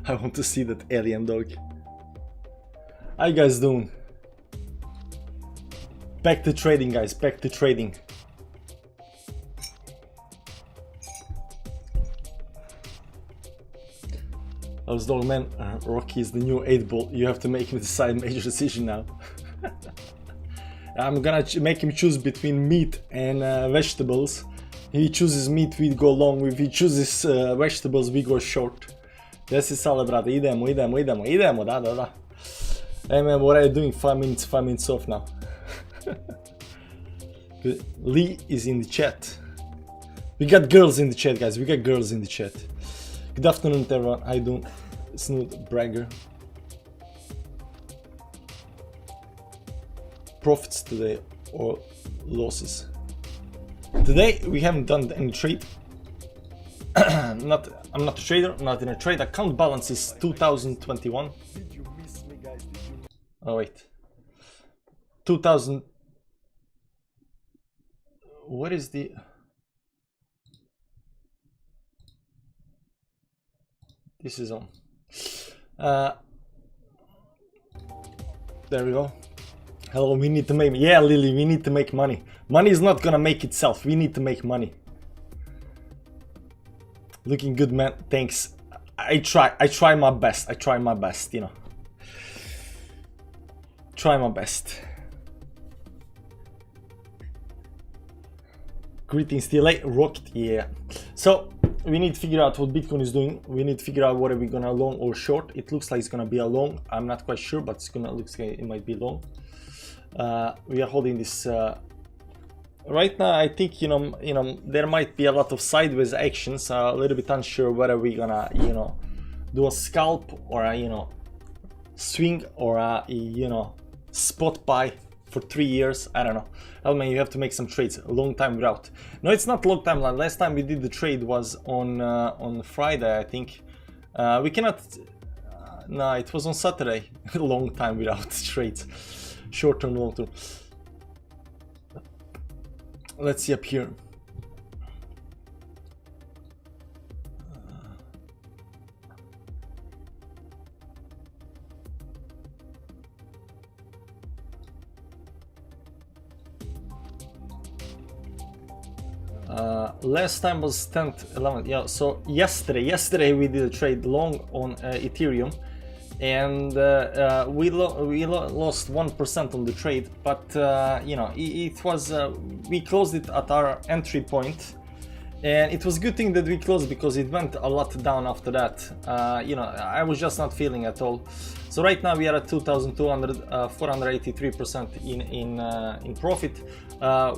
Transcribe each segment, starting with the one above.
I want to see that alien dog. How you guys doing? Back to trading, guys, back to trading. I was told, man, Rocky is the new 8-ball. You have to make him decide major decision now. I'm gonna make him choose between meat and vegetables. If he chooses meat, we go long. If he chooses vegetables, we go short. This is all, brate. Idemo, da. Hey man, what are you doing? 5 minutes off now. Lee is in the chat. We got girls in the chat, guys. We got girls in the chat. Good afternoon, everyone. I don't snoot bragger. Profits today or losses? Today we haven't done any trade. I'm not a trader. I'm not in a trade. Account balance is 2021. Did you miss me, guys? Oh wait, 2000. What is the? This is on. There we go. Hello, we need to make. Yeah, Lily, we need to make money. Money is not gonna make itself. We need to make money. Looking good, man. Thanks. I try my best. I try my best. You know. Try my best. Greetings, TLA. Rocked. Yeah. So we need to figure out what Bitcoin is doing. We need to figure out whether we're gonna long or short. It looks like it's gonna be a long. I'm not quite sure, but looks like it might be long. We are holding this right now. I think you know there might be a lot of sideways actions. A little bit unsure whether we're gonna do a scalp or a swing or a spot buy for 3 years. I don't know. Oh man, you have to make some trades. A long time without. No, it's not long time. Last time we did the trade was on Friday, I think. We cannot. No, it was on Saturday. A long time without trades. Short term, long term. Let's see up here. Last time was 10th, 11th. Yeah, so yesterday we did a trade long on Ethereum, and we lost 1% on the trade, but it was we closed it at our entry point, and it was a good thing that we closed because it went a lot down after that. I was just not feeling at all. So right now we are at 2,200, 483% in profit.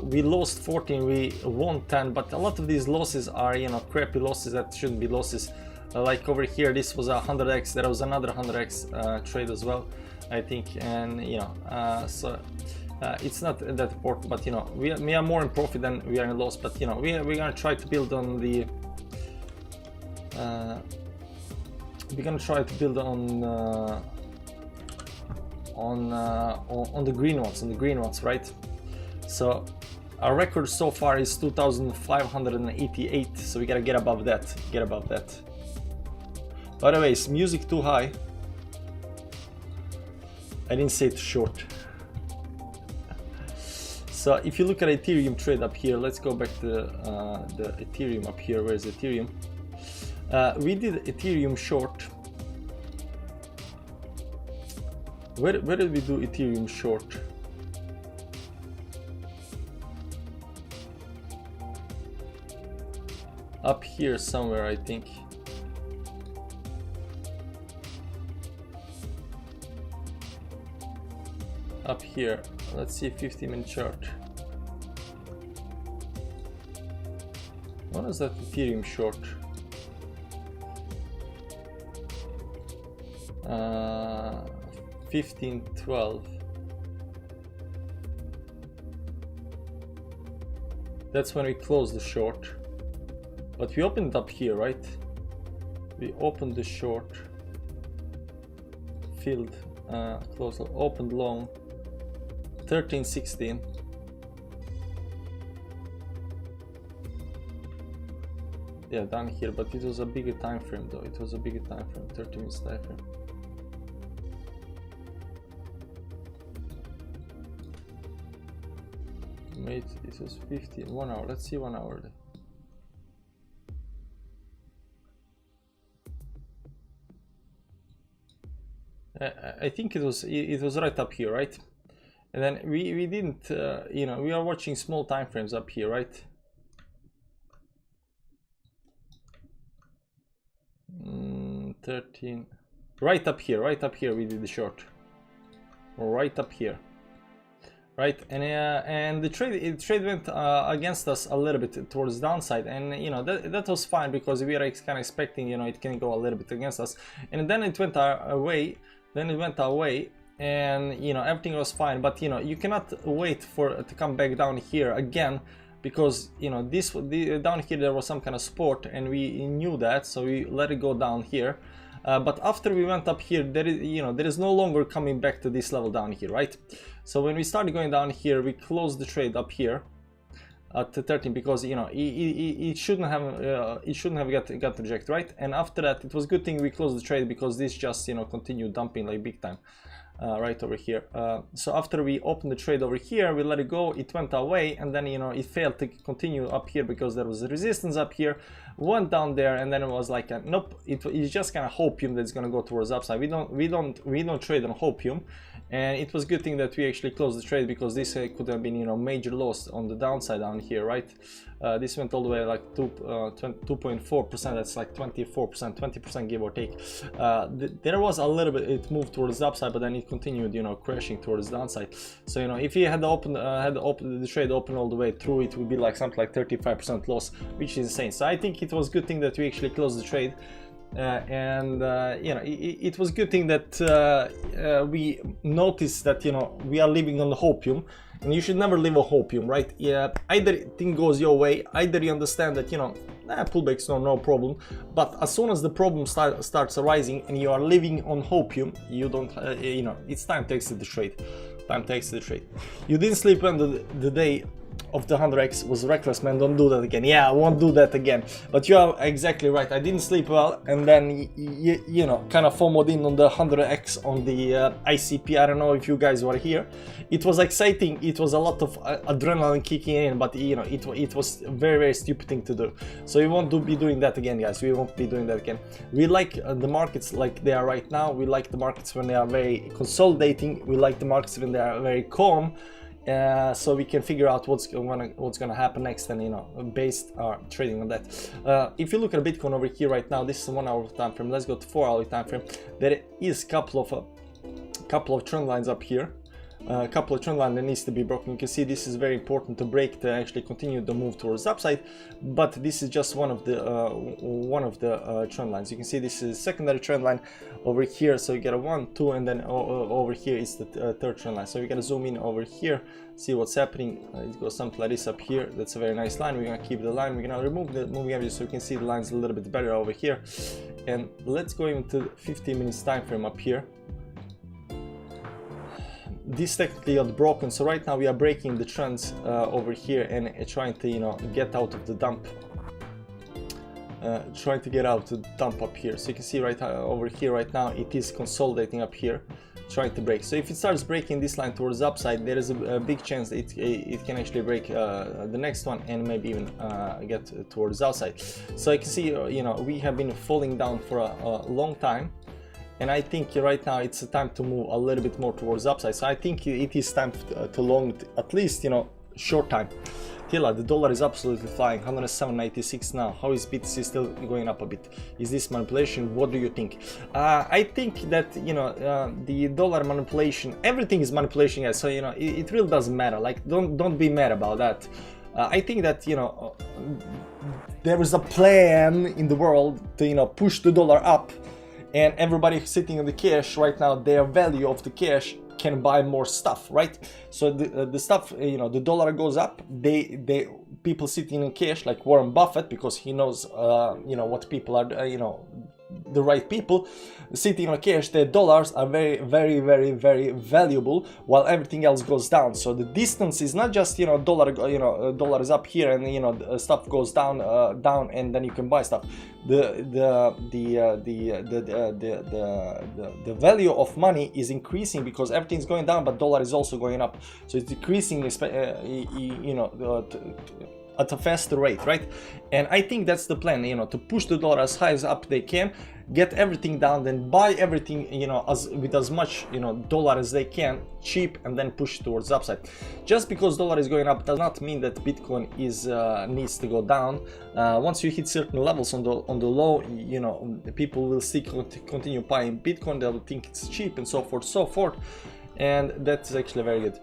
We lost 14, we won 10, but a lot of these losses are crappy losses that shouldn't be losses. Like over here, this was a 100x. There was another 100x trade as well, I think, and so it's not that important. But we are more in profit than we are in loss. But we're gonna try to build on the. We're gonna try to build on the green ones, right? So our record so far is 2,588. So we gotta get above that. By the way, is music too high? I didn't say it's short. So if you look at Ethereum trade up here, let's go back to the Ethereum up here. Where's Ethereum? We did Ethereum short. Where did we do Ethereum short? Up here somewhere, I think. Up here, let's see 50-minute chart. What is that Ethereum short? 1512. That's when we closed the short. But we opened up here, right? We opened the short, filled, closed, opened long, 1316. yeah, down here, but it was a bigger time frame though. It was a bigger time frame, 30 minutes time frame. Wait, it was 15, 1 hour. Let's see 1 hour. I think it was right up here, right? And then we didn't, you know, we are watching small time frames up here, right? 13, right up here we did the short, right up here, right? And the trade went against us a little bit towards the downside, and you know that was fine because we are kind of expecting, you know, it can go a little bit against us, and then it went our way. And you know, everything was fine, but you know, you cannot wait for it to come back down here again, because you know down here there was some kind of support, and we knew that, so we let it go down here. But after we went up here, there is no longer coming back to this level down here, right? So when we started going down here, we closed the trade up here at 13, because you know it shouldn't have got rejected, right? And after that, it was good thing we closed the trade, because this just, you know, continued dumping like big time. Right over here. So after we opened the trade over here, we let it go, it went away, and then, you know, it failed to continue up here because there was a resistance up here, went down there, and then it was like nope, it's just kind of hopium that's going to go towards upside. We don't trade on hopium, and it was good thing that we actually closed the trade, because this could have been, you know, major loss on the downside down here, right? This went all the way like 2.4%. that's like 24%, 20% give or take. There was a little bit, it moved towards the upside, but then it continued, you know, crashing towards the downside. So you know, if you had the trade open all the way through, it would be like something like 35% loss, which is insane. So I think it was a good thing that we actually closed the trade. You know, it was a good thing that we noticed that, you know, we are living on the hopium, and you should never live on hopium, right? Yeah, either thing goes your way, either you understand that, you know, pullbacks no problem, but as soon as the problem starts arising and you are living on hopium, you don't, you know, it's time to exit the trade. You didn't sleep when the day of the 100x was reckless, man. Don't do that again. Yeah, I won't do that again. But you are exactly right. I didn't sleep well, and then you know, kind of FOMO'd in on the 100x on the ICP. I don't know if you guys were here. It was exciting. It was a lot of adrenaline kicking in, but you know, it was very, very stupid thing to do. So we won't be doing that again, guys. We won't be doing that again. We like the markets like they are right now. We like the markets when they are very consolidating. We like the markets when they are very calm. So we can figure out what's gonna happen next, and you know, based our trading on that. If you look at Bitcoin over here right now, this is 1 hour time frame. Let's go to 4 hour time frame. There is a couple of trend lines up here. A couple of trend lines that needs to be broken. You can see this is very important to break to actually continue the move towards upside, but this is just one of the trend lines. You can see this is secondary trend line over here, so you get a 1, 2, and then over here is the third trend line. So we gotta zoom in over here, see what's happening. It goes something like this up here. That's a very nice line. We're gonna keep the line. We're gonna remove the moving average so you can see the lines a little bit better over here. And let's go into 15 minutes time frame up here. This technically got broken, so right now we are breaking the trends over here and trying to, you know, get out of the dump. Trying to get out of the dump up here. So you can see right over here right now it is consolidating up here, trying to break. So if it starts breaking this line towards the upside, there is a big chance that it can actually break the next one and maybe even get towards the outside. So you can see, you know, we have been falling down for a long time. And I think right now it's a time to move a little bit more towards the upside. So I think it is time to long, at least, you know, short time. Tila, the dollar is absolutely flying, 107.96 now. How is BTC still going up a bit? Is this manipulation? What do you think? I think that, you know, the dollar manipulation, everything is manipulation, guys. So, you know, it really doesn't matter. Like, don't be mad about that. I think that, you know, there is a plan in the world to, you know, push the dollar up. And everybody sitting in the cash right now, their value of the cash can buy more stuff, right? So the stuff, you know, the dollar goes up. People sitting in cash, like Warren Buffett, because he knows, you know, what people are, you know, the right people sitting on cash, the dollars are very, very, very, very valuable while everything else goes down. So the distance is not just, you know, dollar is up here and, you know, stuff goes down, and then you can buy stuff. The value of money is increasing because everything's going down, but dollar is also going up. So it's decreasing, you know, at a faster rate, right? And I think that's the plan, you know, to push the dollar as high as up they can, get everything down, then buy everything, you know, with as much, you know, dollar as they can, cheap, and then push towards the upside. Just because dollar is going up does not mean that Bitcoin is needs to go down. Once you hit certain levels on the low, you know, people will still continue buying Bitcoin. They'll think it's cheap and so forth, and that's actually very good.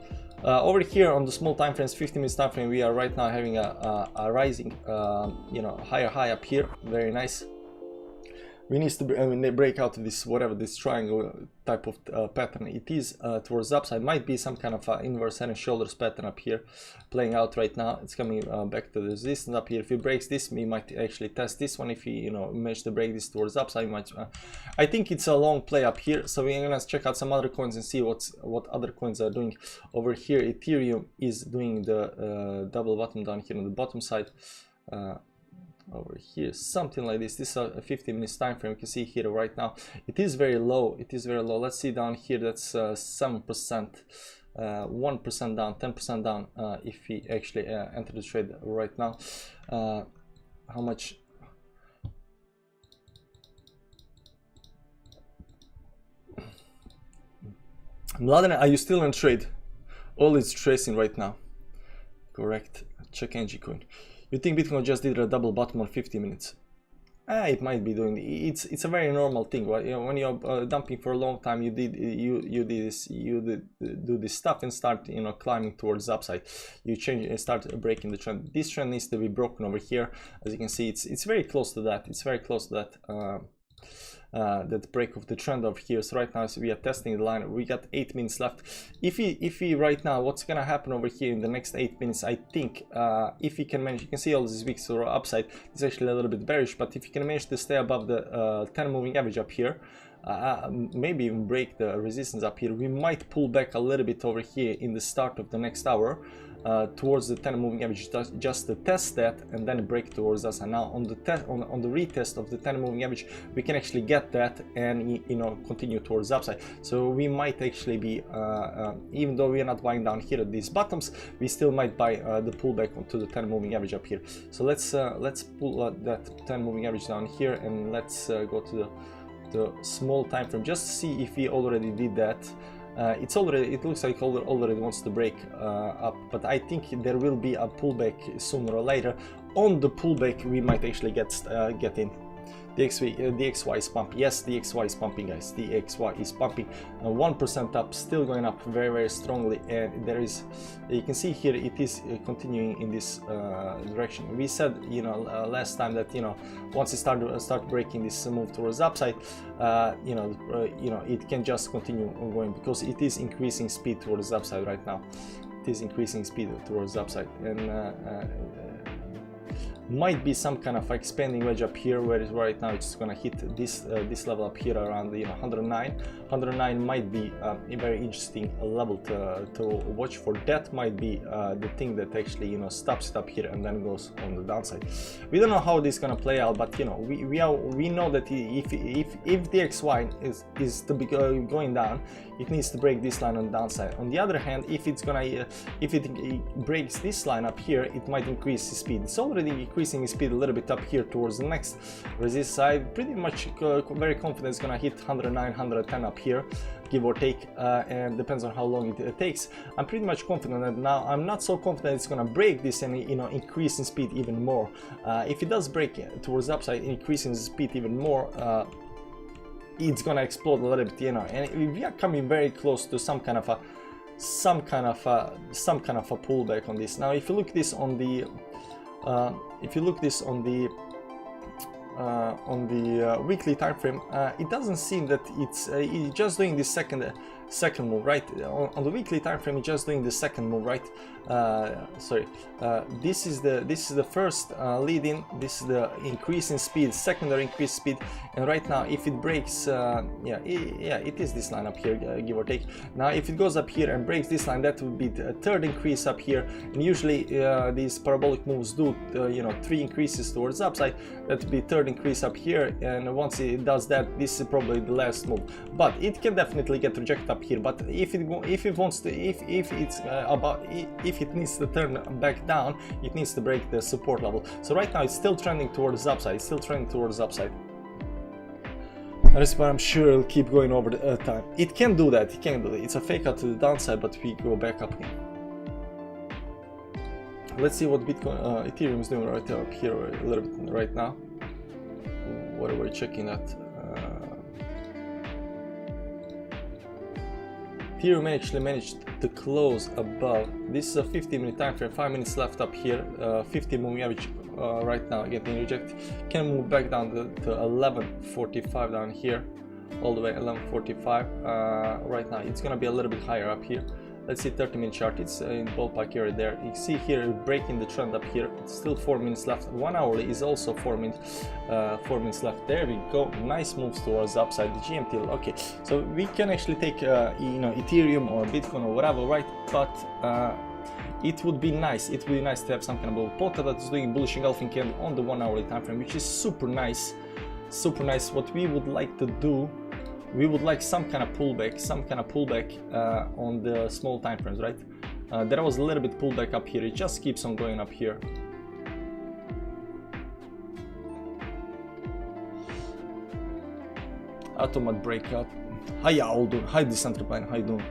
Over here on the small time frames, 15 minutes time frame, we are right now having a rising, you know, higher high up here. Very nice. We need to break out of this, whatever this triangle type of pattern it is towards the upside. Might be some kind of inverse head and shoulders pattern up here playing out right now. It's coming back to the resistance up here. If it breaks this, we might actually test this one. If you know, manage to break this towards the upside, might I think it's a long play up here. So we're gonna check out some other coins and see what other coins are doing. Over here, Ethereum is doing the double bottom down here on the bottom side. Over here, something like this. This is a 15 minutes time frame. You can see here right now it is very low. It is very low. Let's see down here, that's 7%, 1% down, 10% down. If we actually enter the trade right now, how much? Mladen, are you still in trade? All is tracing right now. Correct. Challange coin. You think Bitcoin just did a double bottom on 50 minutes? It might be doing. It's a very normal thing, right? You know, when you're dumping for a long time, you do this stuff and start, you know, climbing towards the upside. You change and start breaking the trend. This trend needs to be broken over here. As you can see, it's very close to that. It's very close to that. That break of the trend over here. So right now, so we are testing the line. We got 8 minutes left. If we right now, what's gonna happen over here in the next 8 minutes? I think if we can manage, you can see all these weeks are upside. It's actually a little bit bearish, but if you can manage to stay above the 10 moving average up here, maybe even break the resistance up here, we might pull back a little bit over here in the start of the next hour. Towards the 10 moving average, just to test that and then break towards us. And now on the on the retest of the 10 moving average, we can actually get that and, you know, continue towards the upside. So we might actually be, even though we are not buying down here at these bottoms, we still might buy the pullback onto the 10 moving average up here. So let's pull that 10 moving average down here, and let's go to the small time frame just to see if we already did that. It looks like already wants to break up, but I think there will be a pullback sooner or later. On the pullback, we might actually get in. DXY is pumping. Yes, DXY is pumping, guys. DXY is pumping. 1% up, still going up very, very strongly. And there is, you can see here, it is continuing in this direction. We said, you know, last time that, you know, once it start breaking this move towards upside, you know, it can just continue going because it is increasing speed towards the upside right now. It is increasing speed towards the upside, and might be some kind of expanding wedge up here, where right now it's gonna hit this level up here around the 109 might be a very interesting level to watch for. That might be the thing that actually, you know, stops it up here and then goes on the downside. We don't know how this is gonna play out, but you know, we know that if DXY is to be going down, it needs to break this line on the downside. On the other hand, if it breaks this line up here, it might increase the speed. It's already increasing the speed a little bit up here towards the next resist side. Pretty much very confident it's gonna hit 109, 110 up here, give or take, and depends on how long it takes. I'm pretty much confident that now. I'm not so confident it's gonna break this and, you know, increase in speed even more. If it does break towards the upside, increasing the speed even more, it's gonna explode a little bit, you know, and we are coming very close to some kind of a pullback on this. Now, if you look this on the weekly time frame, it doesn't seem that it's just doing this second second move, right? On the weekly time frame, it's just doing the second move, right? This is the first lead in. This is the increase in speed, secondary increase speed, and right now if it breaks, it is this line up here, give or take. Now if it goes up here and breaks this line, that would be the third increase up here, and usually these parabolic moves do 3 increases towards upside. That would be third increase up here, and once it does that, this is probably the last move, but it can definitely get rejected up here. But if it needs to turn back down, it needs to break the support level. So right now it's still trending towards upside, but I'm sure it'll keep going over the time. It can do that, it's a fake out to the downside, but we go back up again. Let's see what Bitcoin, Ethereum is doing right up here a little bit right now. What are we checking at? Ethereum actually managed to close above. This is a 15-minute time frame, 5 minutes left up here. 50 moving average right now getting rejected. Can move back down to 11.45 down here, all the way 11.45. Right now it's gonna be a little bit higher up here. Let's see 30-minute chart. It's in ballpark area there. You see here breaking the trend up here. It's still 4 minutes left. 1 hourly is also 4 minutes. 4 minutes left. There we go. Nice moves towards the upside. The GMT. Okay, so we can actually take Ethereum or Bitcoin or whatever, right? But it would be nice. It would be nice to have some kind of a polka that is doing bullish engulfing candle on the 1 hourly time frame, which is super nice. Super nice. What we would like to do, we would like some kind of pullback, on the small time frames, right? There was a little bit pullback up here. It just keeps on going up here. Automat breakout. Hiya, Aldun. Hi, Decentrapine. How you doing?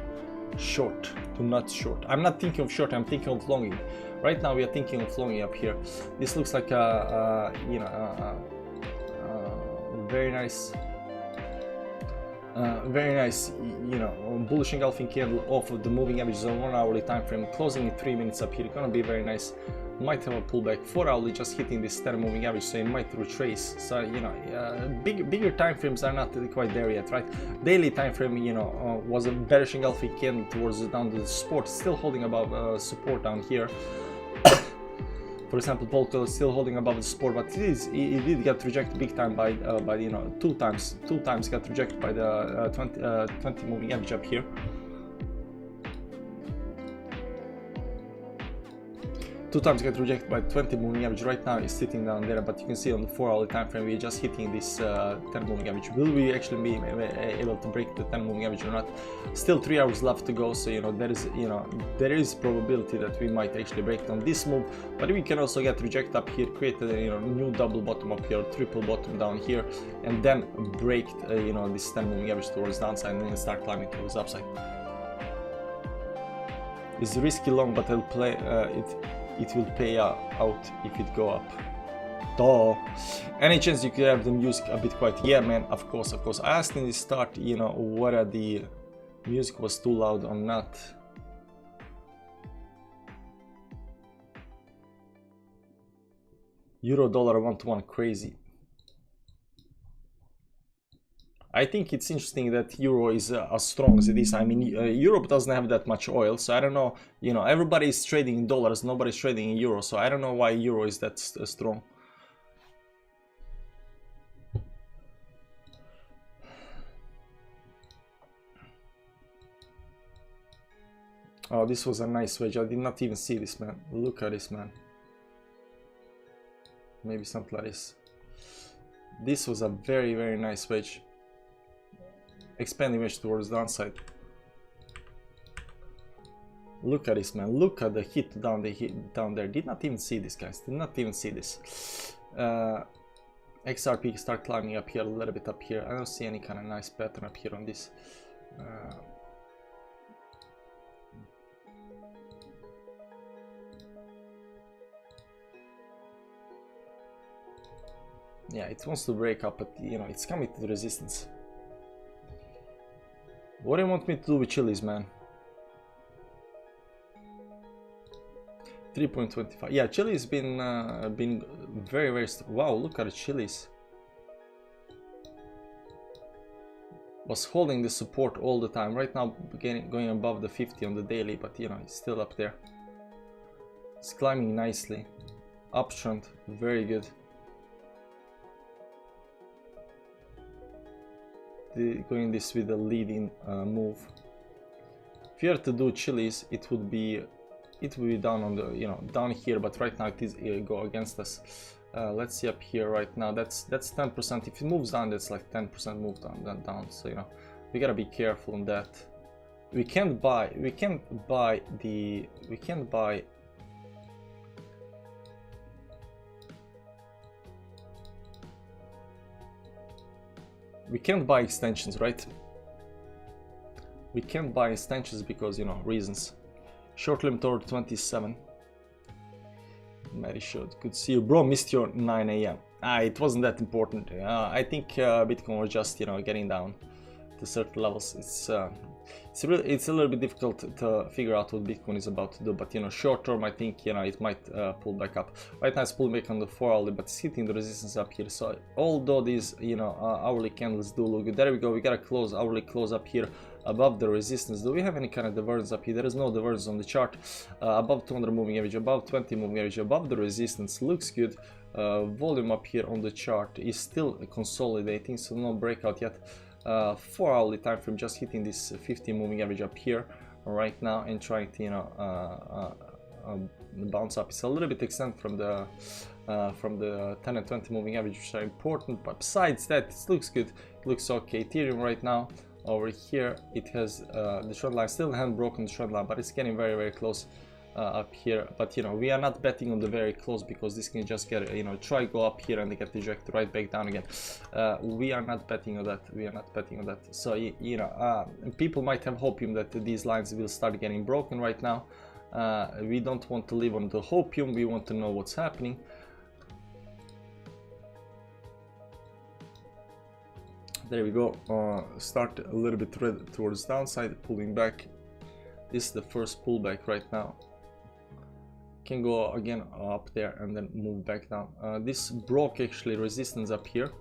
Short. Do not short. I'm not thinking of short. I'm thinking of longing. Right now we are thinking of longing up here. This looks like a very nice. Very nice, bullish engulfing candle off of the moving averages on 1 hourly time frame, closing in 3 minutes up here. Gonna be very nice. Might have a pullback. 4 hourly just hitting this 10 moving average, so it might retrace. So bigger time frames are not quite there yet, right? Daily time frame, was a bearish engulfing candle towards down to the support, still holding above support down here. For example, Polka is still holding above the support, but it did get rejected big time by two times got rejected by the 20 moving average up here. 2 times get rejected by 20 moving average. Right now is sitting down there, but you can see on the 4 hourly time frame we're just hitting this 10 moving average. Will we actually be able to break the 10 moving average or not? Still 3 hours left to go, so there is probability that we might actually break it on this move, but we can also get rejected up here, create a new double bottom up here, triple bottom down here, and then break this 10 moving average towards downside, and then start climbing towards upside. It's risky long, but it'll play it will pay out if it go up. Duh. Any chance you could have the music a bit quiet? Yeah, man, of course. I asked in the start, whether the music was too loud or not. Euro dollar 1-to-1, crazy. I think it's interesting that euro is as strong as it is. I mean, Europe doesn't have that much oil, so I don't know. Everybody is trading in dollars, nobody's trading in euro, so I don't know why euro is that strong. Oh, this was a nice wedge. I did not even see this, man. Look at this, man. Maybe something like this. This was a very, very nice wedge. Expanding wedge towards the downside. Look at this, man. Look at the hit down there. Did not even see this, guys. Did not even see this. XRP start climbing up here a little bit up here. I don't see any kind of nice pattern up here on this. Yeah, it wants to break up, but it's coming to the resistance. What do you want me to do with chilies, man? 3.25. Yeah, chilies been very, very. Wow, look at the chilies. was holding the support all the time. Right now going above the 50 on the daily, but you know, it's still up there. It's climbing nicely. Uptrend, very good. Going this with a leading move. If you were to do chilies, it would be down on the, you know, down here, but right now it is go against us. Let's see up here right now. That's 10%. If it moves down, that's like 10% move down. So you know, we gotta be careful on that. We can't buy extensions, right? We can't buy extensions because, you know, reasons. Short limit order 27. Very short. Good to see you, bro. Missed your 9 a.m. It wasn't that important. I think Bitcoin was just, you know, getting down to certain levels. It's a little bit difficult to figure out what Bitcoin is about to do, but you know, short term, I think, you know, it might pull back up. Right now it's pulling back on the 4 hourly, but it's hitting the resistance up here. So although these, you know, hourly candles do look good, there we go. We got a close, hourly close up here above the resistance. Do we have any kind of divergence up here? There is no divergence on the chart. Above 200 moving average, above 20 moving average, above the resistance, looks good. Volume up here on the chart is still consolidating, so no breakout yet. 4 hourly time frame, just hitting this 50 moving average up here right now and trying to, you know, bounce up. It's a little bit extended from the 10 and 20 moving average, which are important, but besides that, it looks good. It looks okay. Ethereum right now over here, it has the trend line, still haven't broken the trend line, but it's getting very, very close up here. But you know, we are not betting on the very close, because this can just get, you know, try go up here and they get ejected right back down again. We are not betting on that. We are not betting on that. So you know, people might have hopium that these lines will start getting broken right now. We don't want to live on the hopium. We want to know what's happening. There we go. Start a little bit red towards downside, pulling back. This is the first pullback right now. Can go again up there and then move back down. This broke actually resistance up here,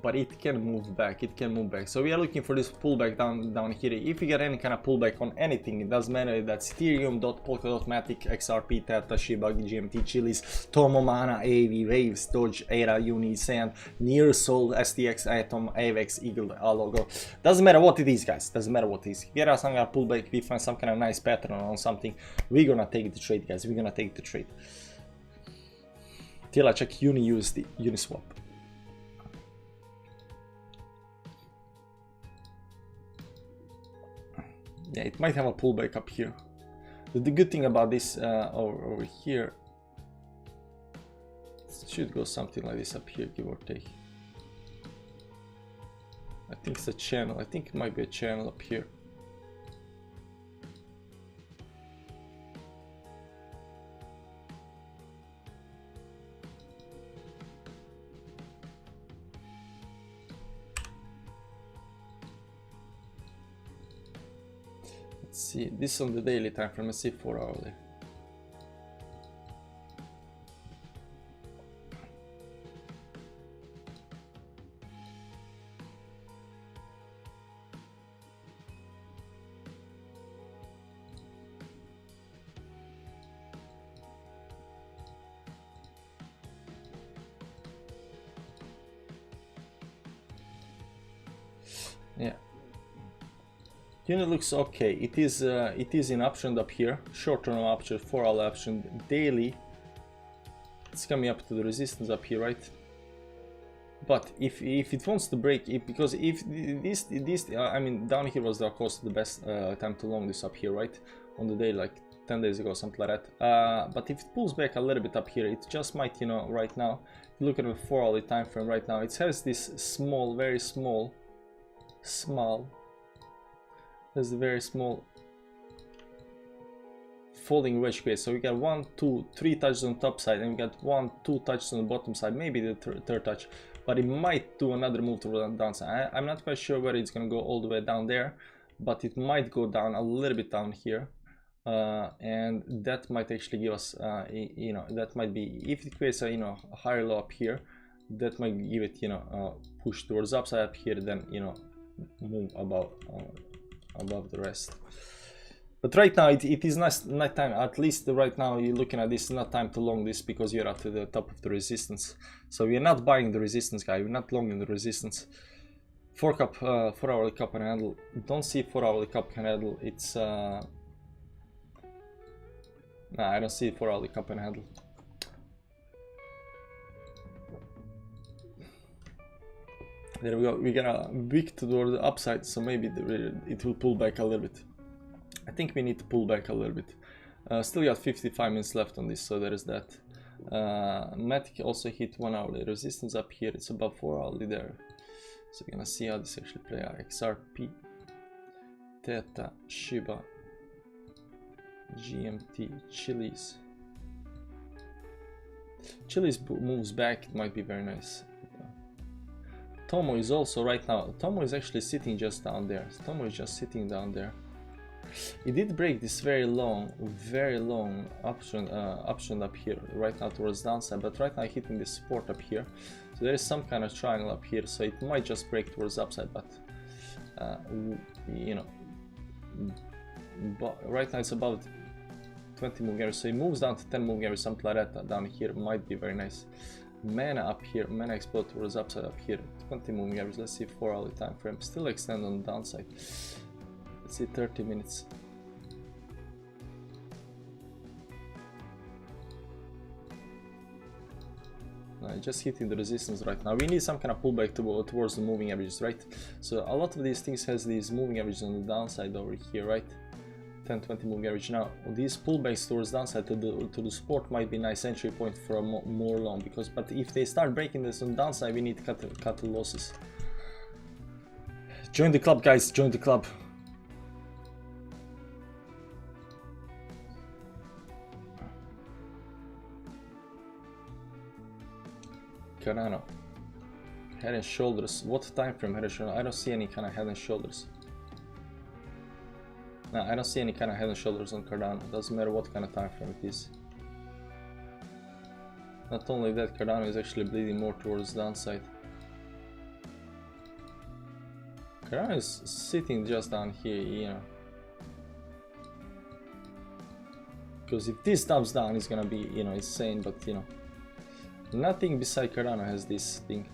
but it can move back. It can move back. So we are looking for this pullback down here. If we get any kind of pullback on anything, it doesn't matter if that's Ethereum, Polkadot, Matic, XRP, Theta, Shiba, GMT, Chiliz, Tomo, Mana, AV, Waves, Doge, Era, Uni, Sand, Near, Sol, STX, Atom, AVX, Eagle, Algo. Doesn't matter what it is, guys. Doesn't matter what it is. Get us some kind of pullback. We find some kind of nice pattern on something. We're gonna take the trade, guys. We're gonna take the trade. Till I check Uni USD, Uniswap. Yeah, it might have a pullback up here. The good thing about this over here, it should go something like this up here, give or take. I think it's a channel. I think it might be a channel up here. See this on the daily time frame. Let's see 4 hourly. Yeah. Unit looks okay. It is in uptrend up here. Short-term uptrend, 4 hour uptrend. Daily, it's coming up to the resistance up here, right? But if it wants to break, because if this I mean, down here was of course the best time to long this up here, right? On the day, like 10 days ago, something like that. But if it pulls back a little bit up here, it just might, you know, right now. If you look at the 4 hourly time frame right now, it has this small, very small. There's a very small folding wedge create. So we got 1, 2, 3 touches on the top side, and we got 1, 2 touches on the bottom side, maybe the third touch. But it might do another move to the downside. I'm not quite sure whether it's gonna go all the way down there, but it might go down a little bit down here, and that might actually give us, you know, that might be, if it creates a, you know, a higher low up here, that might give it, you know, push towards upside up here. Then, you know, move above the rest. But right now it is not time. At least right now you're looking at this, not time to long this because you're at the top of the resistance. So we're not buying the resistance, guy. We're not longing the resistance. 4-hourly cup and handle. Don't see 4-hourly cup and handle. It's nah, I don't see 4-hourly cup and handle. There we go. We got a wick toward the upside, so maybe it will pull back a little bit. I think we need to pull back a little bit. Still got 55 minutes left on this, so there is that. Matic also hit 1-hourly resistance up here. It's above 4-hourly there. So we're gonna see how this actually plays out. XRP, Theta, Shiba, GMT, Chiliz. Chiliz moves back. It might be very nice. Tomo is also right now. Tomo is actually sitting just down there. Tomo is just sitting down there. It did break this very long uptrend up here right now towards downside, but right now hitting this support up here. So there is some kind of triangle up here, so it might just break towards upside, but you know, but right now it's about 20 moving averages, so it moves down to 10 moving averages, something like that down here might be very nice. Mana up here, mana explode towards upside up here, 20 moving average. Let's see 4-hourly time frame, still extend on the downside. Let's see 30 minutes. Just hitting the resistance right now. We need some kind of pullback towards the moving averages, right? So a lot of these things has these moving averages on the downside over here, right? 10-20 moving average. Now these pullbacks towards downside to the support might be a nice entry point for a more long, because but if they start breaking this on the downside, we need to cut the losses. Join the club, guys, join the club. Cardano, head and shoulders. What time frame head and shoulders? I don't see any kind of head and shoulders. No, I don't see any kind of head and shoulders on Cardano. Doesn't matter what kind of time frame it is. Not only that, Cardano is actually bleeding more towards the downside. Cardano is sitting just down here, you know. Because if this dumps down, it's gonna be, you know, insane. But you know, nothing beside Cardano has this thing.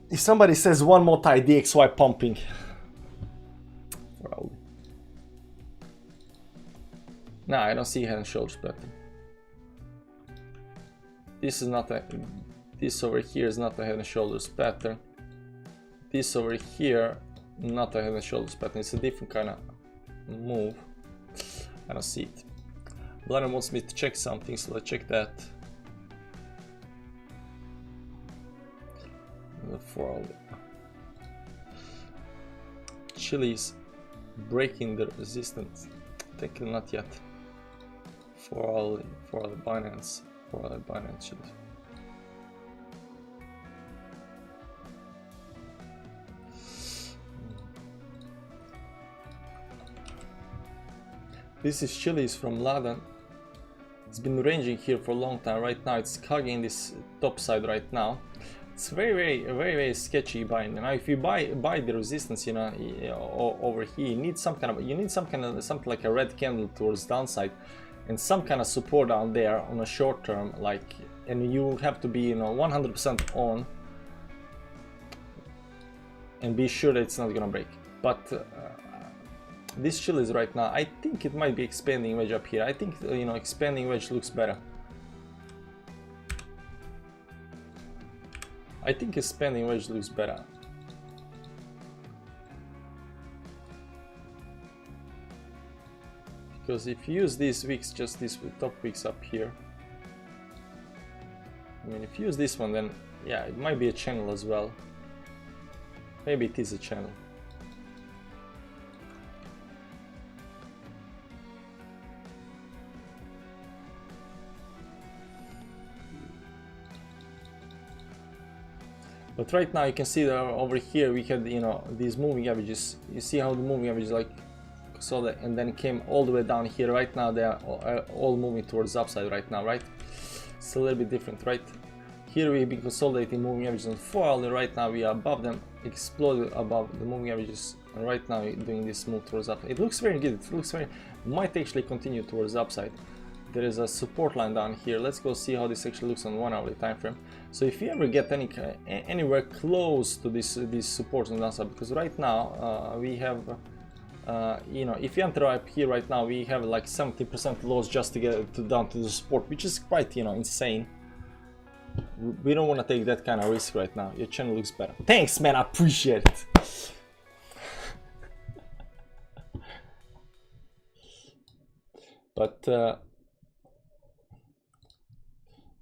If somebody says one more tie, DXY pumping. Nah, I don't see head and shoulders pattern. This is not a. This over here is not a head and shoulders pattern. This over here, not a head and shoulders pattern. It's a different kind of move. I don't see it. Blatter wants me to check something, so let's check that. For all Chiliz breaking the resistance. Technically not yet. For all the Binance Chiliz. This is Chiliz from Laden. It's been ranging here for a long time. Right now it's hugging this top side right now. It's very sketchy buying. Now if you buy the resistance, you know, over here, you need something like a red candle towards downside and some kind of support down there on a short term, like, and you have to be, you know, 100% on and be sure that it's not gonna break. But this Chiliz right now, I think it might be expanding wedge up here. I think, you know, expanding wedge looks better. I think expanding wedge looks better. Because if you use these wicks, just these top wicks up here, I mean, if you use this one, then yeah, it might be a channel as well. Maybe it is a channel. But right now you can see that over here we had, you know, these moving averages. You see how the moving average, like, consolidate and then came all the way down here. Right now they are all moving towards the upside right now, right? It's a little bit different, right? Here we've been consolidating moving averages on 4 hourly. Right now we are above them, exploded above the moving averages, and right now we're doing this move towards up. It looks very good. It looks very, might actually continue towards the upside. There is a support line down here. Let's go see how this actually looks on 1 hourly time frame. So if you ever get anywhere close to these supports on the downside, because right now we have you know, if you enter up here right now, we have like 70% loss just to get down to the support, which is quite, you know, insane. We don't want to take that kind of risk right now. Your channel looks better. Thanks, man. I appreciate it. But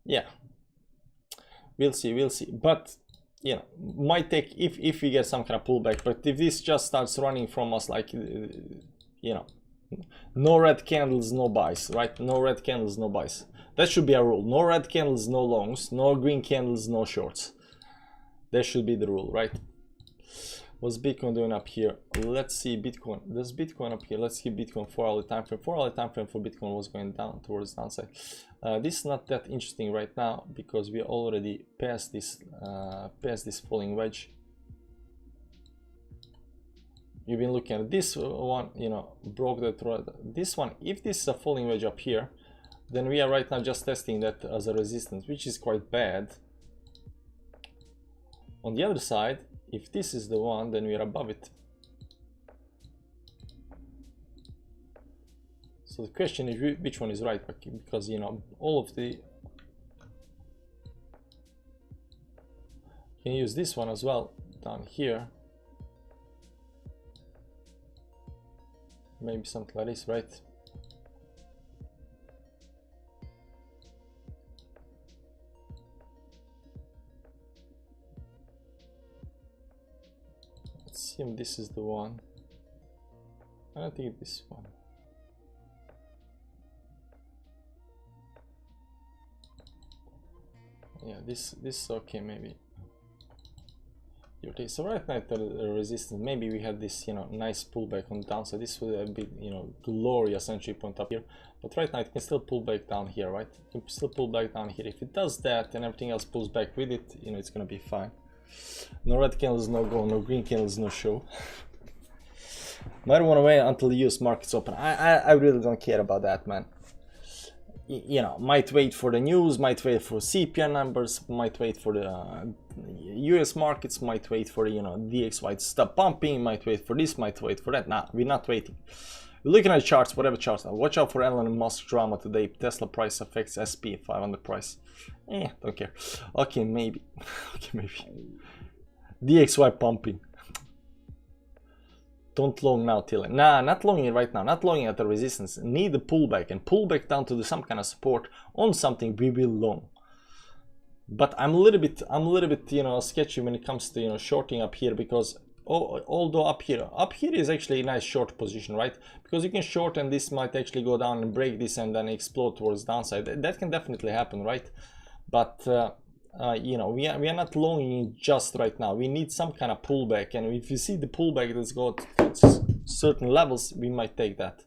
yeah, we'll see. But you know, might take if we get some kind of pullback. But if this just starts running from us, like you know, no red candles, no buys, right? No red candles, no buys. That should be a rule. No red candles, no longs. No green candles, no shorts. That should be the rule, right? What's Bitcoin doing up here? Let's see Bitcoin. There's Bitcoin up here. Let's see Bitcoin 4 hourly time frame. 4 hourly time frame for Bitcoin was going down towards downside. This is not that interesting right now because we already passed this falling wedge. You've been looking at this one, you know, broke that. This one, if this is a falling wedge up here, then we are right now just testing that as a resistance, which is quite bad. On the other side, if this is the one, then we are above it. So the question is which one is right, because you know, all of the, you can use this one as well down here, maybe something like this, right? Assume this is the one. I don't think this one. Yeah, this is okay, maybe. Okay, so right now at the resistance, maybe we had this, you know, nice pullback on the downside. This would have been, you know, glorious entry point up here. But right now it can still pull back down here, right? It can still pull back down here. If it does that and everything else pulls back with it, you know, it's gonna be fine. No red candles, no go. No green candles, no show. Might want to wait until the US market's open. I really don't care about that, man. You know, might wait for the news, might wait for CPI numbers, might wait for the US markets, might wait for, you know, DXY to stop pumping, might wait for this, might wait for that. Nah, we're not waiting. We're looking at charts, whatever charts. Now, watch out for Elon Musk drama today. Tesla price affects SP 500 price. Don't care. Okay, maybe. Okay, maybe. DXY pumping. Don't long now till nah, not longing it right now, not longing at the resistance. Need a pullback and pull back down to some kind of support on something we will long. But I'm a little bit, you know, sketchy when it comes to, you know, shorting up here, because although up here is actually a nice short position, right? Because you can short and this might actually go down and break this and then explode towards downside. That can definitely happen, right? But you know, we are not longing just right now. We need some kind of pullback, and if you see the pullback that's got certain levels, we might take that.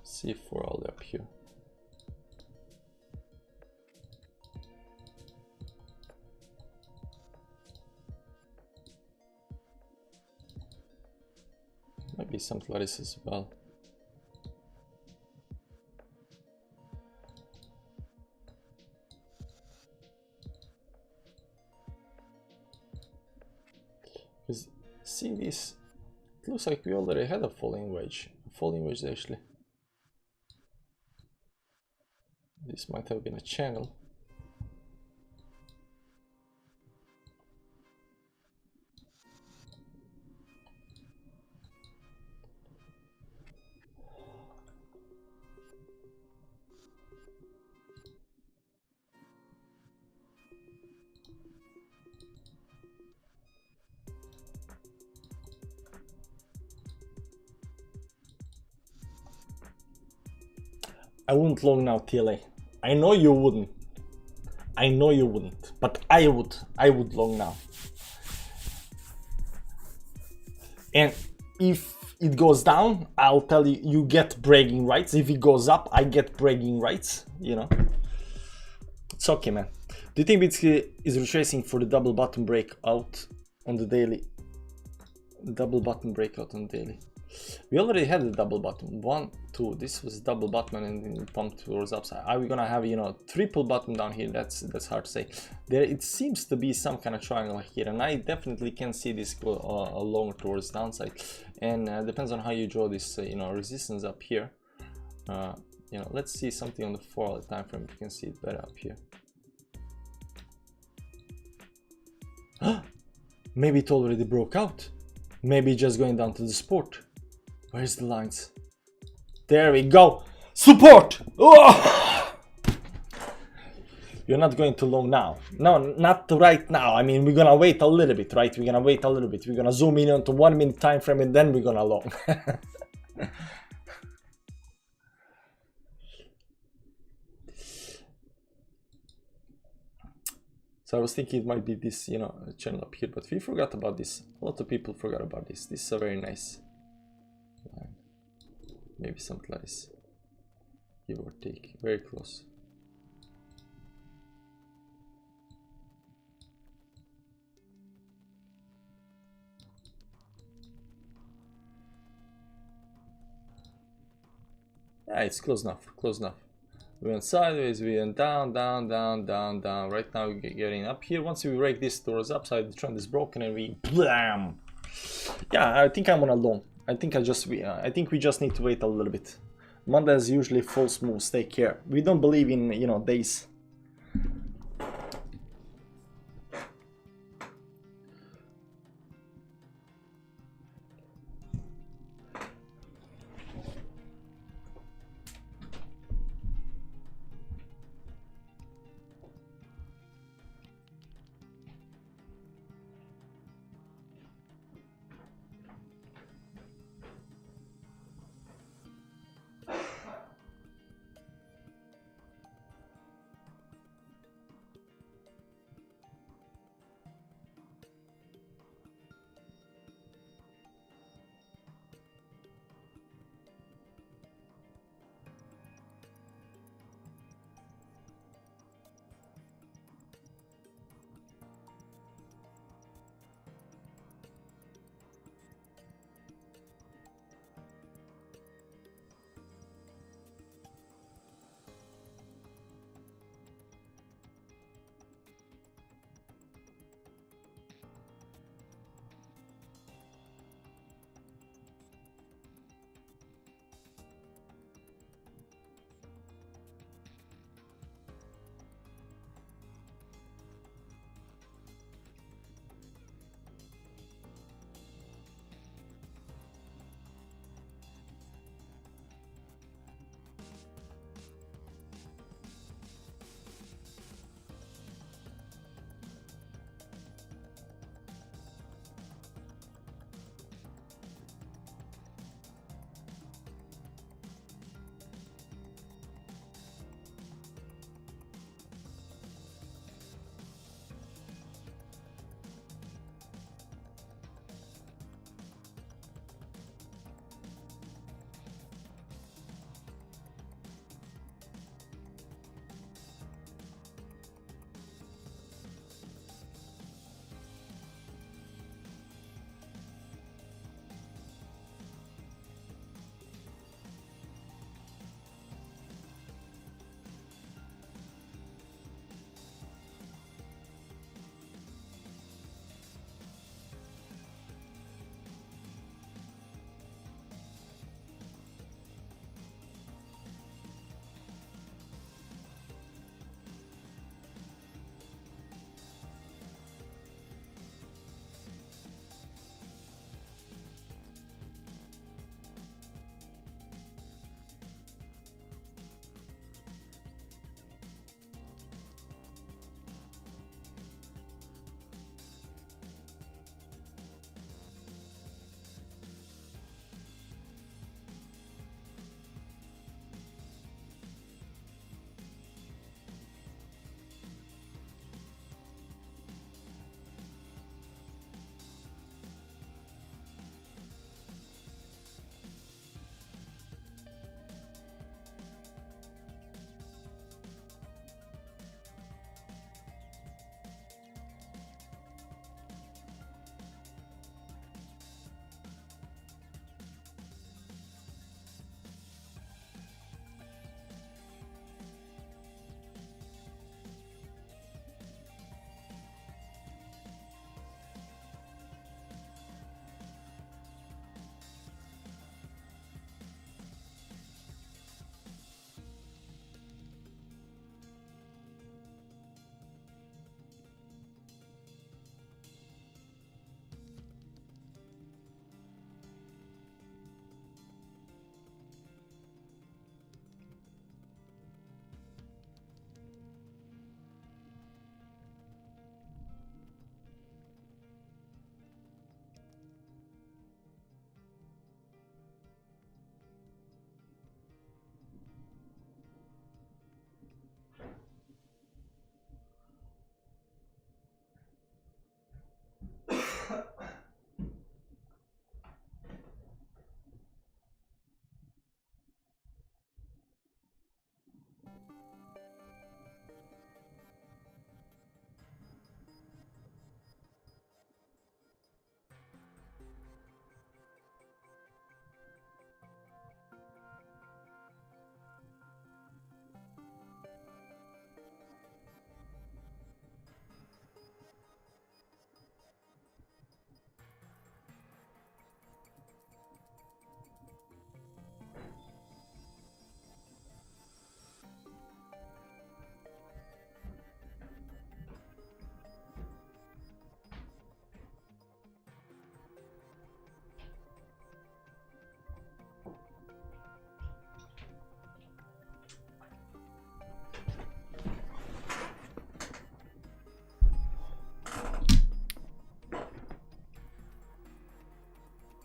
See if we're all up here. Maybe some Clarice as well. Because see this, it looks like we already had a falling wedge. Falling wedge actually. This might have been a channel. I wouldn't long now, TLA. I know you wouldn't. I know you wouldn't, but I would. I would long now. And if it goes down, I'll tell you, you get bragging rights. If it goes up, I get bragging rights, you know. It's okay, man. Do you think Bitcoin is retracing for the double bottom breakout on the daily? Double bottom breakout on the daily. We already had the double bottom. 1, 2. This was double bottom and then pumped towards upside. Are we gonna have, you know, triple bottom down here? That's hard to say. There, it seems to be some kind of triangle here, and I definitely can see this go along towards downside. And depends on how you draw this, you know, resistance up here. You know, let's see something on the 4-hour time frame. You can see it better up here. Maybe it already broke out. Maybe just going down to the support. Where's the lines? There we go. Support! Oh! You're not going too long now. No, not right now. I mean, we're gonna wait a little bit, right? We're gonna wait a little bit. We're gonna zoom in onto 1 minute time frame and then we're gonna long. So I was thinking it might be this, you know, channel up here, but we forgot about this. A lot of people forgot about this. This is a very nice line. Maybe something like this. Give or take. Very close. Yeah, it's close enough. Close enough. We went sideways, we went down, down, down, down, down. Right now we're getting up here. Once we break this towards upside, the trend is broken and we blam. Yeah, I think I'm on a long. I think we just need to wait a little bit. Mondays usually false moves. Take care. We don't believe in, you know, days.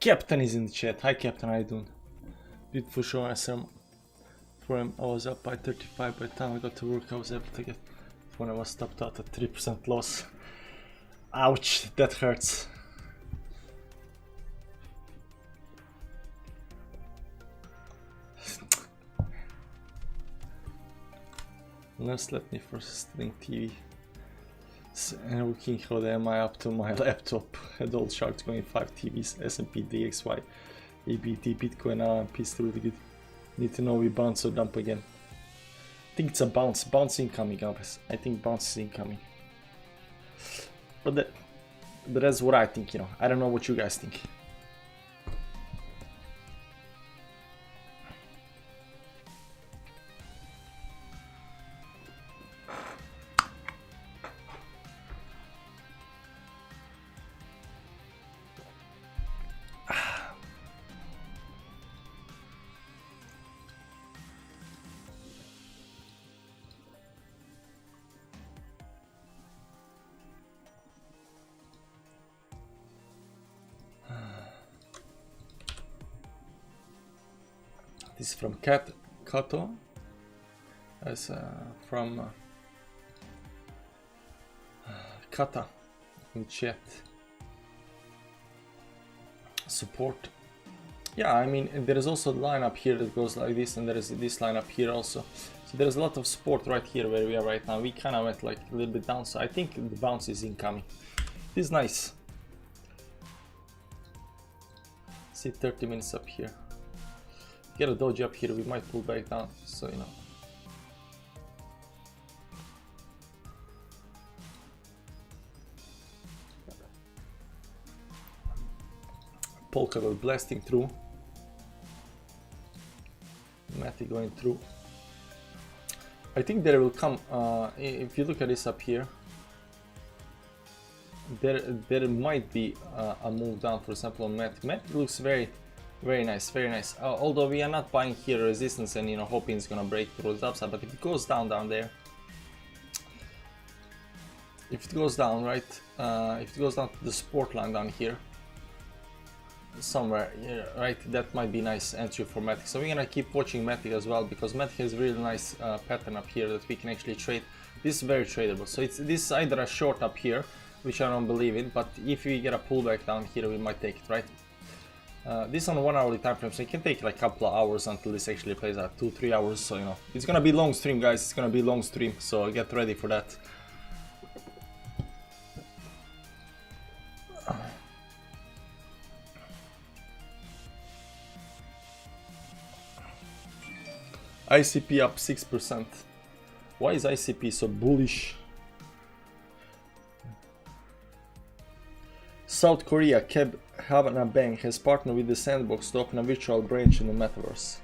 Captain is in the chat. Hi Captain, how you doing? Beautiful show. For him, I was up by 35. By the time I got to work, I was able to get when I was stopped out at 3% loss. Ouch, that hurts. No slept me for studying TV. And looking how the MI up to my laptop. Had all sharks going 5 TVs, S&P, DXY, ABT, Bitcoin, RMP still really good. Need to know we bounce or dump again. I think it's a bounce incoming, guys. I think bounce is incoming. But that's what I think, you know. I don't know what you guys think. This is from Kato. That's from Kata in chat. Support. Yeah, I mean, there is also a line up here that goes like this, and there is this line up here also. So there's a lot of support right here where we are right now. We kind of went like a little bit down, so I think the bounce is incoming. This is nice. See 30 minutes up here. Get a doji up here, we might pull back down, so you know. Polkadot blasting through. Matic going through. I think there will come, if you look at this up here, there might be a move down, for example, on Matic. Matic looks very nice, very nice. Although we are not buying here resistance and, you know, hoping it's gonna break through the upside, but if it goes down there, if it goes down, right, if it goes down to the support line down here, somewhere, yeah, right, that might be nice entry for Matic. So we're gonna keep watching Matic as well, because Matic has a really nice pattern up here that we can actually trade. This is very tradable, so this is either a short up here, which I don't believe in, but if we get a pullback down here, we might take it, right? This on 1 hourly time frame, so it can take like a couple of hours until this actually plays out, 2-3 hours. So, you know, it's gonna be long stream, guys. It's gonna be long stream, so get ready for that. ICP up 6%. Why is ICP so bullish? South Korea Keb Havana Bank has partnered with the Sandbox to open a virtual branch in the metaverse.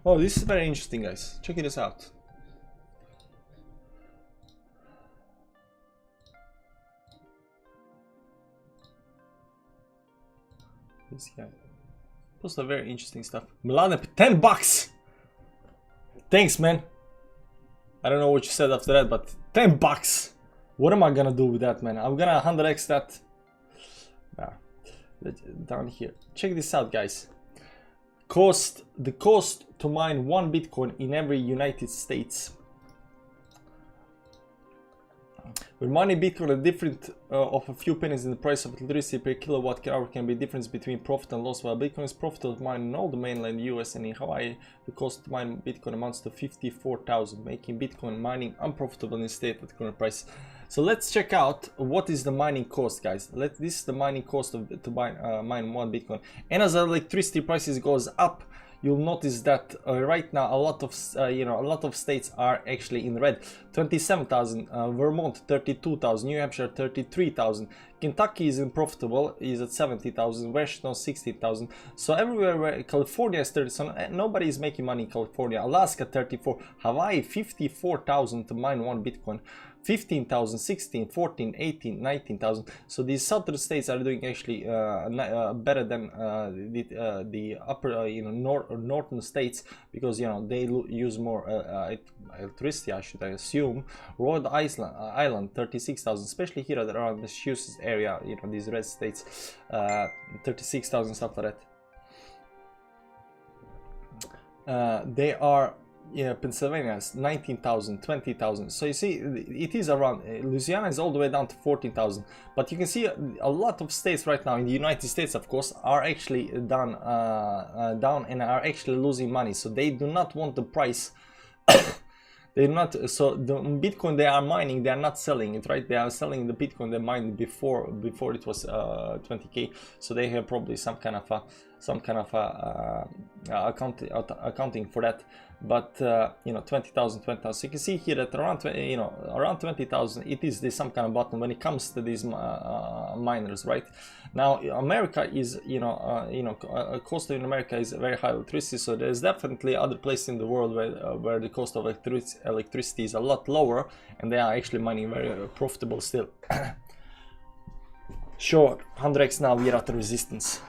Oh, this is very interesting, guys. Check this out. This guy. Those are very interesting stuff. Milan, 10 bucks! Thanks, man. I don't know what you said after that, but 10 bucks! What am I gonna do with that, man? I'm gonna 100x that. Down here. Check this out, guys. The cost to mine 1 Bitcoin in every United States. When mining Bitcoin, the difference of a few pennies in the price of electricity per kilowatt hour can be difference between profit and loss. While Bitcoin is profitable to mine in all the mainland US and in Hawaii, the cost to mine Bitcoin amounts to $54,000, making Bitcoin mining unprofitable in state at current price. So let's check out what is the mining cost, guys. This is the mining cost to mine 1 Bitcoin. And as electricity prices goes up, you'll notice that right now a lot of states are actually in red. 27,000, Vermont 32,000, New Hampshire 33,000, Kentucky is unprofitable, is at 70,000, Washington 60,000. So everywhere where California is 30, so nobody is making money in California. Alaska 34, Hawaii 54,000 to mine 1 Bitcoin. 15,000, 16, 14, 18, 19,000. So these southern states are doing actually better than the upper, northern states, because they use more electricity, I should assume. Rhode Island 36,000, especially here around the Massachusetts area, these red states, 36,000, stuff like that. They are. Yeah, Pennsylvania is 19,000, 20,000. So you see, it is around. Louisiana is all the way down to 14,000. But you can see a lot of states right now in the United States, of course, are actually down and are actually losing money. So they do not want the price. They're not. So the Bitcoin they are mining, they are not selling it, right? They are selling the Bitcoin they mined before it was 20k. So they have probably some kind of accounting for that. But 20,000. So you can see here that around around 20,000, it is some kind of bottom when it comes to these miners, right? Now America is cost in America is very high electricity, so there's definitely other places in the world where the cost of electricity is a lot lower, and they are actually mining very profitable still. Sure, 100x now we are at the resistance.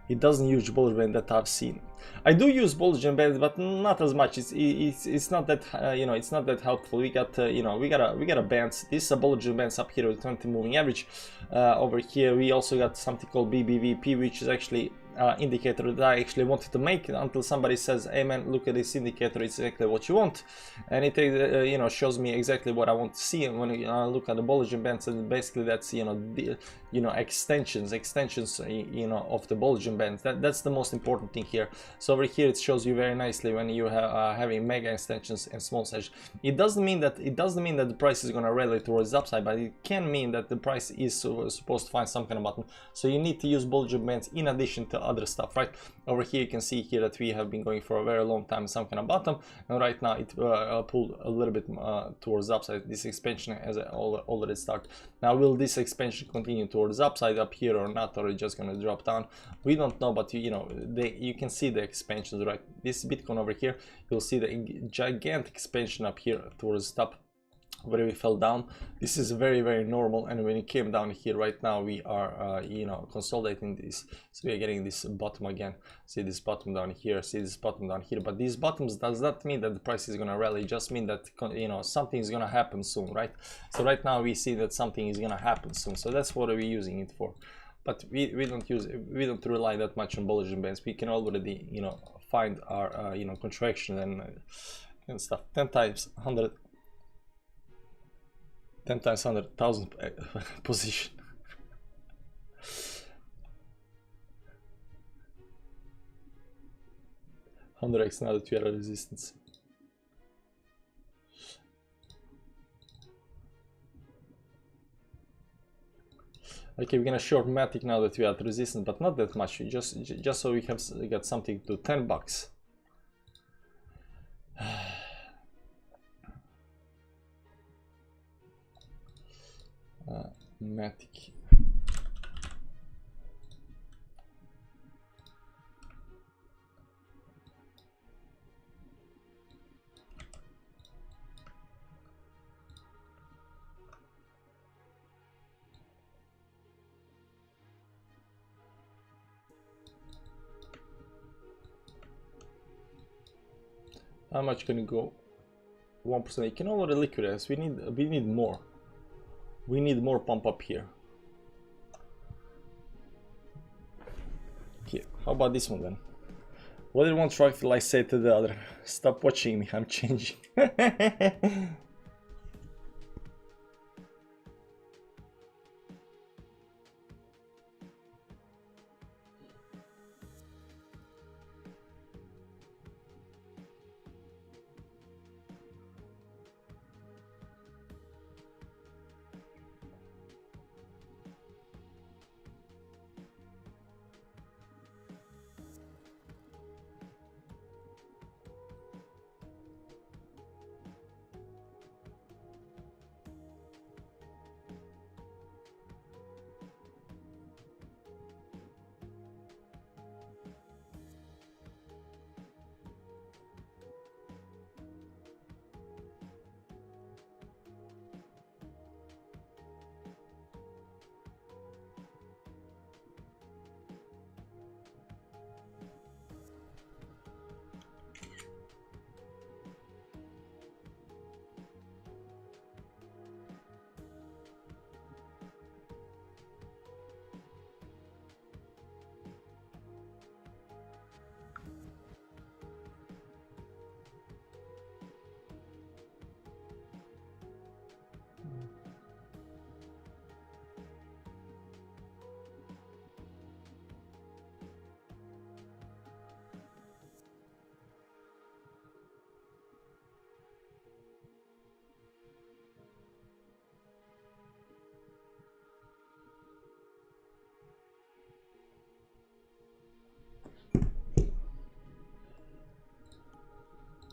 It doesn't use Bollinger Band that I've seen. I do use Bollinger Band, but not as much. It's not that it's not that helpful. We got we got a bands. This is a Bollinger Bands up here with 20 moving average. Over here we also got something called BBVP, which is actually indicator that I actually wanted to make until somebody says, hey man, look at this indicator, it's exactly what you want, and it shows me exactly what I want to see. And when I look at the Bollinger Bands, and basically that's extensions of the Bollinger Bands. That's the most important thing here. So over here it shows you very nicely when you have having mega extensions and small extensions. It doesn't mean that the price is gonna rally towards the upside, but it can mean that the price is supposed to find some kind of bottom. So you need to use Bollinger Bands in addition to other stuff, right? Over here you can see here that we have been going for a very long time some kind of bottom, and right now it pulled a little bit towards the upside. This expansion has already started. Now will this expansion continue towards the upside up here or not, or it's just gonna drop down? We don't know, but you can see the expansions, right? This Bitcoin over here, you'll see the gigantic expansion up here towards the top where we fell down. This is very, very normal, and when it came down here right now we are consolidating this, so we are getting this bottom again. See this bottom down here, see this bottom down here, but these bottoms does not mean that the price is gonna rally, just mean that something is gonna happen soon, right? So right now we see that something is gonna happen soon, so that's what we're using it for. But we don't rely that much on Bollinger Bands. We can already find our contraction and stuff. 10 times 100 10 times 100,000 position. $100x now that we are at resistance. Okay, we're gonna short Matic now that we are at resistance, but not that much. Just so we have got something to 10 bucks. Matic. How much can you go? 1%. You can already liquidate us. We need more. We need more pump up here. Okay, how about this one then? What did one truck like say to the other? Stop watching me, I'm changing.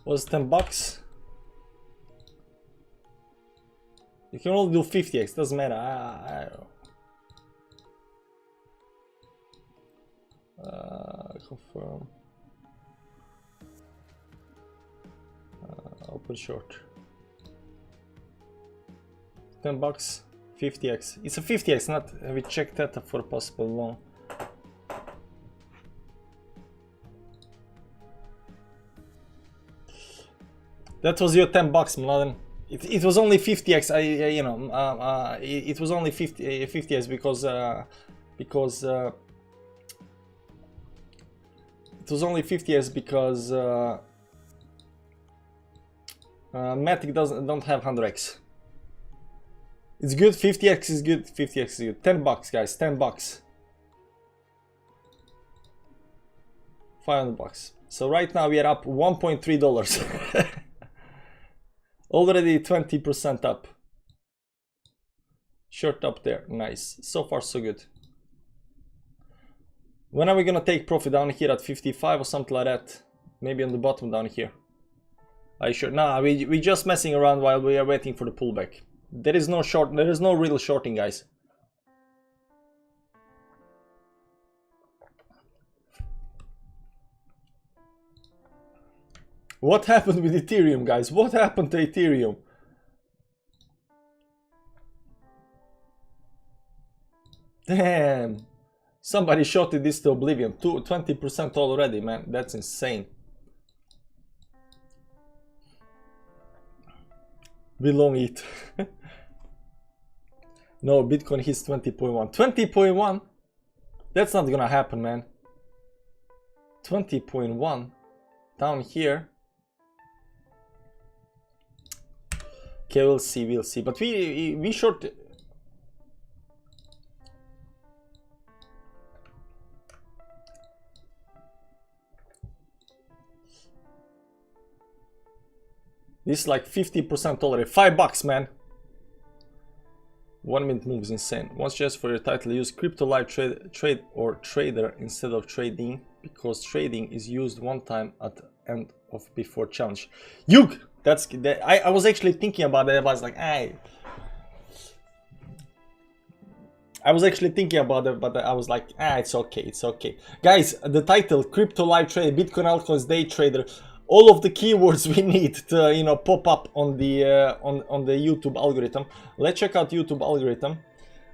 Was 10 bucks? You can only do 50x, doesn't matter. I don't know. Confirm. Open short. 10 bucks, 50x. It's a 50x, not we checked that for a possible long. That was your 10 bucks, Mladen. It was only 50x. It was only 50x because it was only 50x because Matic don't have 100x. It's good. 50x is good. 50x is good. 10 bucks, guys. 10 bucks. 500 bucks. So right now we are up $1.3. Already 20% up. Short up there. Nice. So far so good. When are we gonna take profit? Down here at 55 or something like that? Maybe on the bottom down here. Are you sure? Nah, we just messing around while we are waiting for the pullback. There is no short. There is no real shorting, guys. What happened with Ethereum, guys? What happened to Ethereum? Damn. Somebody shorted this to oblivion. 20% already, man. That's insane. We long it. No, Bitcoin hits 20.1. 20.1? That's not gonna happen, man. 20.1 down here. Okay, we'll see. But we short. This is like 50% already. $5, man. 1 minute move is insane. Once just for your title, use crypto live trade or trader instead of trading, because trading is used one time at the end of before challenge. Yug! I was actually thinking about it. I was like, I was actually thinking about it, but I was like, it's okay. Guys, the title, crypto live trade, Bitcoin altcoins day trader, all of the keywords we need to, you know, pop up on the YouTube algorithm. Let's check out YouTube algorithm.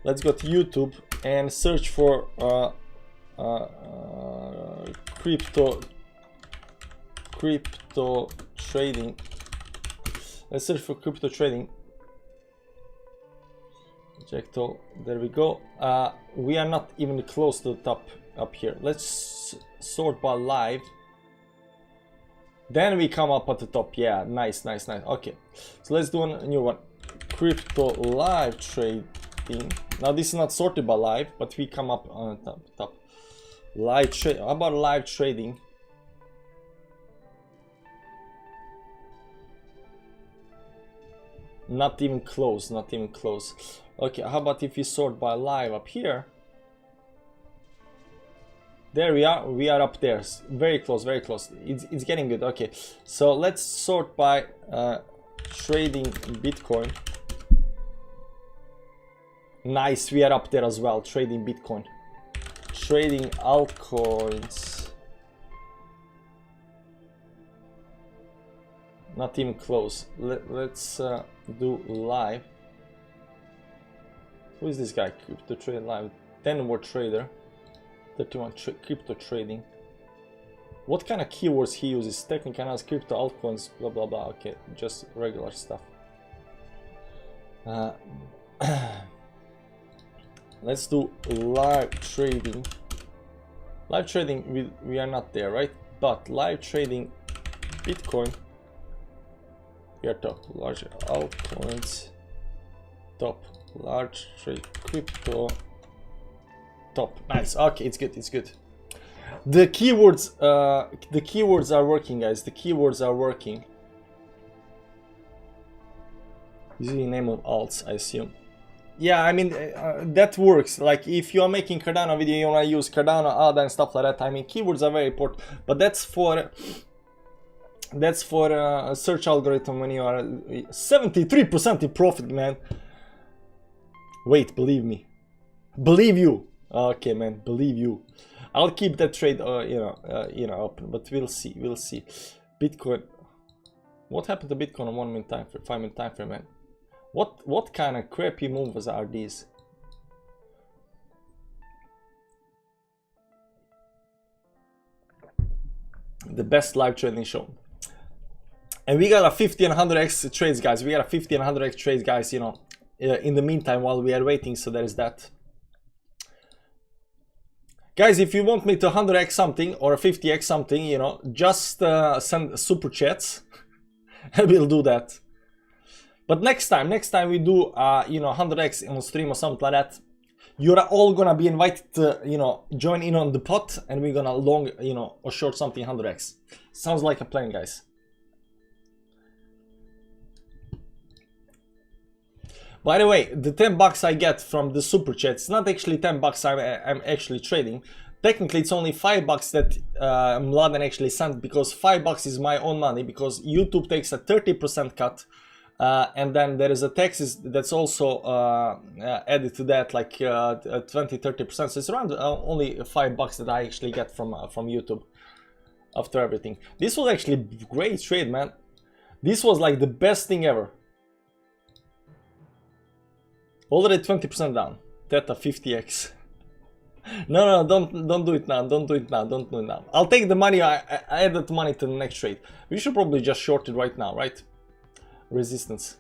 Let's go to YouTube and search for crypto trading. Let's search for crypto trading. Ejecto, there we go. We are not even close to the top up here. Let's sort by live. Then we come up at the top. Yeah, nice, nice, nice. Okay, so let's do a new one. Crypto live trading. Now this is not sorted by live, but we come up on the top. Live trade. How about live trading? Not even close, not even close. Okay, how about if we sort by live up here? There we are up there. Very close, very close. It's getting good. Okay, so let's sort by trading Bitcoin. Nice, we are up there as well. Trading Bitcoin. Trading altcoins. Not even close. Let's do live. Who is this guy? Crypto trading live. 10 word trader. 31 crypto trading. What kind of keywords he uses? Technical analysis, crypto altcoins, blah blah blah. Okay, just regular stuff. Let's do live trading. Live trading, we are not there, right? But live trading Bitcoin. Here top, large altcoins, top, large trade crypto, top. Nice. Okay, it's good. It's good. The keywords are working, guys. The keywords are working. This is the name of alts, I assume. Yeah, I mean that works. Like if you are making Cardano video, you wanna use Cardano, ADA, and stuff like that. I mean, keywords are very important, but that's for a search algorithm when you are 73% in profit, man. Wait, believe me, believe you. Okay, man, believe you. I'll keep that trade, open, but we'll see. We'll see. Bitcoin. What happened to Bitcoin on 1 minute time frame, 5 minute time frame, man? What kind of crappy moves are these? The best live trading show. And we got a 50 and 100x trades, guys. We got a 50 and 100x trades, guys, in the meantime while we are waiting. So there is that. Guys, if you want me to 100x something or 50x something, just send super chats and we'll do that. But next time we do, 100x on stream or something like that, you're all gonna be invited to, join in on the pot and we're gonna long, or short something 100x. Sounds like a plan, guys. By the way, the 10 bucks I get from the super chat, it's not actually 10 bucks I'm actually trading. Technically, it's only 5 bucks that Mladen actually sent, because 5 bucks is my own money, because YouTube takes a 30% cut. And then there is a taxes that's also added to that, like 20-30%. So it's around only 5 bucks that I actually get from YouTube after everything. This was actually a great trade, man. This was like the best thing ever. Already 20% down. Theta 50x. No, don't do it now. Don't do it now. Don't do it now. I'll take the money. I added money to the next trade. We should probably just short it right now, right? Resistance.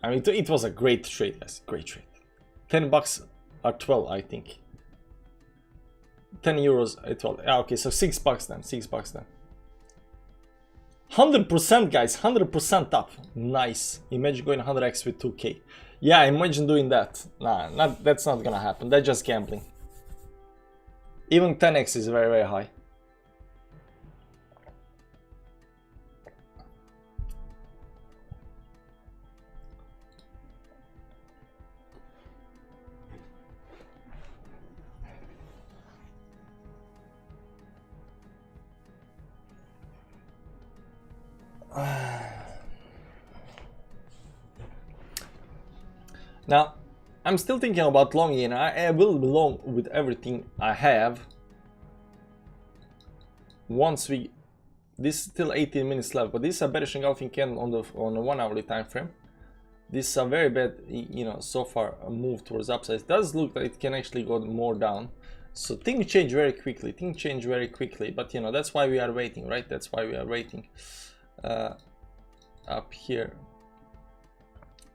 I mean, it was a great trade, guys. Great trade. 10 bucks or 12, I think. 10 euros at 12. Yeah, okay, so 6 bucks then. 6 bucks then. 100%, guys. 100% up. Nice. Imagine going 100x with 2k. Yeah, imagine doing that. Nah, that's not gonna happen. That's just gambling. Even 10x is very, very high. Now, I'm still thinking about longing, and I will be long with everything I have. Once we, this is still 18 minutes left, but this is a bearish engulfing candle on a 1 hourly time frame. This is a very bad, so far a move towards upside. It does look like it can actually go more down. So things change very quickly. Things change very quickly. But you know, that's why we are waiting, right? That's why we are waiting. Up here.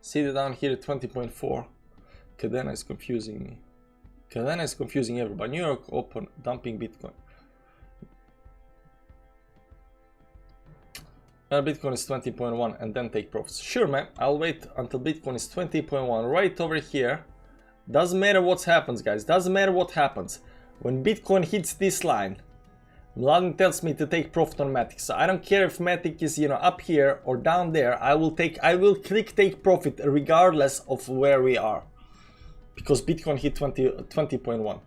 See it down here at 20.4. Cardano is confusing me. Cardano is confusing everybody. New York open, dumping Bitcoin. Bitcoin is 20.1 and then take profits. Sure, man. I'll wait until Bitcoin is 20.1 right over here. Doesn't matter what happens, guys. Doesn't matter what happens. When Bitcoin hits this line, Mladen tells me to take profit on Matic. So I don't care if Matic is, you know, up here or down there. I will click take profit regardless of where we are. Because Bitcoin hit 20.1.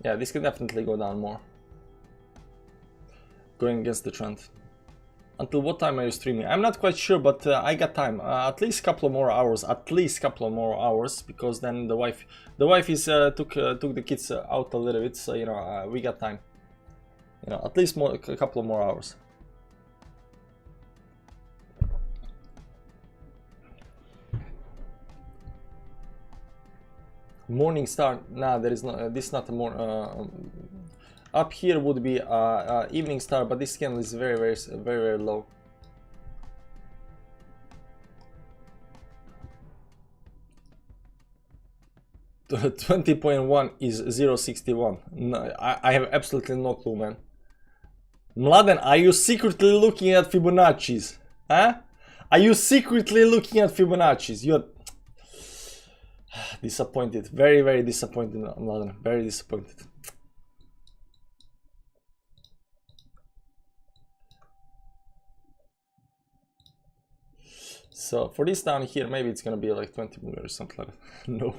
Yeah, this can definitely go down more. Going against the trend. Until what time are you streaming? I'm not quite sure, but I got time. At least a couple of more hours. At least a couple of more hours, because then the wife is took the kids out a little bit. So you know we got time. You know, at least a couple of more hours. Morning star. Nah, there is no. This is not a more. Up here would be evening star, but this candle is very low. The 20.1 is 0.61. No, I have absolutely no clue, man. Mladen, are you secretly looking at Fibonacci's? Huh? Are you secretly looking at Fibonacci's? You're disappointed. Very disappointed, Mladen. Very disappointed. So for this down here, maybe it's gonna be like 20 million or something like that. No.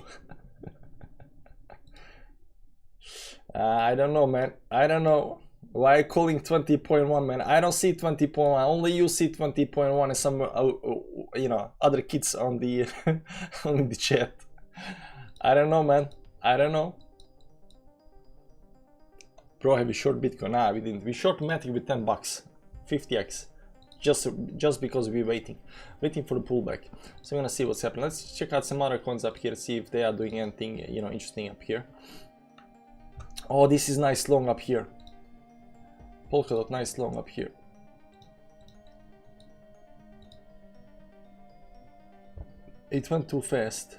I don't know, man. I don't know. Why are you calling 20.1, man? I don't see 20.1. Only you see 20.1 and some, you know, other kids on the on the chat. I don't know, man. I don't know. Bro, have you short Bitcoin? Nah, we didn't. We short Matic with 10 bucks, 50x. Just because we're waiting for the pullback. So I'm gonna see what's happening. Let's check out some other coins up here, see if they are doing anything, you know, interesting up here. Oh, this is nice long up here. Polkadot, nice long up here. It went too fast.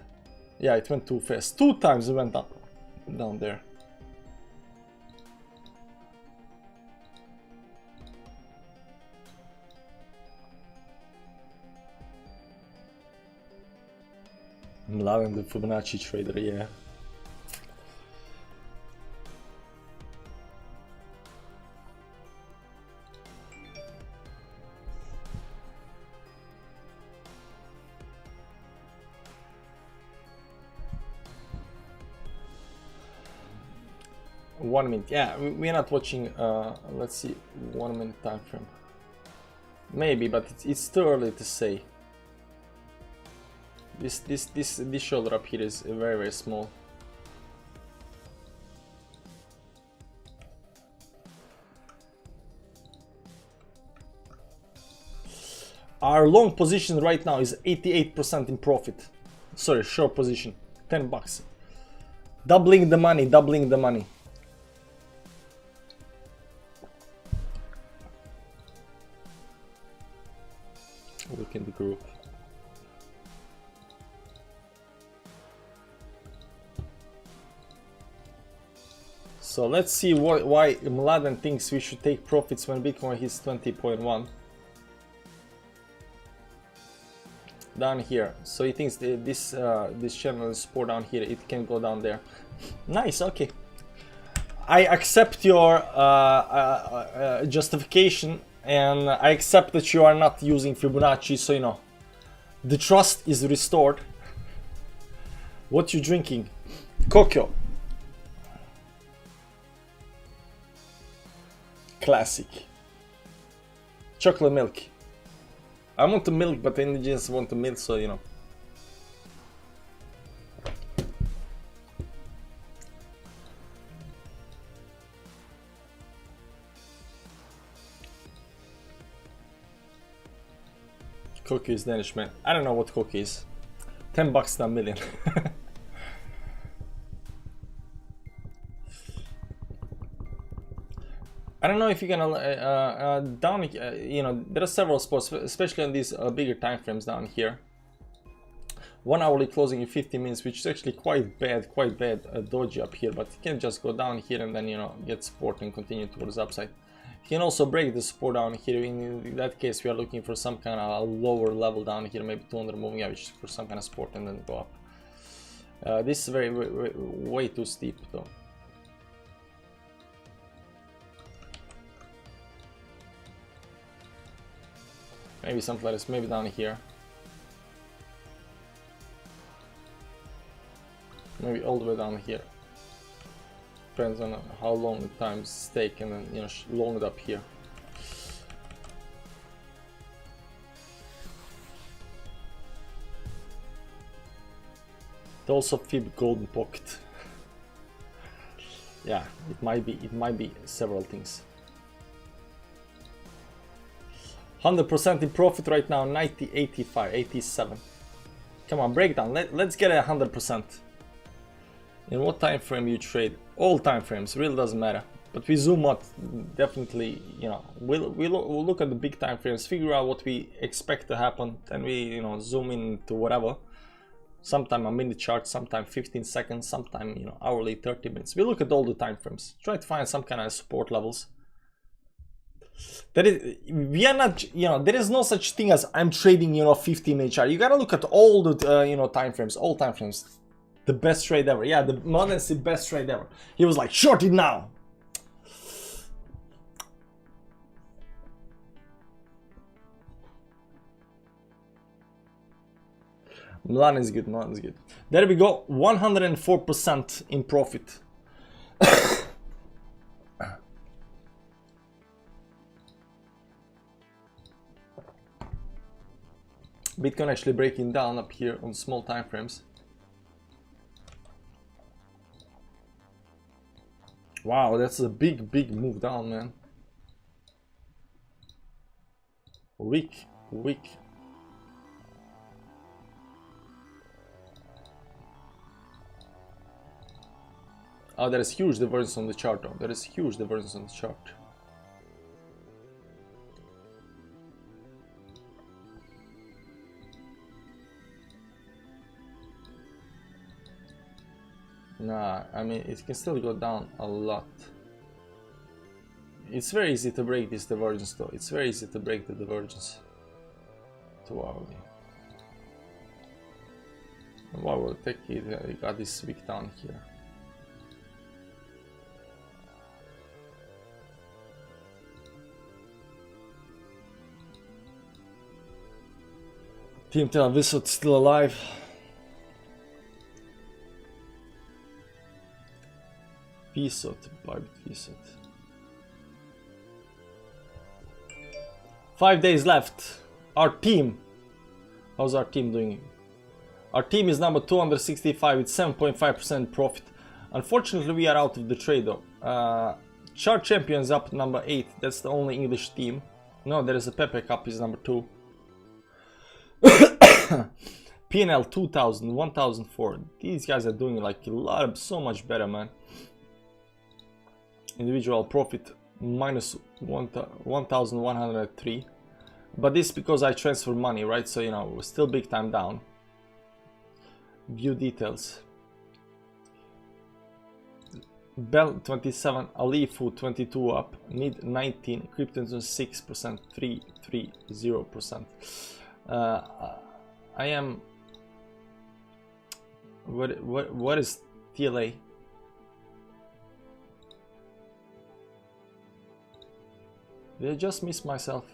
Yeah, it went too fast. 2 times it went up down there. Mladen the Fibonacci trader, yeah. One minute, yeah, we're not watching, let's see, 1 minute time frame. Maybe, but it's too early to say. This shoulder up here is very small. Our long position right now is 88% in profit. Sorry, short position, 10 bucks. Doubling the money, doubling the money. Look in the group. So let's see why Mladen thinks we should take profits when Bitcoin hits 20.1. Down here. So he thinks this channel is support down here. It can go down there. Nice, okay. I accept your justification, and I accept that you are not using Fibonacci, so you know, the trust is restored. What you drinking? Cocoa. Classic. Chocolate milk. I want the milk, but the indigenous want the milk, so you know. Koku is Danish, man. I don't know what Koku is. $10 to a million. I don't know if you're gonna down. You know, there are several spots, especially on these bigger time frames down here. 1 hourly closing in 50 minutes, which is actually quite bad dodgy up here. But you can just go down here and then, you know, get support and continue towards the upside. You can also break the support down here. In that case, we are looking for some kind of a lower level down here, maybe 200 moving average for some kind of support, and then go up. This is way too steep though. Maybe something like this, maybe down here. Maybe all the way down here. Depends on how long the times take, and then, you know, long it up here. It also fib golden pocket. Yeah, it might be several things. 100% in profit right now, 90, 85, 87. Come on, breakdown. Let's get 100%. In what time frame you trade? All time frames, really doesn't matter. But we zoom out, definitely, you know, we'll look at the big time frames, figure out what we expect to happen, and we, you know, zoom into whatever. Sometime a minute chart, sometime 15 seconds, sometime, you know, hourly, 30 minutes. We look at all the time frames, try to find some kind of support levels. That is, we are not, you know, there is no such thing as I'm trading, you know, 15-minute chart. You gotta look at all the, you know, time frames, all time frames. The best trade ever. Yeah, the honestly best trade ever. He was like, short it now. Milan is good, Milan is good. There we go, 104% in profit. Bitcoin actually breaking down up here on small time frames. Wow, that's a big move down, man. Weak. Oh, there is huge divergence on the chart though. There is huge divergence on the chart. Nah, I mean, it can still go down a lot. It's very easy to break this divergence though. It's very easy to break the divergence. 2 hourly. Why will take it? You got this week down here. Team Tel Visot still alive. Visot, Barbit Visot. 5 days left. Our team. How's our team doing? Our team is number 265 with 7.5% profit. Unfortunately, we are out of the trade though. Chart Champions up number 8. That's the only English team. No, there is a Pepe Cup is number 2. PNL 2000, 1004. These guys are doing like a lot of, so much better, man. Individual profit minus 1103. But this because I transfer money, right? So, you know, we're still big time down. View details. Bell 27, Alifu 22 up, Need 19, Krypton 6%, 330%. I am. What is TLA? Did I just miss myself?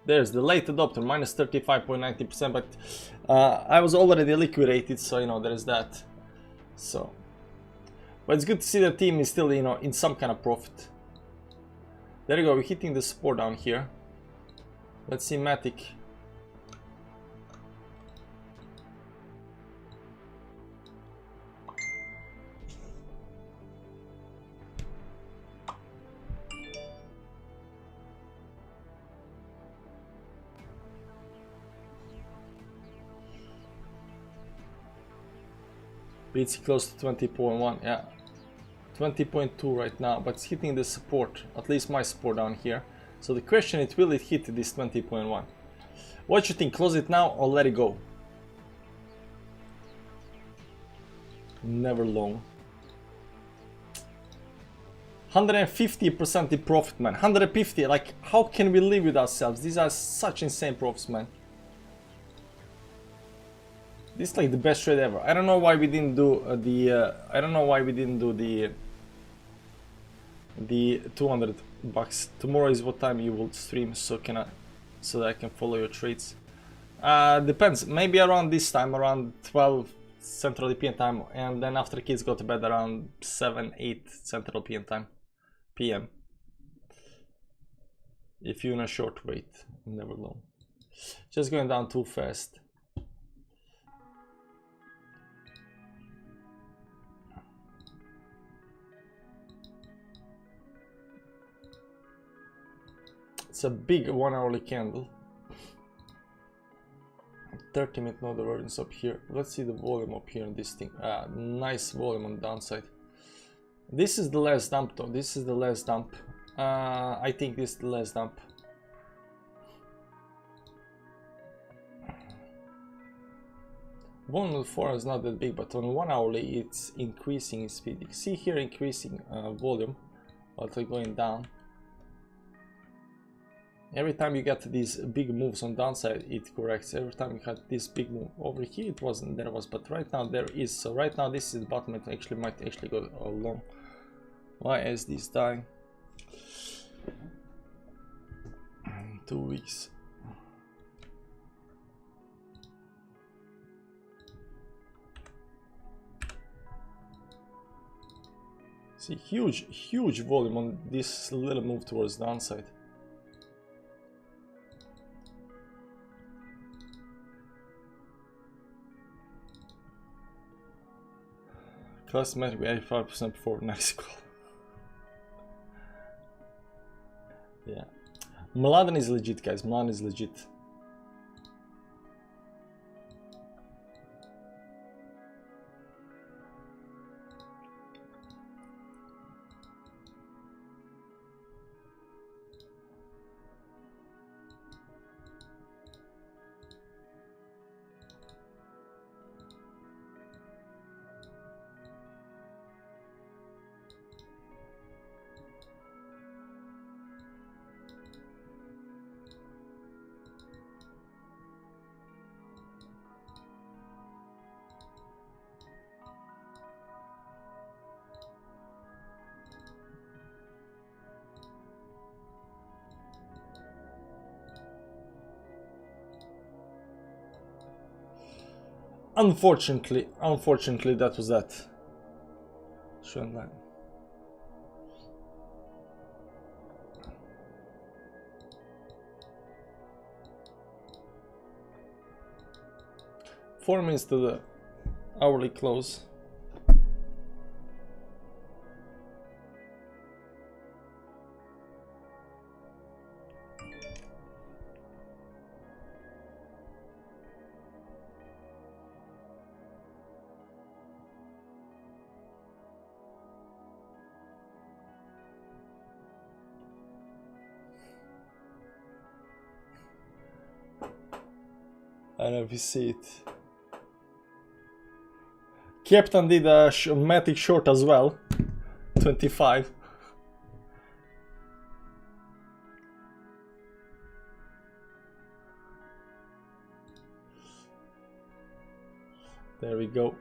There's the late adopter, minus 35.90%, but I was already liquidated, so, you know, there is that. So, but it's good to see the team is still, you know, in some kind of profit. There you go, we're hitting the support down here. Let's see Matic. It's close to 20.1, yeah. 20.2 right now, but it's hitting the support, at least my support down here. So the question is, will it hit this 20.1? What you think, close it now or let it go? Never long. 150% in profit, man. 150, like, how can we live with ourselves? These are such insane profits, man. This is like the best trade ever. I don't know why we didn't do the 200 bucks. Tomorrow is what time you will stream, so that I can follow your trades. Depends, maybe around this time, around 12 Central European time, and then after kids go to bed around 7, 8 Central European time, PM. If you're in a short wait, never long. Just going down too fast. It's a big 1 hourly candle. 30-minute node divergence up here. Let's see the volume up here in this thing. Nice volume on the downside. This is the last dump though. This is the last dump. I think this is the last dump. Volume on 4 is not that big, but on 1 hourly it's increasing in speed. You can see here increasing volume while they're going down. Every time you get these big moves on downside, it corrects. Every time you had this big move over here, it wasn't, there was, but right now there is. So right now this is the bottom. It actually might actually go long. Why is this dying? 2 weeks. See, huge volume on this little move towards downside. Classic 85% before next call. Yeah, Mladen is legit, guys. Mladen is legit. Unfortunately, that was that. Trend line. Four minutes to the hourly close. I don't know if you see it. Captain did a matic short as well. 25. There we go.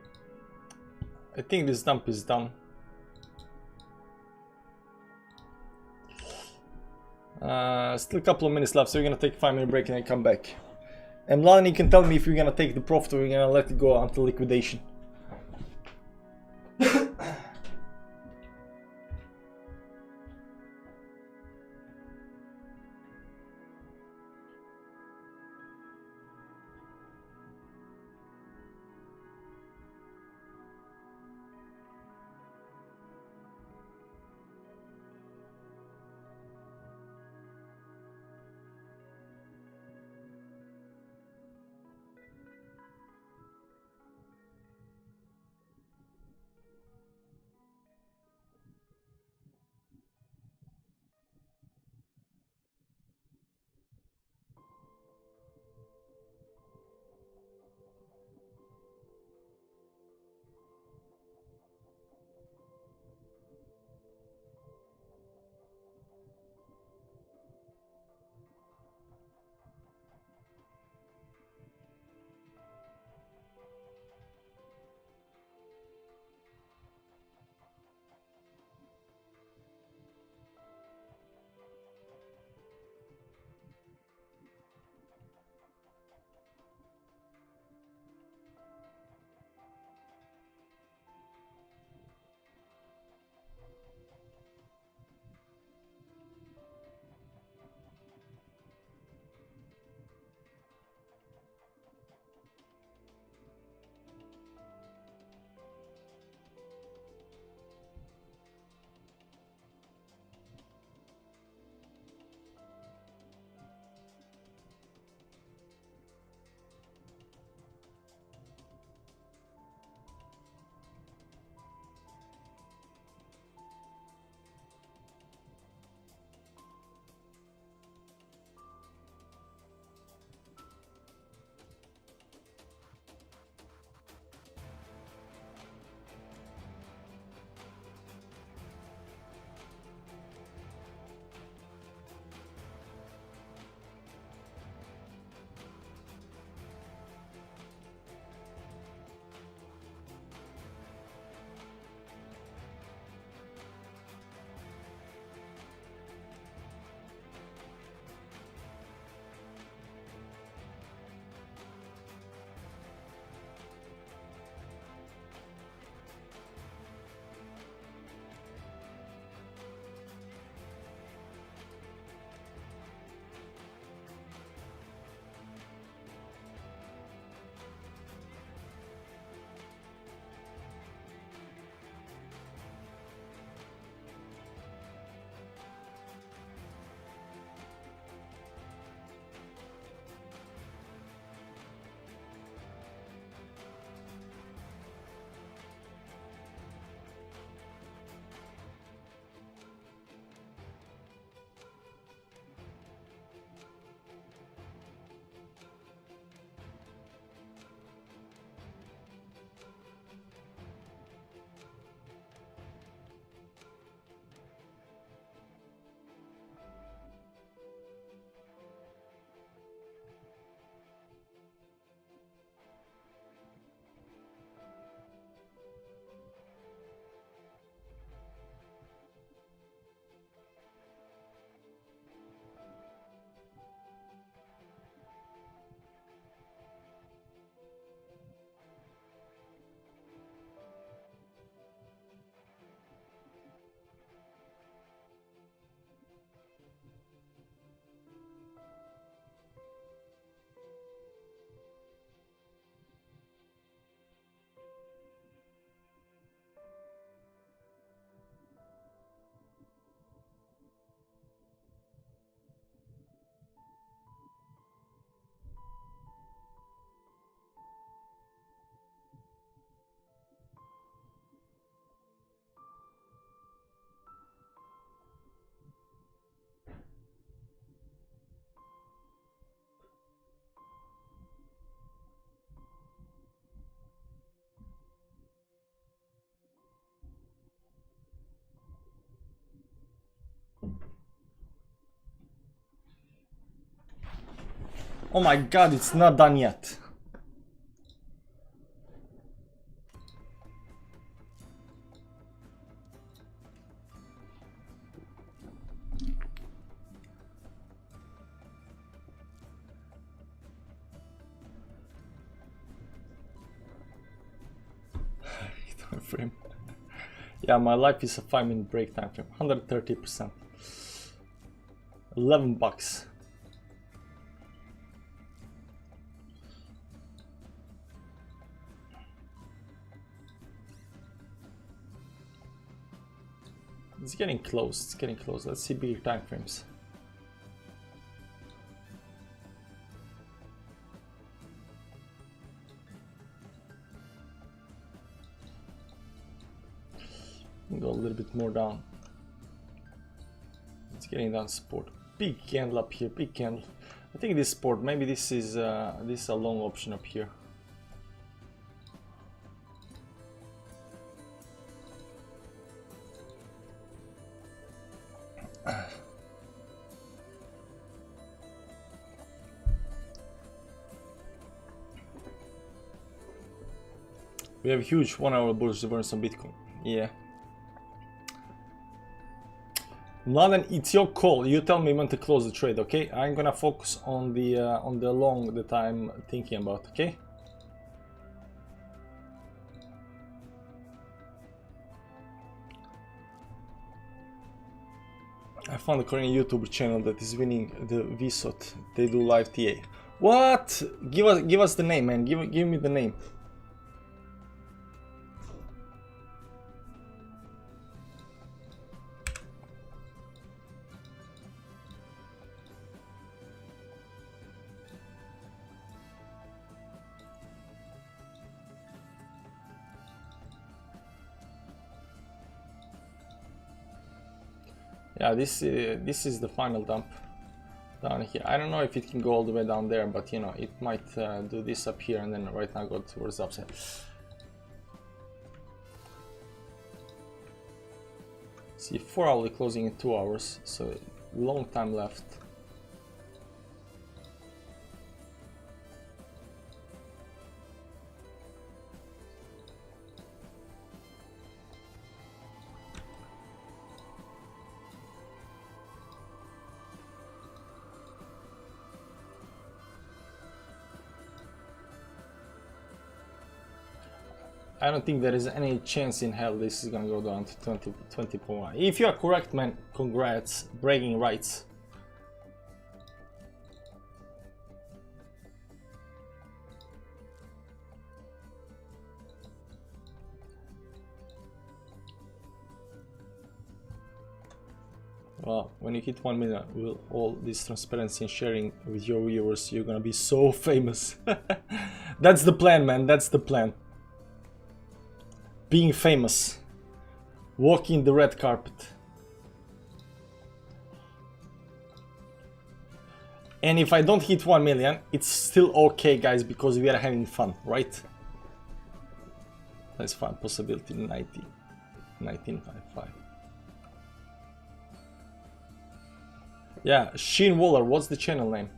I think this dump is done. Still a couple of minutes left, so we're gonna take a 5-minute break and then come back. And Mladen, you can tell me if you're gonna take the profit or you're gonna let it go until liquidation. Oh my god, it's not done yet. Time frame. Yeah, my life is a 5-minute break time frame. 130%. $11. It's getting close. It's getting close. Let's see bigger time frames. Go a little bit more down. It's getting down support. Big candle up here. Big candle. I think this support. Maybe this is a long option up here. We have huge 1-hour bullish reverse on Bitcoin. Yeah. Mladen, it's your call. You tell me when to close the trade, okay? I'm gonna focus on the long that I'm thinking about, okay? I found a Korean YouTube channel that is winning the VSOT. They do live TA. What? Give us the name, man. Give me the name. Yeah, this is the final dump down here. I don't know if it can go all the way down there, but you know, it might do this up here and then right now go towards the upside. See, 4 hourly closing in 2 hours, so long time left. I don't think there is any chance in hell this is gonna go down to 20.1. If you are correct, man, congrats, bragging rights. Well, when you hit 1 million with all this transparency and sharing with your viewers, you're gonna be so famous. That's the plan, man, that's the plan. Being famous, walking the red carpet. And if I don't hit 1 million, it's still okay, guys, because we are having fun, right? That's fun. Possibility 1955. Yeah, Sheen Waller, what's the channel name?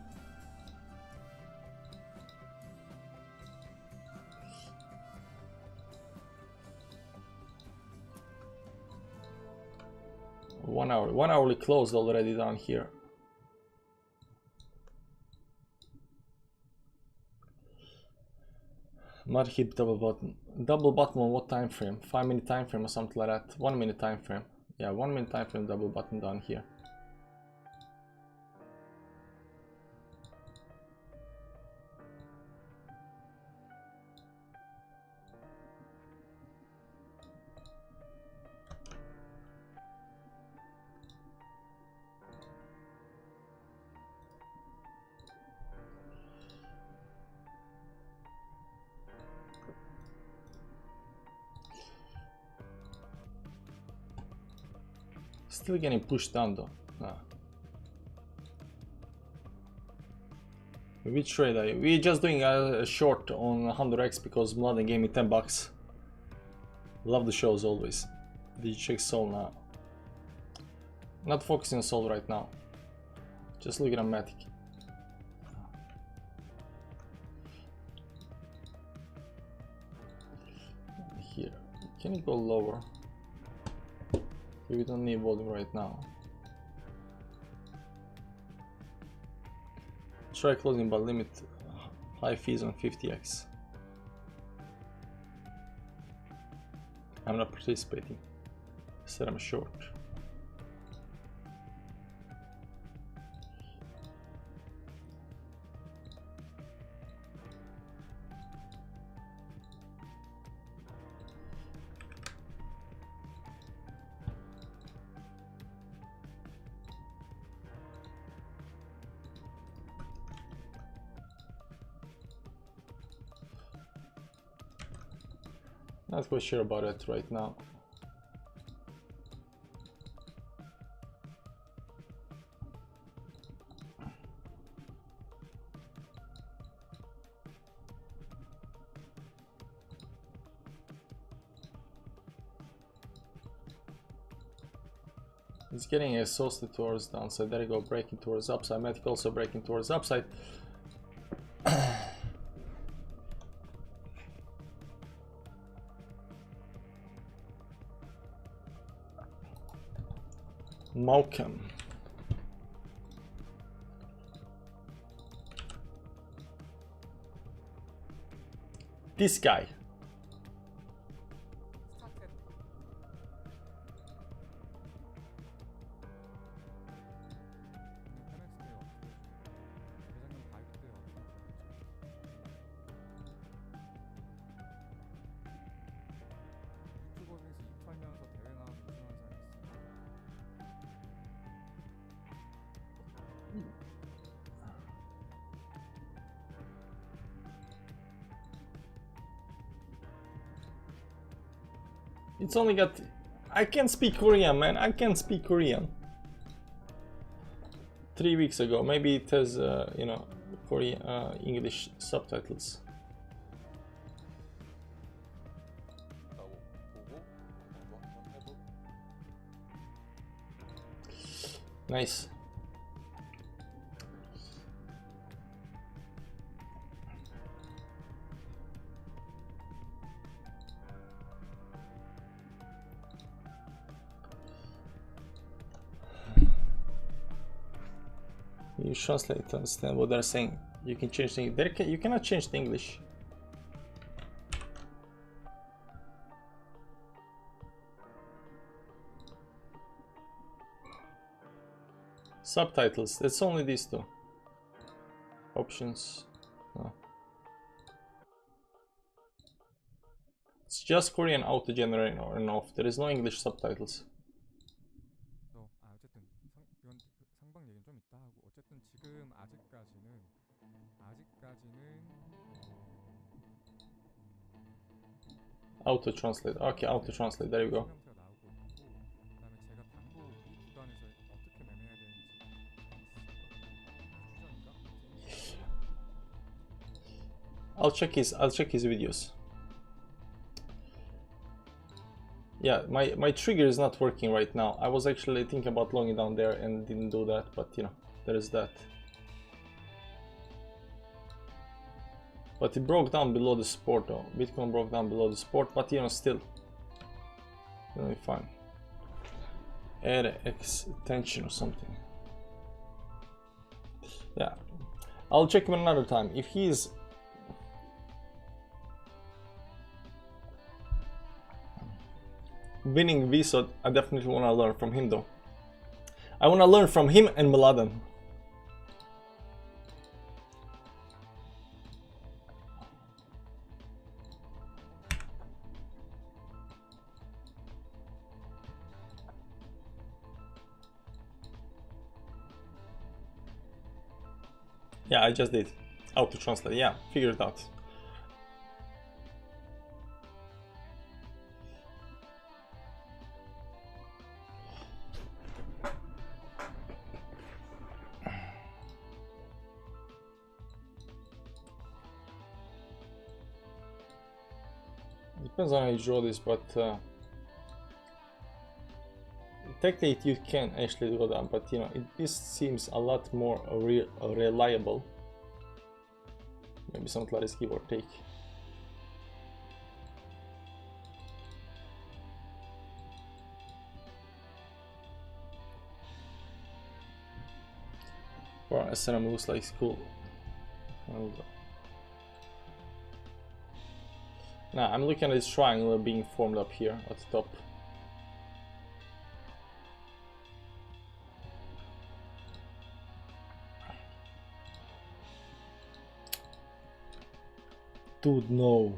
One hourly closed already down here. Mud hip double button. Double button on what time frame? 5-minute time frame or something like that. 1 minute time frame. Yeah, 1 minute time frame double button down here. Still getting pushed down though. Nah. Which trade are you? We're just doing a short on 100x because Mladen gave me 10 bucks. Love the shows always. Did you check Sol now? Not focusing on Sol right now. Just looking at Matic. Can you go lower? We don't need volume right now. Try closing but limit high fees on 50x. I'm not participating. Said I'm short. Not quite sure about it right now. It's getting exhausted towards downside. There you go, breaking towards upside. Matic also breaking towards upside. Malcolm. This guy. It's only got... I can speak Korean, man. I can speak Korean. 3 weeks ago. Maybe it has, you know, Korean, English subtitles. Nice. You translate to understand what they're saying. You can change the English. You cannot change the English. Subtitles. It's only these two. Options. No. It's just Korean auto-generate on off. There is no English subtitles. Auto translate. Okay, auto translate. There you go. I'll check his videos. Yeah, my trigger is not working right now. I was actually thinking about longing down there and didn't do that, but you know, there is that. But it broke down below the support though. Bitcoin broke down below the support, but you know, still. It'll be fine. Add extension or something. Yeah. I'll check him another time. If he's winning VSOD, I definitely want to learn from him though. I want to learn from him and Mladen. Yeah, I just did. Auto translate. Yeah, figure it out. Depends on how you draw this, but technically you can actually go down, but you know, this seems a lot more reliable. Maybe something like this, give or take. SRM looks like it's cool. Now I'm looking at this triangle being formed up here at the top. Dude, no.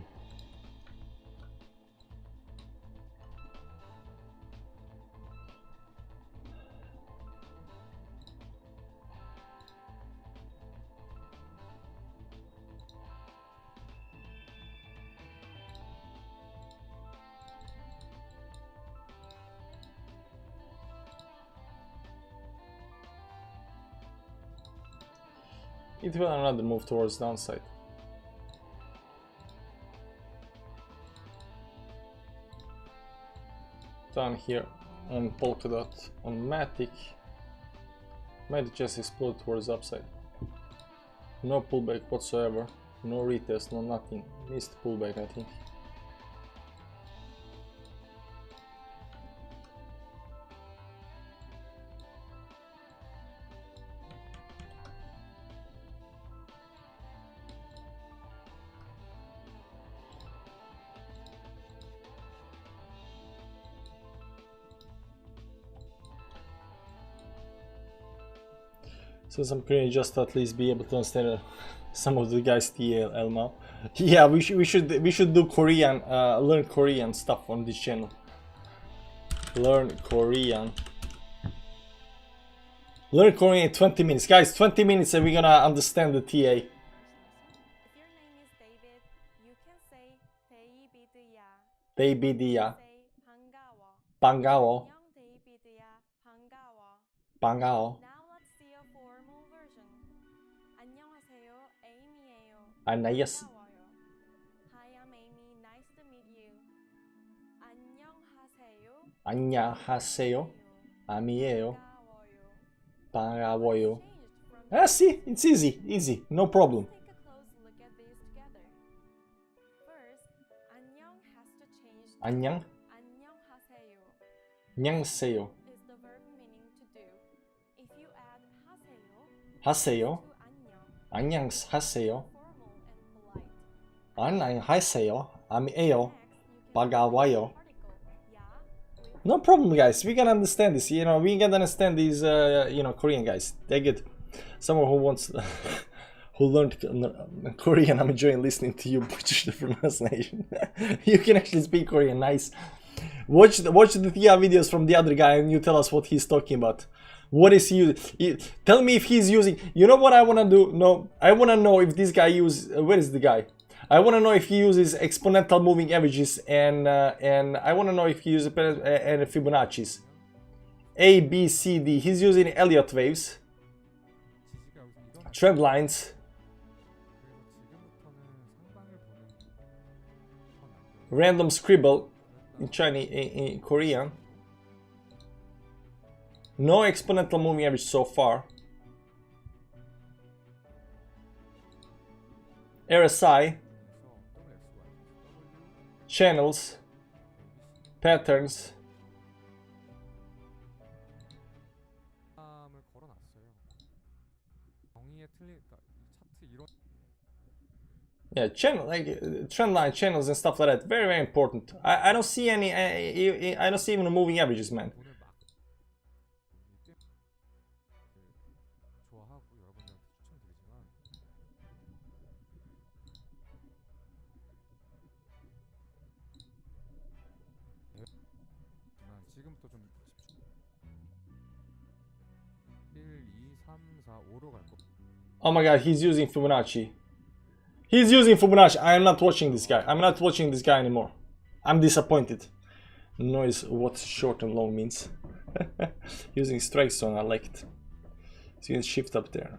It will another move towards downside. Down here on Polkadot, on Matic, might just explode towards upside. No pullback whatsoever, no retest, no nothing. Missed pullback, I think. Since I'm currently just at least be able to understand some of the guys TL now. Yeah, we should do Korean, learn Korean stuff on this channel. Learn Korean. Learn Korean in 20 minutes, guys. 20 minutes, and we're gonna understand the TA. If your name is David, you can say David야. David야. Say 반가워. 반가워. 안녕 David야. 반가워. 반가워. Now let's see a formal version. 안녕하세요, Amy예요. 안녕하세요. 반가워요. Hi, I'm Amy. Nice to meet you. 안녕하세요. 안녕하세요. 아미예요. 반가워요. 반가워요. Changed from Ah, see, it's easy, no problem. Let's take a close look at these together. First, 안녕 has to change to 안녕, 안녕하세요. 안녕하세요. Is the verb meaning to do. If you add 하세요 하세요. to 안녕, 안녕하세요. formal and polite. 안녕하세요. 아미예요. Next, you can 반가워요. particle 야 with No problem, guys. We can understand this. You know, we can understand these. You know, Korean guys. They're good. Someone who wants, who learned Korean. I'm enjoying listening to you butcher the pronunciation. You can actually speak Korean. Nice. Watch the TIA videos from the other guy, and you tell us what he's talking about. What is he? Tell me if he's using. You know what I wanna do? No, I wanna know if this guy uses. Where is the guy? I want to know if he uses exponential moving averages, and I want to know if he uses and Fibonacci's. A, B, C, D. He's using Elliott waves, trend lines, random scribble in Chinese, in Korean. No exponential moving average so far. RSI. Channels, patterns, yeah, channel like trend line channels and stuff like that. Very, very important. I don't see any. I don't see even the moving averages, man. Oh my god, he's using Fibonacci. He's using Fibonacci. I am not watching this guy. I'm not watching this guy anymore. I'm disappointed. Knows what short and long means. Using strike zone, I like it. So you can shift up there.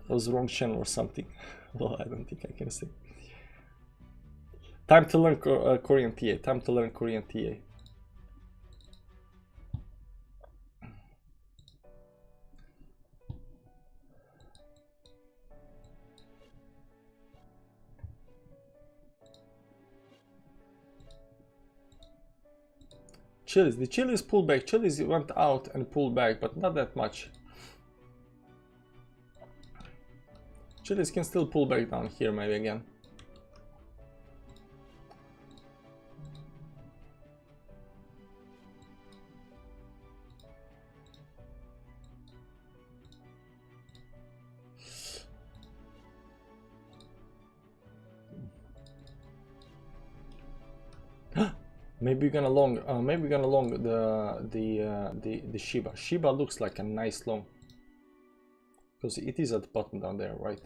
That was the wrong channel or something. Well, I don't think I can say. Time to learn Korean TA. Time to learn Korean TA. Chili's. The Chili's pulled back. Chili's went out and pulled back, but not that much. Chilis can still pull back down here maybe again. Maybe we're gonna long. Maybe we're gonna long the Shiba. Shiba looks like a nice long because it is at the bottom down there, right?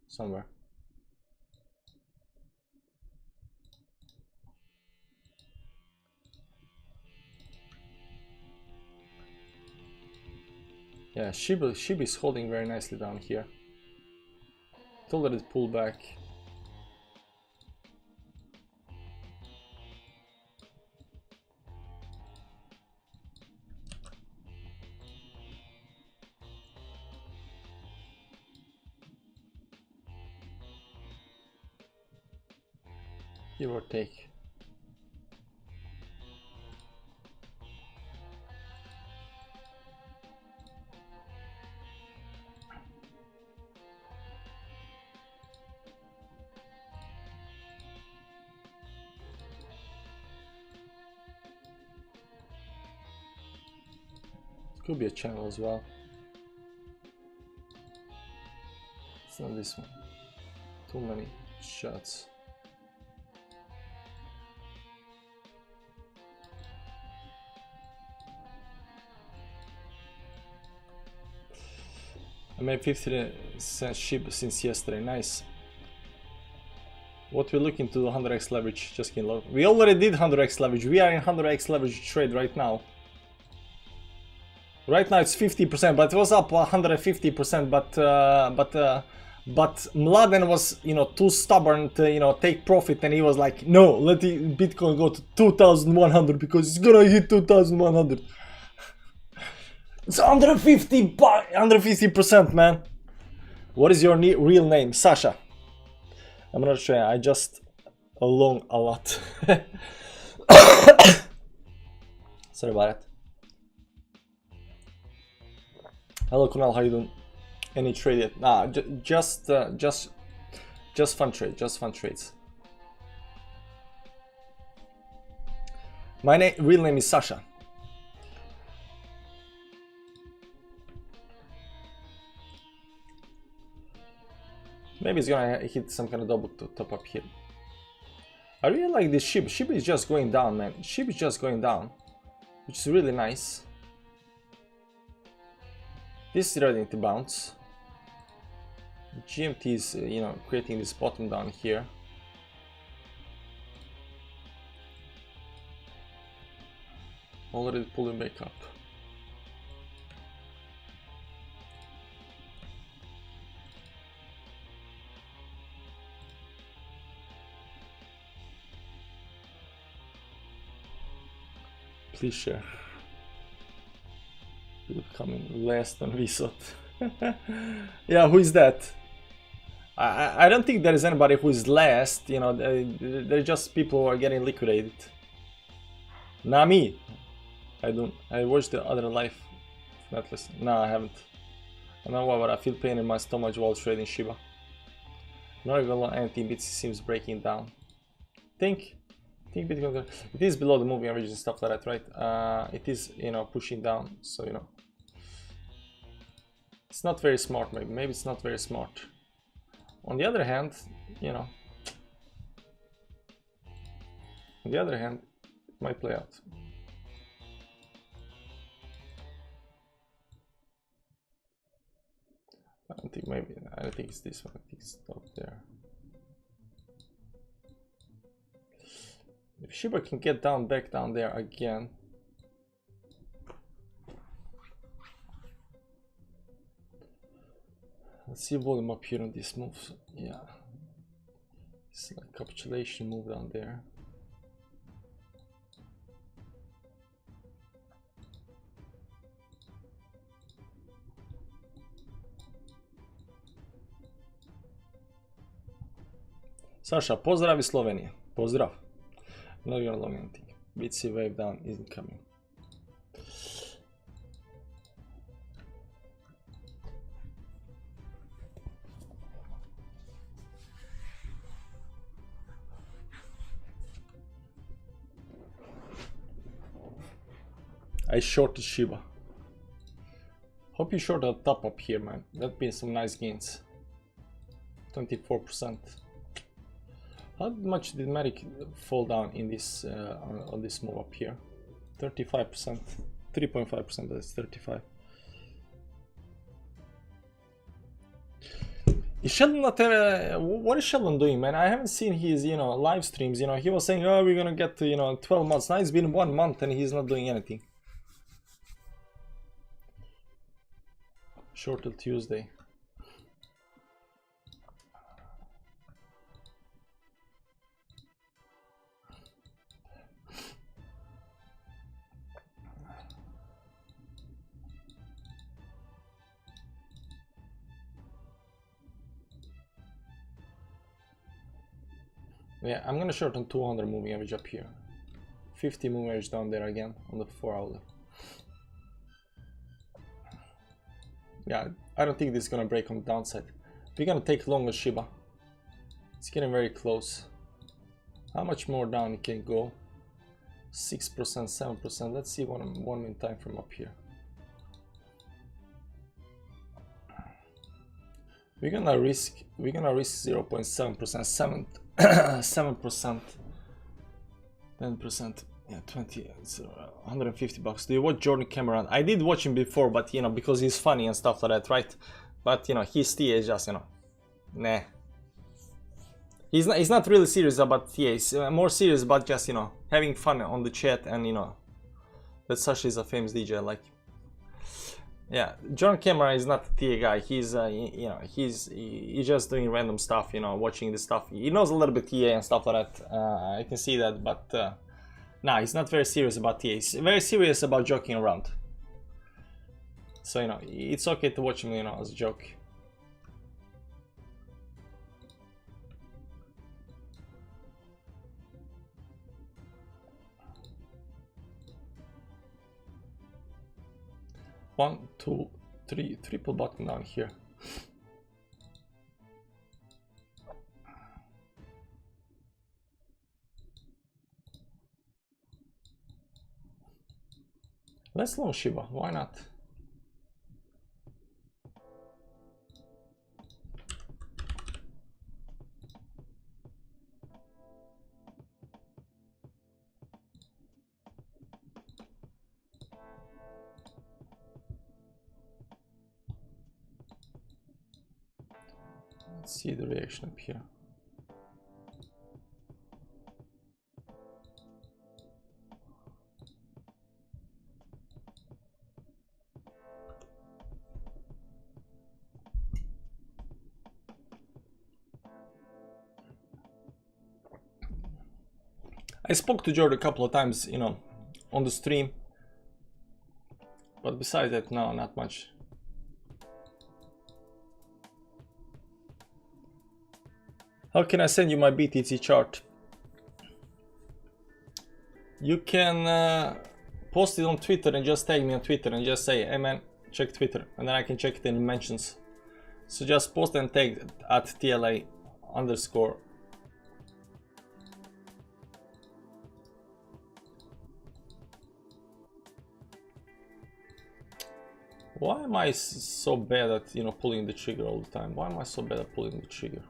Somewhere. Yeah, Shiba is holding very nicely down here. Don't let it pull back. Give or take. Could be a channel as well. It's not this one. Too many shots. I made 50 cents SHIB since yesterday. Nice. What we're looking to 100x leverage, just kidding. Low. We already did 100x leverage. We are in 100x leverage trade right now. Right now it's 50%, but it was up 150%. But Mladen was, you know, too stubborn to, you know, take profit, and he was like, no, let the Bitcoin go to 2,100 because it's gonna hit 2,100. It's 150%, man. What is your real name? Sasha. I'm not sure. I just long a lot. Sorry about it. Hello, Kunal. How you doing? Any trade yet? Nah, just fun trade. Just fun trades. My real name is Sasha. Maybe it's gonna hit some kind of double to top up here. I really like this SHIB. SHIB is just going down, man. SHIB is just going down, which is really nice. This is ready to bounce. GMT is, you know, creating this bottom down here. Already pulling back up. Please share. Will come in less than we thought. Yeah, who is that? I don't think there is anybody who is last. You know, they're just people who are getting liquidated. Not me. I don't. I watched the other live. Not listen. No, I haven't. I don't know why, but I feel pain in my stomach while trading Shiba. Not even anything. BTC seems breaking down. Think Bitcoin. It is below the moving averages and stuff like that, right? It is, you know, pushing down. So, you know, it's not very smart. Maybe it's not very smart. On the other hand, you know, on the other hand, it might play out. I don't think it's this one. I think it's up there. If Shiba can get back down there again. Let's see volume up here on these moves. Yeah. It's like capitulation move down there. Sasha, pozdrav iz Slovenije. Pozdrav. Not gonna long anything. BTC wave down isn't coming. I shorted Shiba. Hope you short at top up here, man. That'd be some nice gains. 24%. How much did Matic fall down in this on this move up here? 35%. 3.5%. That's 35. Is Sheldon not what is Sheldon doing, man? I haven't seen his, you know, live streams. You know, he was saying, oh, we're gonna get to, you know, 12 months. Now it's been 1 month and he's not doing anything. Short till Tuesday. Yeah, I'm gonna short on 200 moving average up here. 50 moving average down there again on the 4-hour. Yeah, I don't think this is gonna break on the downside. We're gonna take long with Shiba. It's getting very close. How much more down it can go? 6%, 7%. Let's see 1 minute time from up here. We're gonna risk 0.7%, 7%, 10%, yeah, 20, it's $150. Do you watch Jordan Cameron? I did watch him before, but you know, because he's funny and stuff like that, right? But you know, his TA is just, you know, nah. He's not really serious about TA. He's more serious about just, you know, having fun on the chat, and you know, that Sasha is a famous DJ. Like, yeah, Jordan Cameron is not a TA guy. He's you know, he's just doing random stuff, you know, watching the stuff. He knows a little bit TA and stuff like that. I can see that, but nah, he's not very serious about TA. He's very serious about joking around. So you know, it's okay to watch him, you know, as a joke. One, two, three, triple button down here. Let's long Shiba, why not? Let's see the reaction up here. I spoke to Jordan a couple of times, you know, on the stream, but besides that, no, not much. How can I send you my BTC chart? You can post it on Twitter and just tag me on Twitter and just say, hey man, check Twitter, and then I can check it in the mentions. So just post and tag at TLA_. Why am I so bad at, you know, pulling the trigger all the time? Why am I so bad at pulling the trigger?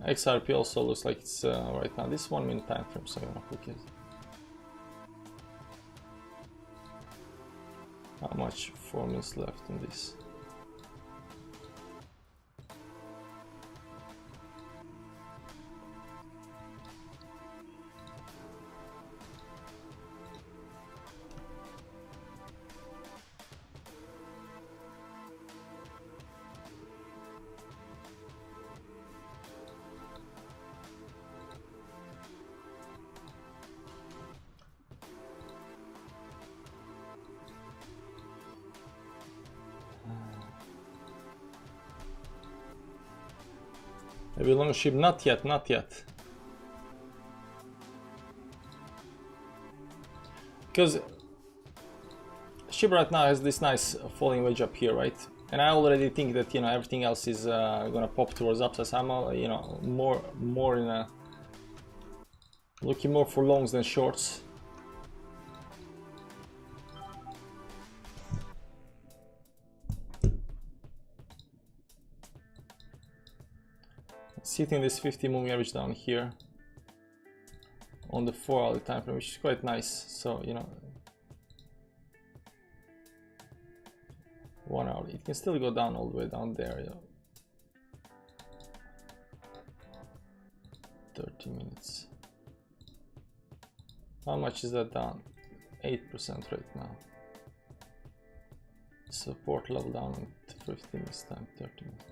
XRP also looks like it's right now. This 1 minute time frame, so I'm gonna click it. How much? 4 minutes left on this. Maybe long ship, not yet, not yet. Because SHIB right now has this nice falling wedge up here, right? And I already think that, you know, everything else is gonna pop towards upsides. I'm, you know, more in a looking more for longs than shorts. Sitting this 50 moving average down here on the 4-hour time frame, which is quite nice. So, you know, 1 hour, it can still go down all the way down there, you know. 30 minutes. How much is that down? 8% right now. Support level down at 15 this time, 30 minutes.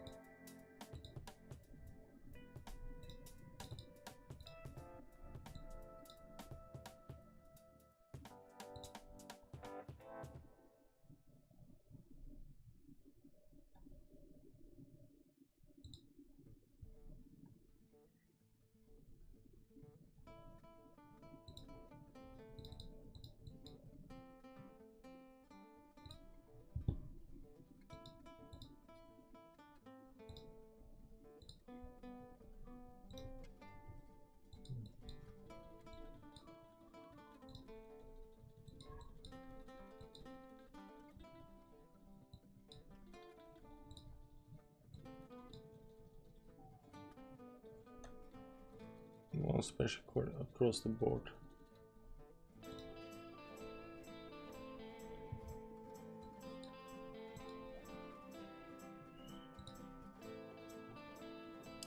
One special chord across the board.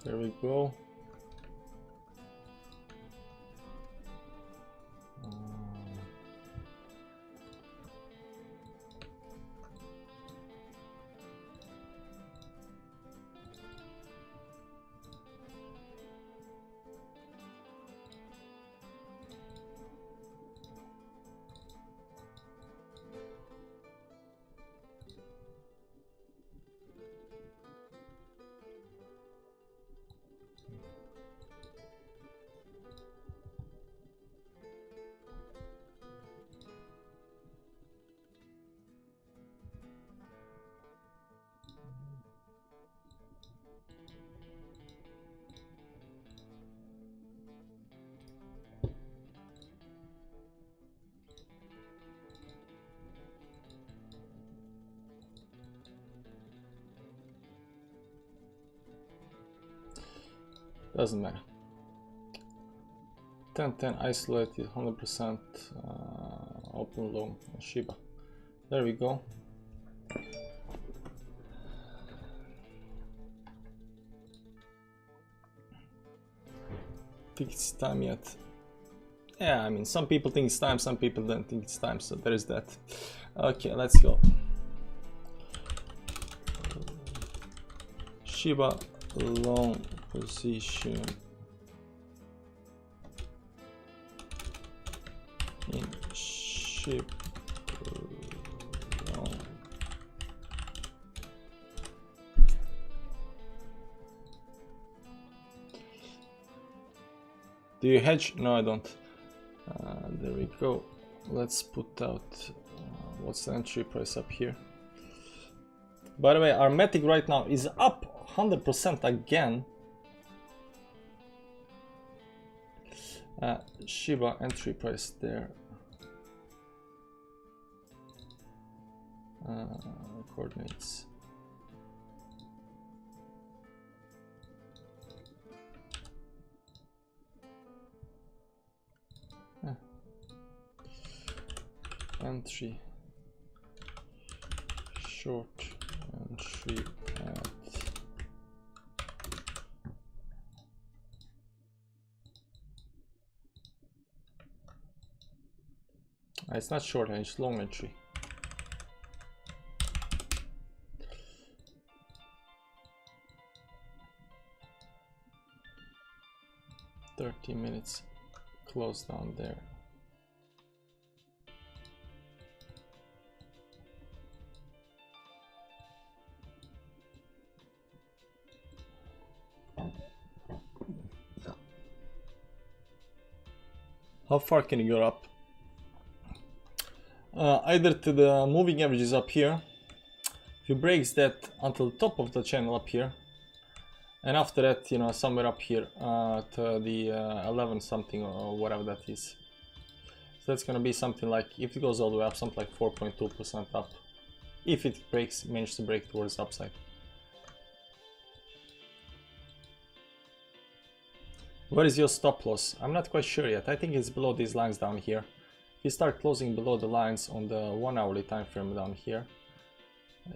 There we go. Doesn't matter. 10-10 isolated, 100% open long Shiba. There we go. Think it's time yet? Yeah, I mean, some people think it's time, some people don't think it's time, so there is that. Okay, let's go. Shiba long position in SHIB long. Do you hedge? No, I don't. There we go. Let's put out what's the entry price up here. By the way, our Matic right now is up 100% again. Shiba entry price there. Coordinates. Entry. Short entry at it's not short, it's long entry. $30 minutes close down there. How far can you go up? Either to the moving averages up here, If he breaks that until the top of the channel up here, and after that, you know, somewhere up here to the 11 something or whatever that is. So that's gonna be something like, if it goes all the way up, something like 4.2% up. If it breaks, manages to break towards the upside. What is your stop loss? I'm not quite sure yet. I think it's below these lines down here. If you start closing below the lines on the 1 hourly time frame down here,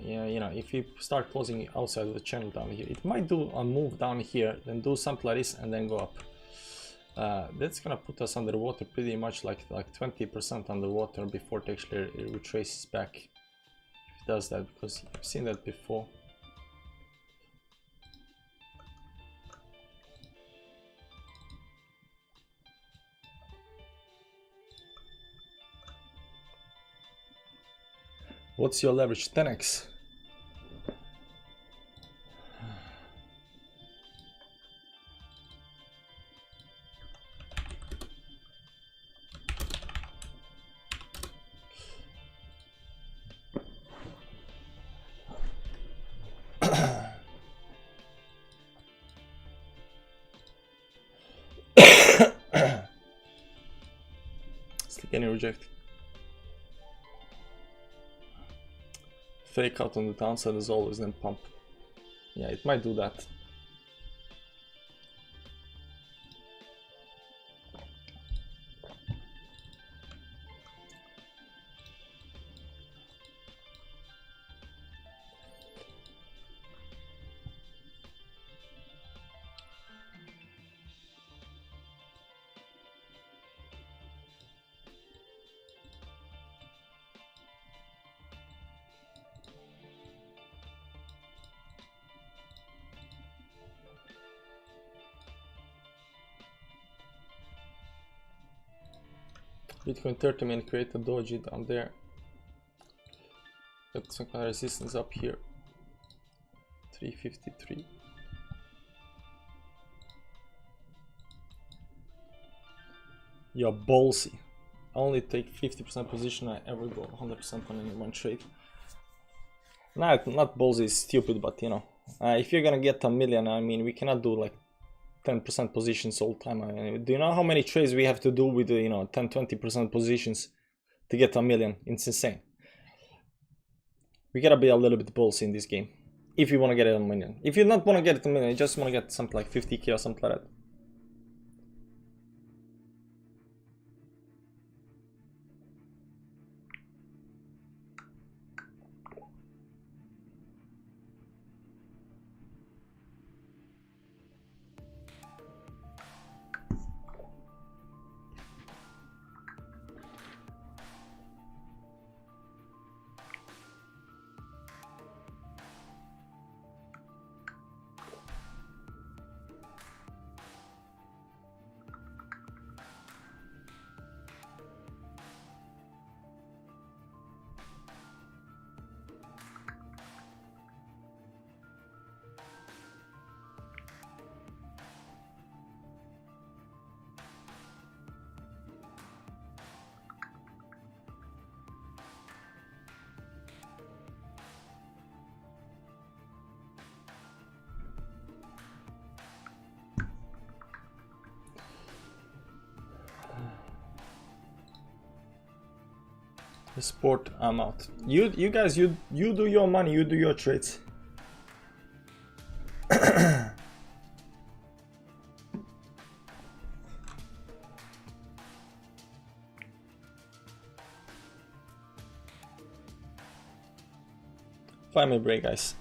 yeah, you know, if you start closing outside of the channel down here, it might do a move down here, then do something like this and then go up. That's gonna put us underwater pretty much like 20% underwater before it actually retraces back. If it does that, because I've seen that before. What's your leverage? 10x. It's like getting rejected. Fake out on the downside as always, then pump. Yeah, it might do that. Bitcoin 30-minute create a doji down there. Got some kind of resistance up here. 353. You're ballsy. I only take 50% position. I ever go 100% on any one trade. Not ballsy is stupid, but you know, if you're gonna get a million, I mean, we cannot do like 10% positions all the time. I mean, do you know how many trades we have to do with, you know, 10-20% positions to get a million? It's insane. We gotta be a little bit ballsy in this game if you want to get it a million. If you not want to get it a million, you just want to get something like 50k or something like that. Sport, I'm out. You guys, you do your money, you do your trades. Find me break, guys.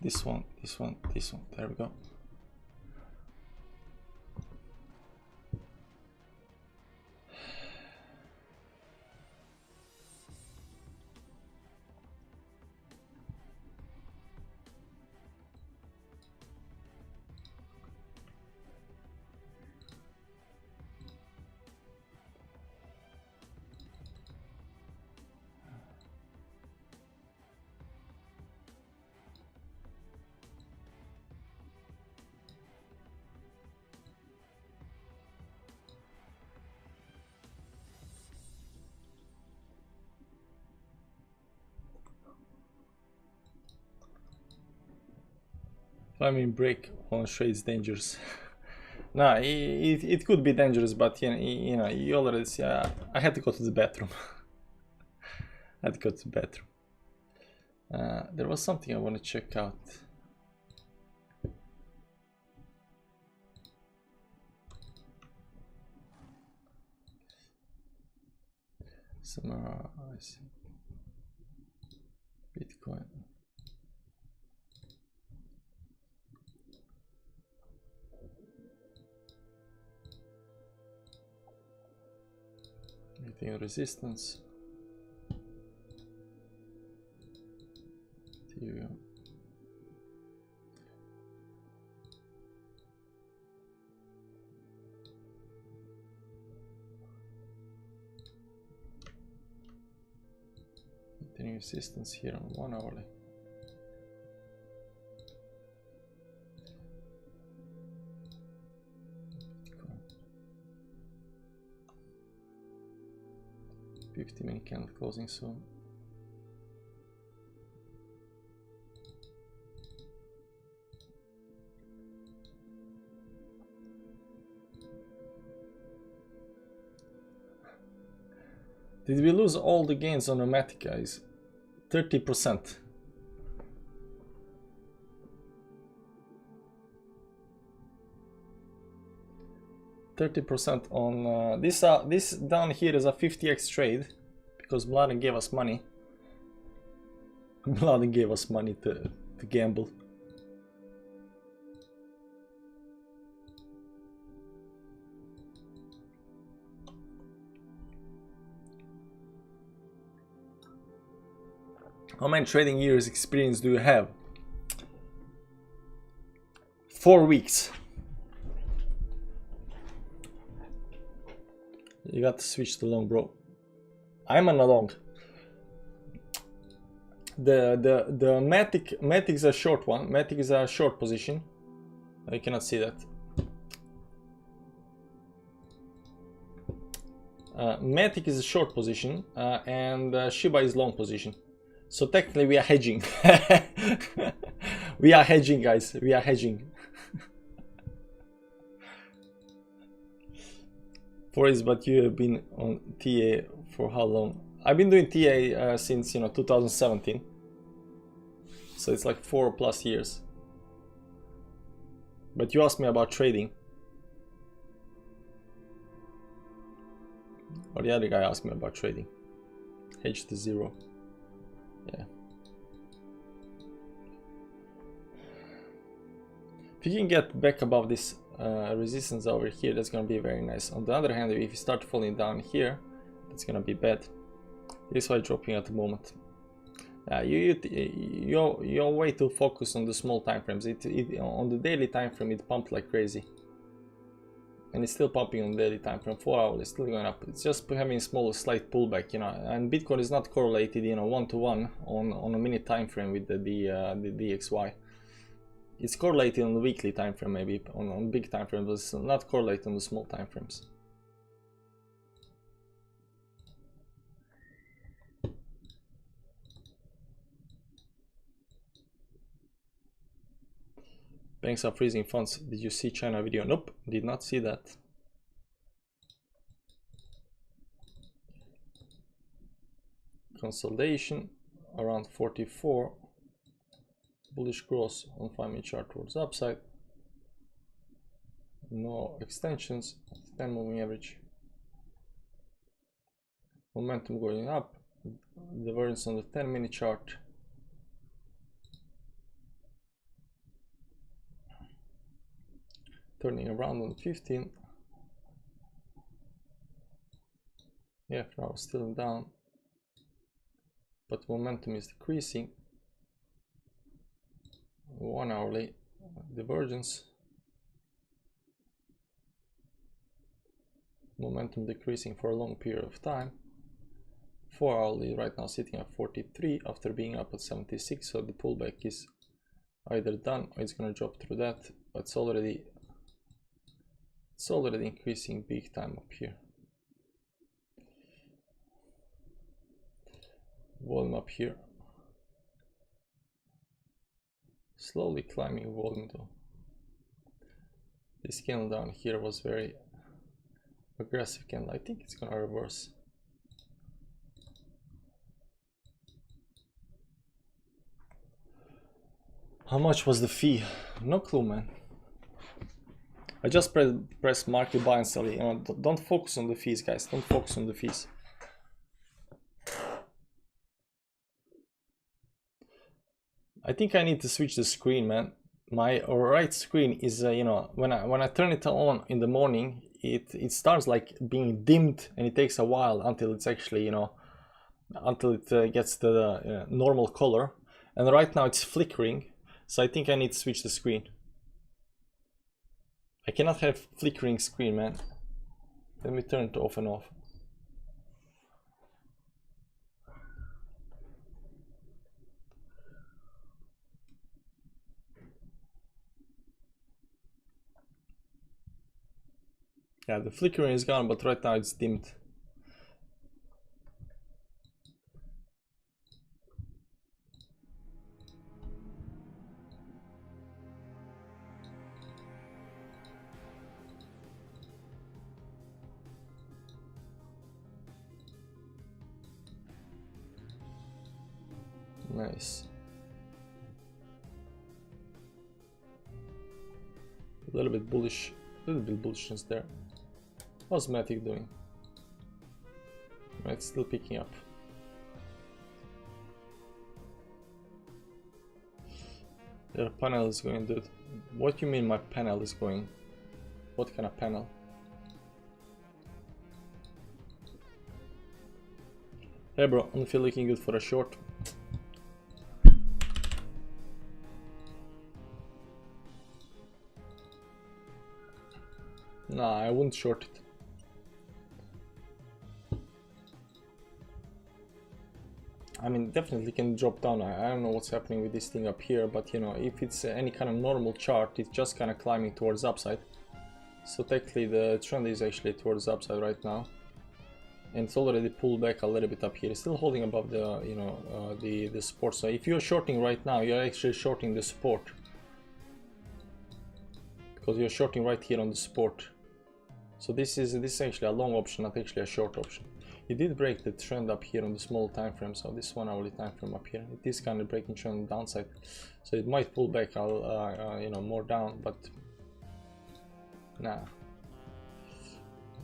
This one, there we go. I mean, break on trades dangerous. Nah, it could be dangerous, but you know, you already see. I had to go to the bathroom. I had to go to the bathroom. There was something I want to check out. Summarize Bitcoin. Meeting resistance. Here we go. Meeting resistance here on 1 hourly. Bitcoin. 50-minute candle closing soon. Did we lose all the gains on Nomadic, guys? 30%. On this down here is a 50x trade because Mladen gave us money. Mladen gave us money to gamble. How many trading years experience do you have? 4 weeks. You got to switch to long, bro. I'm on a long. The Matic is a short one. Matic is a short position. You cannot see that. Matic is a short position, and Shiba is long position. So technically we are hedging. We are hedging, guys. We are hedging. Forrest, but you have been on TA for how long? I've been doing TA since 2017. So it's like 4+ years. But you asked me about trading. Or the other guy asked me about trading. Hedge to 0. Yeah. If you can get back above this resistance over here, that's gonna be very nice. On the other hand, if you start falling down here, that's gonna be bad. This is why dropping at the moment. You're way too focused on the small time frames. On the daily time frame, it pumped like crazy, and it's still pumping on the daily time frame. 4 hours, it's still going up. It's just having a small, slight pullback, And Bitcoin is not correlated, 1-to-1 on a minute time frame with the DXY. It's correlated on the weekly time frame, maybe on big time frames, but it's not correlated on the small time frames. Banks are freezing funds. Did you see China video? Nope, did not see that. Consolidation. around 44. Bullish cross on 5-minute chart towards upside. No extensions. 10 moving average. Momentum going up. Divergence on the 10-minute chart. Turning around on 15. Yeah, for now still down, but momentum is decreasing. 1 hourly divergence. Momentum decreasing for a long period of time. 4 hourly right now sitting at 43 after being up at 76, so the pullback is either done or it's going to drop through that, but it's already increasing big time up here. Volume up here. Slowly climbing volume though. This candle down here was very aggressive candle. I think it's gonna reverse. How much was the fee? No clue, man. I just press market buy and sell. You know, don't focus on the fees, guys. Don't focus on the fees. I think I need to switch the screen, man. My right screen is, you know, when I turn it on in the morning, it starts like being dimmed, and it takes a while until it's actually, you know, until it gets the normal color. And right now it's flickering, so I think I need to switch the screen. I cannot have flickering screen, man. Let me turn it off and off. Yeah, the flickering is gone, but right now it's dimmed. Nice. A little bit bullishness there. How's Matic doing? It's still picking up. Their panel is going, dude. What do you mean my panel is going? What kind of panel? Hey bro, I don't feel looking good for a short. Nah, I wouldn't short it. I mean, definitely can drop down. I don't know what's happening with this thing up here, but you know, if it's any kind of normal chart, it's just kind of climbing towards upside. So technically the trend is actually towards upside right now, and it's already pulled back a little bit up here. It's still holding above the, you know, the support. So if you're shorting right now, you're actually shorting the support, because you're shorting right here on the support. So this is actually a long option, not actually a short option. It did break the trend up here on the small time frame, so this 1 hourly time frame up here, it is kind of breaking trend on the downside, so it might pull back, you know, more down, but nah.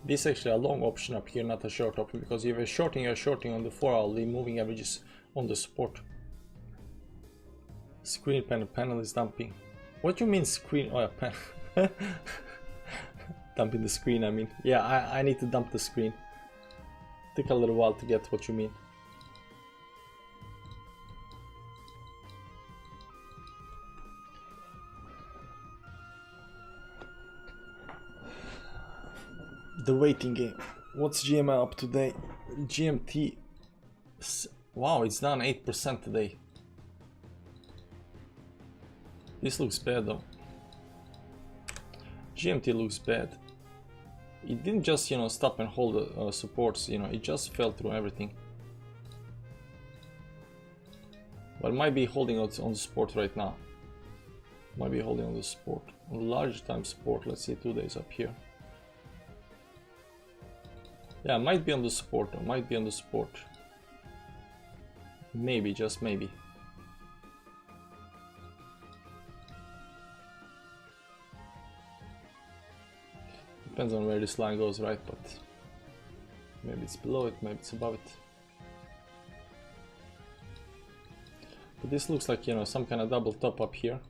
This is actually a long option up here, not a short option, because if you're shorting on the 4 hourly moving averages on the support. Screen panel is dumping. What do you mean screen? Oh yeah, panel. Dumping the screen, I mean. Yeah, I need to dump the screen. Took a little while to get what you mean. The waiting game. What's GMT up today? GMT. Wow, it's down 8% today. This looks bad though. GMT looks bad. It didn't just, you know, stop and hold the supports, you know, it just fell through everything. But it might be holding on the support right now. Might be holding on the support. On the large time support, let's see, 2 days up here. Yeah, might be on the support, or might be on the support. Maybe, just maybe. Depends on where this line goes, right? But maybe it's below it, maybe it's above it. But this looks like, you know, some kind of double top up here.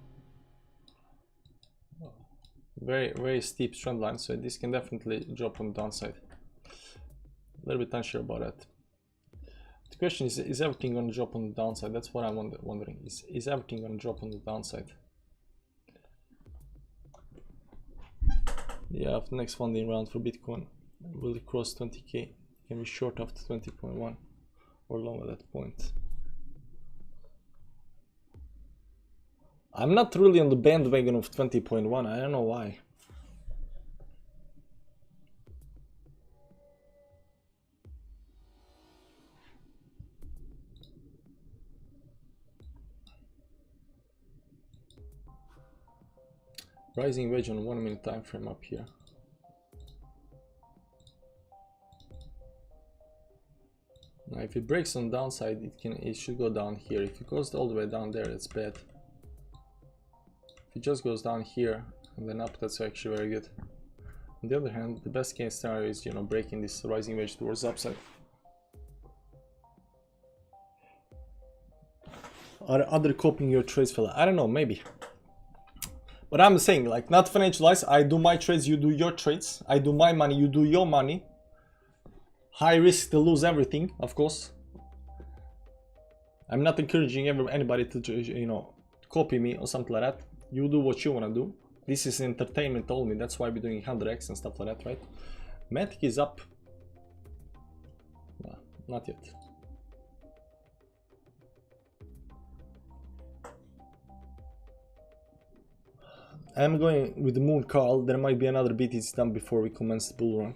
Very, very steep trend line, so this can definitely drop on the downside. A little bit unsure about that. The question is everything going to drop on the downside? That's what I'm wondering. Is everything going to drop on the downside? Yeah, after the next funding round for Bitcoin, will it cross 20k? Can we short after 20.1 or long at that point? I'm not really on the bandwagon of 20.1. I don't know why. Rising wedge on 1 minute time frame up here. Now if it breaks on the downside, it should go down here. If it goes all the way down there, that's bad. If it just goes down here and then up, that's actually very good. On the other hand, the best case scenario is, you know, breaking this rising wedge towards the upside. Are other copying your trades, fella? I don't know, maybe. But I'm saying, like, not financialize. I do my trades, you do your trades. I do my money, you do your money. High risk to lose everything, of course. I'm not encouraging anybody to, you know, copy me or something like that. You do what you want to do. This is entertainment only. That's why we're doing 100x and stuff like that, right? Matic is up. No, not yet. I'm going with the moon call. There might be another BTC dump before we commence the bull run.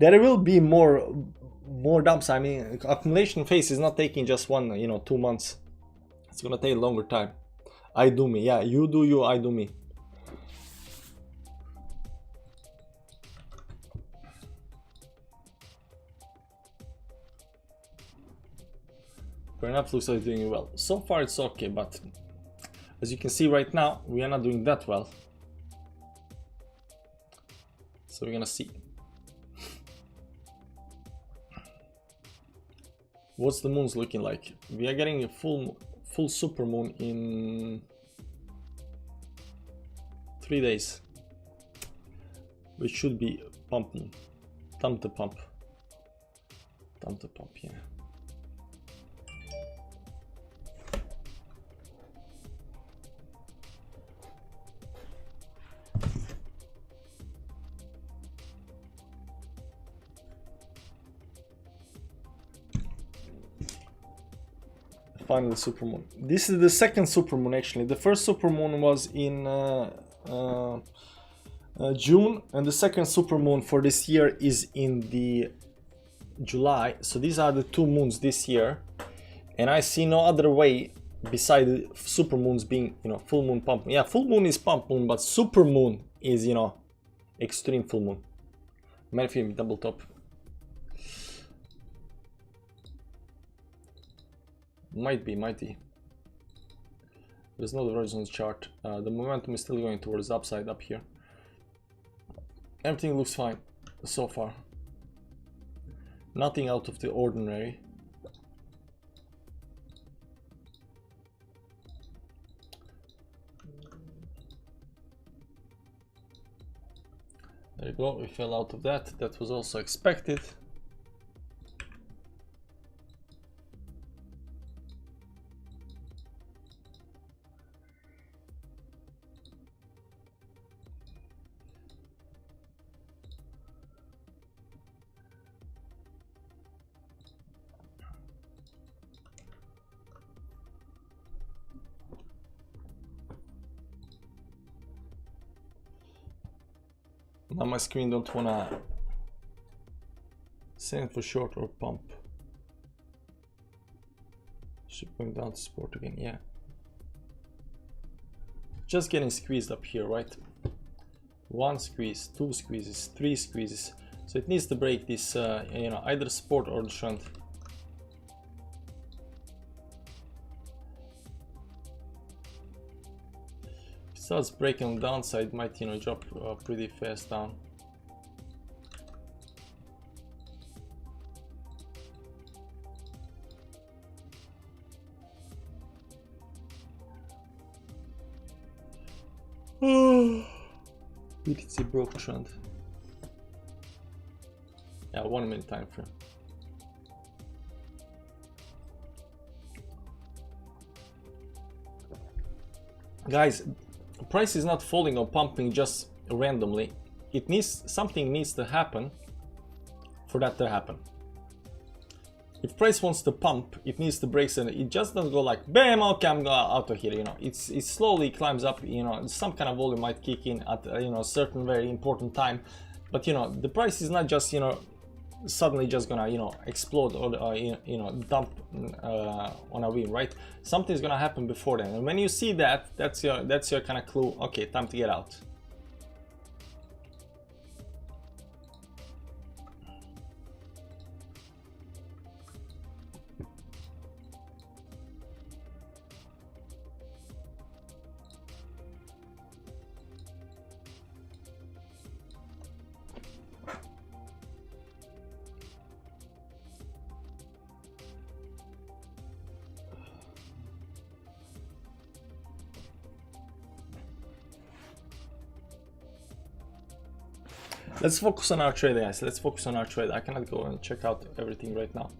There will be more dumps. I mean, accumulation phase is not taking just 1, you know, 2 months. It's gonna take a longer time. I do me. Yeah, you do you, I do me. Perhaps looks like it's doing well. So far it's okay, but as you can see right now, we are not doing that well. So we're gonna see. What's the moons looking like? We are getting a full super moon in 3 days, which should be pump moon. Thumb to pump, yeah. Final supermoon. This is the second supermoon actually. The first supermoon was in June, and the second supermoon for this year is in the July. So these are the 2 moons this year, and I see no other way beside the supermoons being, you know, full moon, pump moon. Yeah, full moon is pump moon, but supermoon is, you know, extreme full moon. Maybe double top. Might be. There's no divergence on the chart. The momentum is still going towards the upside up here. Everything looks fine so far. Nothing out of the ordinary. There you go, we fell out of that. That was also expected. Now my screen don't wanna send for short or pump. Should going down to support again, yeah. Just getting squeezed up here, right? 1 squeeze, 2 squeezes, 3 squeezes. So it needs to break this, you know, either support or the trend. Starts breaking on the downside, might, you know, drop pretty fast down. BTC broke trend. Yeah, 1 minute time frame. Guys, price is not falling or pumping just randomly. Something needs to happen for that to happen. If price wants to pump, it needs to break, and it just doesn't go like bam, okay, I'm going out of here, you know. It slowly climbs up, you know. Some kind of volume might kick in at, you know, a certain very important time, but you know, the price is not just, you know, suddenly just gonna, you know, explode or you know, dump on a win, right? Something's gonna happen before then, and when you see that, that's your kind of clue. Okay, time to get out. Let's focus on our trade, guys. Let's focus on our trade. I cannot go and check out everything right now.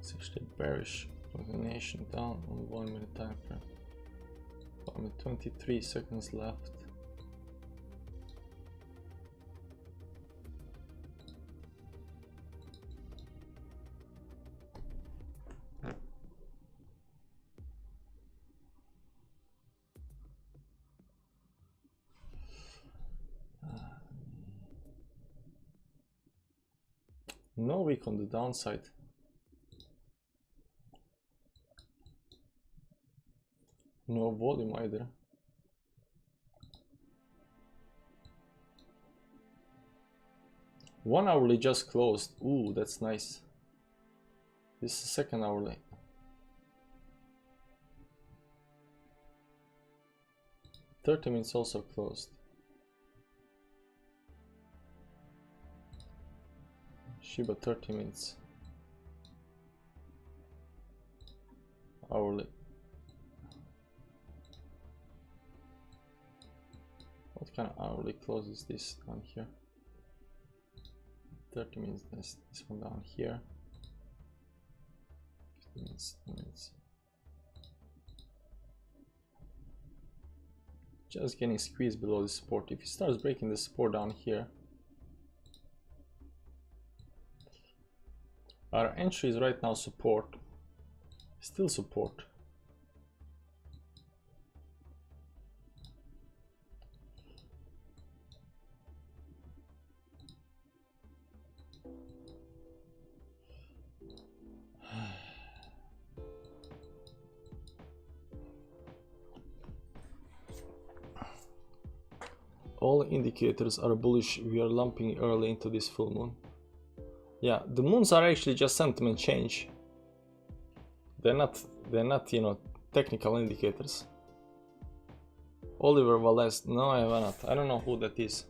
It's actually bearish continuation down on 1 minute time frame. I mean, 23 seconds left. No wick on the downside. No volume either. One hourly just closed. Ooh, that's nice. This is second hourly. $30 minutes also closed. Shiba 30 minutes. Hourly. What kind of hourly close is this down here? 30 minutes, this one down here. 50 minutes, 10 minutes. Just getting squeezed below the support. If it starts breaking the support down here, our entry is right now support. Still support. All indicators are bullish. We are lumping early into this full moon. Yeah, the moons are actually just sentiment change. They're not, you know, technical indicators. Oliver Valles, no, I have not. I don't know who that is.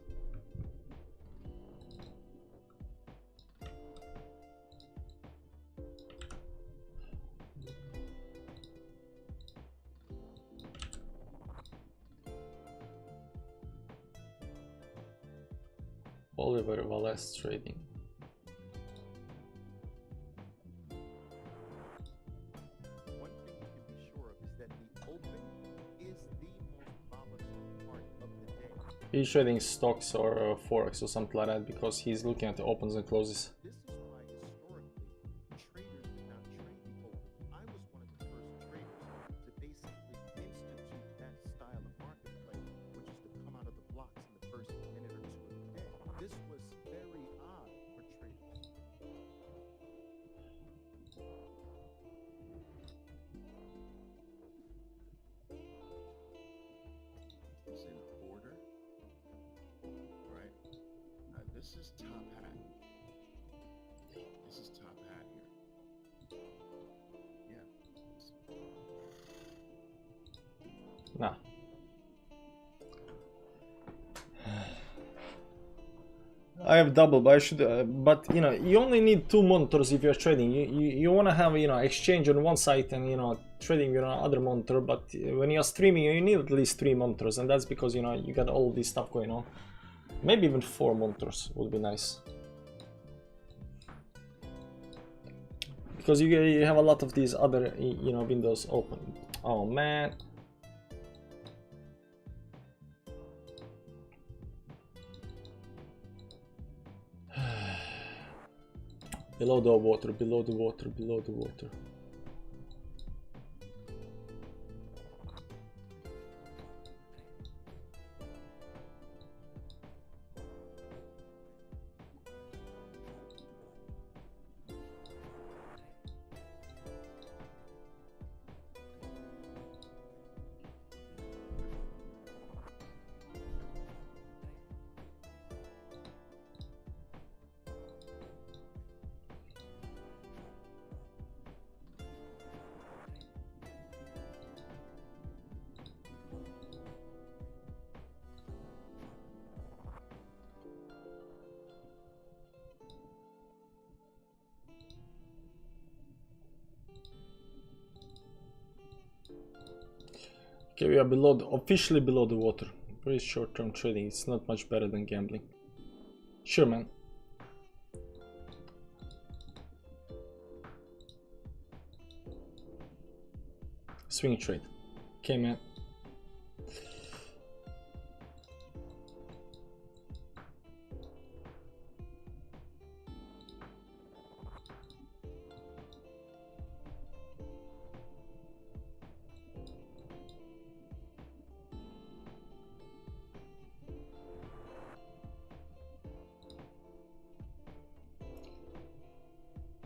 Oliver Valles Trading. One thing you can be sure of is that the open is the most volatile part of the day. He's trading stocks or forex or something like that because he's looking at the opens and closes. This is why historically traders did not trade the open. I was one of the first traders to basically institute that style of market play, which is to come out of the blocks in the first minute or two of the day. This was very This is top hat. This is top hat here. Yeah. Nah. I have double, but I should. But you know, you only need 2 monitors if you're trading. You want to have, you know, exchange on one side and, you know, trading on other monitor. But when you're streaming, you need at least 3 monitors, and that's because, you know, you got all this stuff going on. Maybe even 4 monitors would be nice, because you have a lot of these other, you know, windows open. Oh man. Below the water, below the water, below the water. Okay, we are below officially below the water. Very short-term trading. It's not much better than gambling. Sure, man. Swing trade. Okay, man.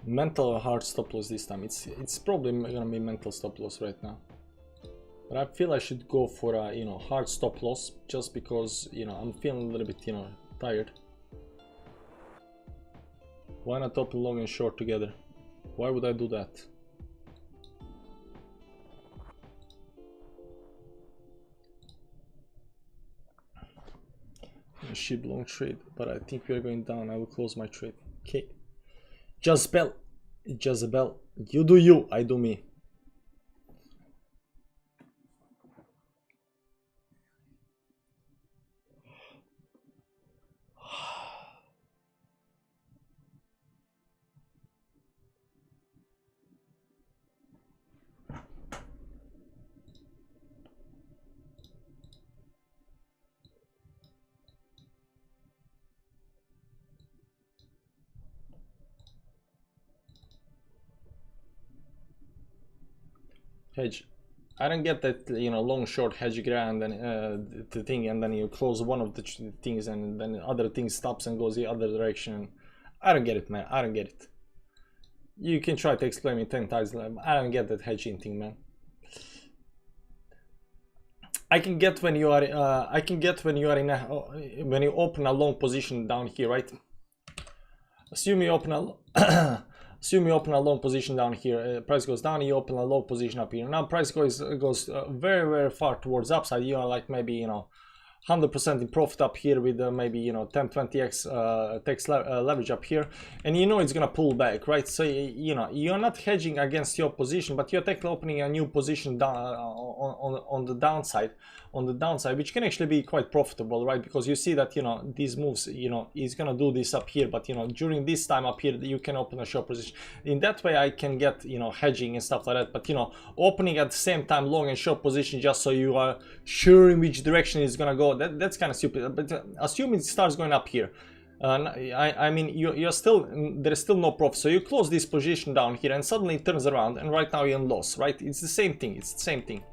Mental hard stop loss this time. It's probably gonna be mental stop loss right now. But I feel I should go for a, you know, hard stop loss, just because, you know, I'm feeling a little bit, you know, tired. Why not open long and short together? Why would I do that? Ship long trade, but I think we are going down. I will close my trade. Okay. Jezebel, you do you, I do me. Hedge. I don't get that, you know, long short hedge grand and the thing, and then you close one of the things and then other thing stops and goes the other direction. I don't get it, man. I don't get it. You can try to explain me 10 times. I don't get that hedging thing, man. I can get when you are in a, when you open a long position down here, right? Assume you open a assume you open a long position down here, price goes down, you open a low position up here. Now price goes very, very far towards upside. You are like maybe, you know, 100% in profit up here with maybe, you know, 10-20x tax leverage up here, and you know it's gonna pull back, right? So you know you're not hedging against your position, but you're technically opening a new position down on the downside, which can actually be quite profitable, right? Because you see that, you know, these moves, you know, he's gonna do this up here, but you know during this time up here you can open a short position. In that way I can get, you know, hedging and stuff like that, but you know, opening at the same time long and short position just so you are sure in which direction it's gonna go, that's kind of stupid. But assume it starts going up here, I mean you're still, there's still no profit, so you close this position down here and suddenly it turns around and right now you're in loss, right? It's the same thing, it's the same thing.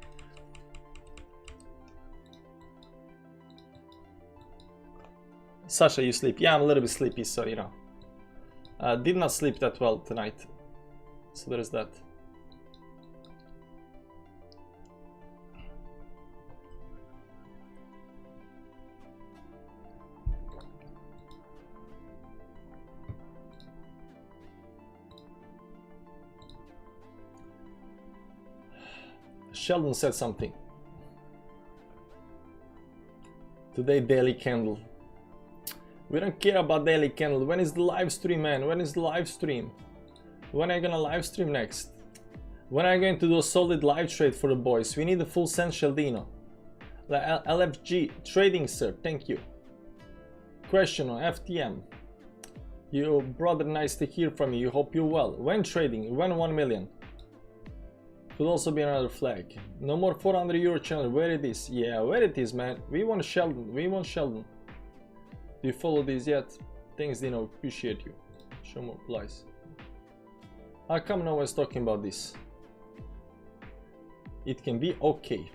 Sasha, you sleep? Yeah, I'm a little bit sleepy, so you know, did not sleep that well tonight, so there is that. Sheldon said something. Today daily candle. We don't care about daily candle. When is the live stream, man? When is the live stream? When are you gonna live stream next? When are you going to do a solid live trade for the boys? We need a full send, Sheldino. LFG trading, sir. Thank you. Question on FTM. You brother, nice to hear from you. You hope you're well. When trading? When 1 million? Could also be another flag. No more 400 euro channel. Where it is? Yeah, where it is, man. We want Sheldon. We want Sheldon. Do you follow this yet? Thanks, Dino. Appreciate you. Show more replies. How come no one's talking about this? It can be okay.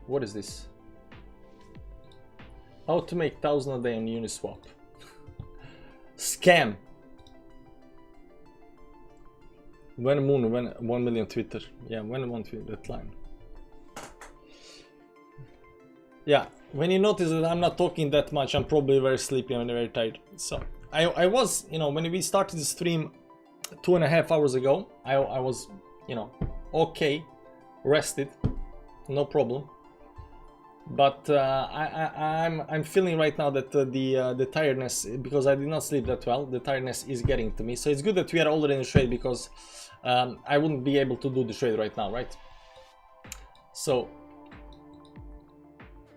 What is this? How to make 1,000 a day on Uniswap. Scam. When moon, when 1 million Twitter. Yeah, when 1 Twitter, that line. Yeah, when you notice that I'm not talking that much, I'm probably very sleepy and very tired. So I was, you know, when we started the stream 2.5 hours ago, I was, you know, okay, rested, no problem. But I'm feeling right now that the tiredness, because I did not sleep that well, the tiredness is getting to me. So it's good that we are already in the trade, because I wouldn't be able to do the trade right now, right? So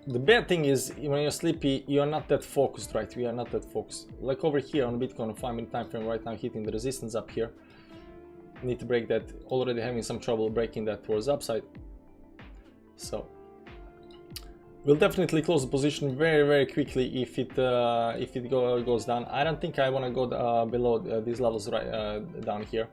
the bad thing is, when you're sleepy, you're not that focused, right? We are not that focused. Like over here on Bitcoin, 5-minute time frame right now, hitting the resistance up here. Need to break that. Already having some trouble breaking that towards upside. So we'll definitely close the position very quickly if it goes down. I don't think I want to go below these levels right down here.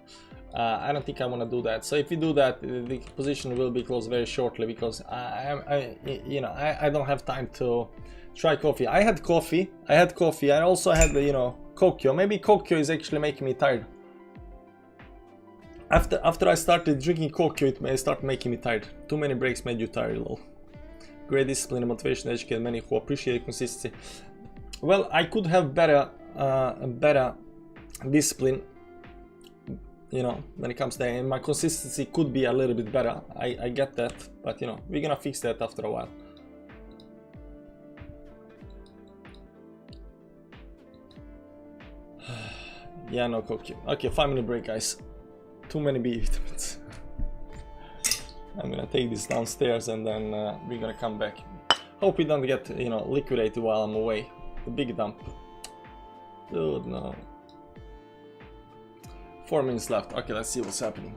I don't think I want to do that. So if we do that, the position will be closed very shortly, because I don't have time to try coffee. I had coffee. I also had Kokyo. Maybe Kokyo is actually making me tired. After I started drinking Kokyo, it may start making me tired. Too many breaks made you tired, lol. Great discipline and motivation, educate many who appreciate consistency. Well, I could have better discipline, you know, when it comes to, and my consistency could be a little bit better. I get that, but you know, we're gonna fix that after a while. Yeah, no Kokyo. Okay, 5-minute break, guys. Too many B vitamins. I'm gonna take this downstairs and then we're gonna come back. Hope we don't get, you know, liquidated while I'm away. The big dump. Dude, no. 4 minutes left. Okay, let's see what's happening.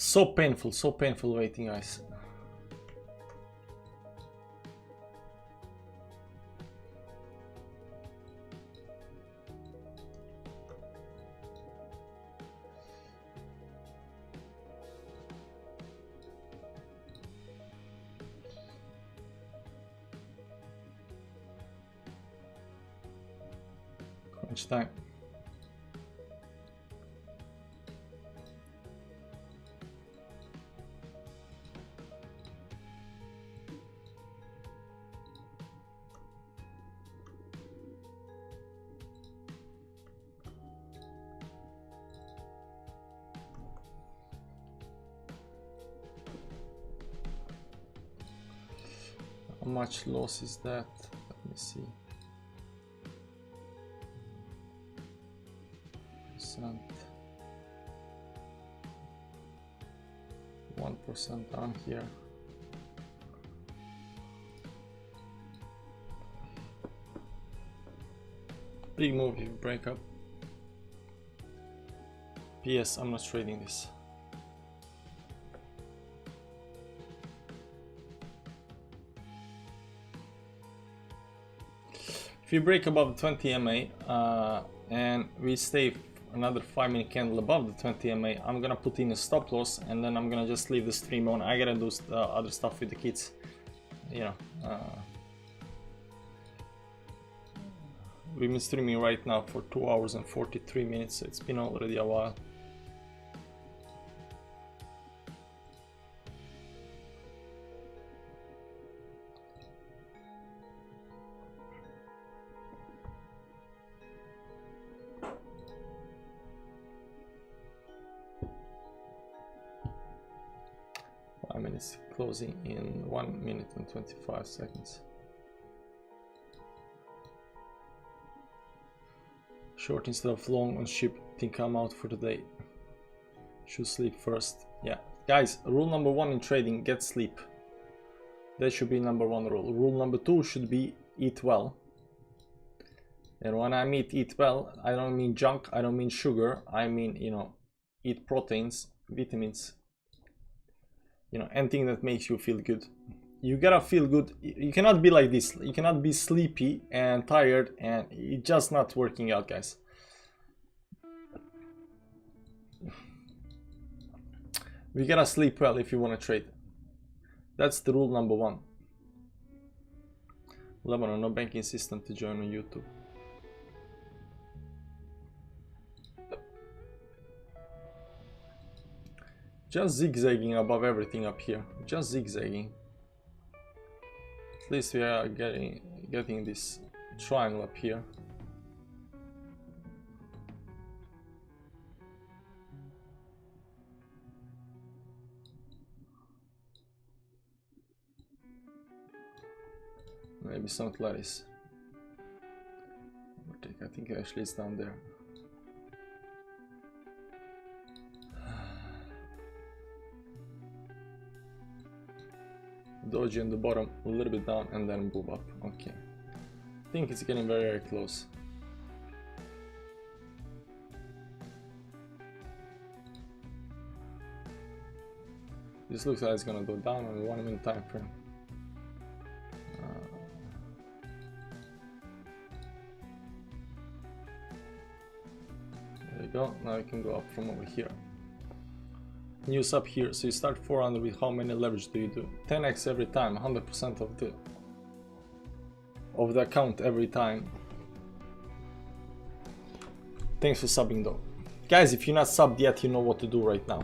So painful waiting, guys. Crunch time. How much loss is that? Let me see. Percent. 1% down here. Big move if you break up. PS, I'm not trading this. If you break above the 20 MA and we stay another 5-minute candle above the 20 MA, I'm gonna put in a stop loss and then I'm gonna just leave the stream on. I gotta do other stuff with the kids, you know. We've been streaming right now for 2 hours and 43 minutes, so it's been already a while. Minutes closing in 1 minute and 25 seconds. Short instead of long on ship. Think I'm out for the day. Should sleep first. Yeah, guys, rule number 1 in trading: get sleep. That should be number 1 rule. Rule number 2 should be eat well. And when I mean eat well, I don't mean junk, I don't mean sugar, I mean, you know, eat proteins, vitamins, you know, anything that makes you feel good. You gotta feel good. You cannot be like this. You cannot be sleepy and tired and it's just not working out, guys. We gotta sleep well if you want to trade. That's the rule number 1. Lebanon, no banking system to join on YouTube. Just zigzagging above everything up here. Just zigzagging. At least we are getting this triangle up here. Maybe some Clarice. I think actually it's down there. Doji on the bottom, a little bit down and then move up. Okay. I think it's getting very, very close. This looks like it's gonna go down on 1 minute time frame. There you go. Now you can go up from over here. News up here. So you start 400 with how many leverage do you do? 10x every time, 100% of the account every time. Thanks for subbing though. Guys, if you're not subbed yet, you know what to do right now.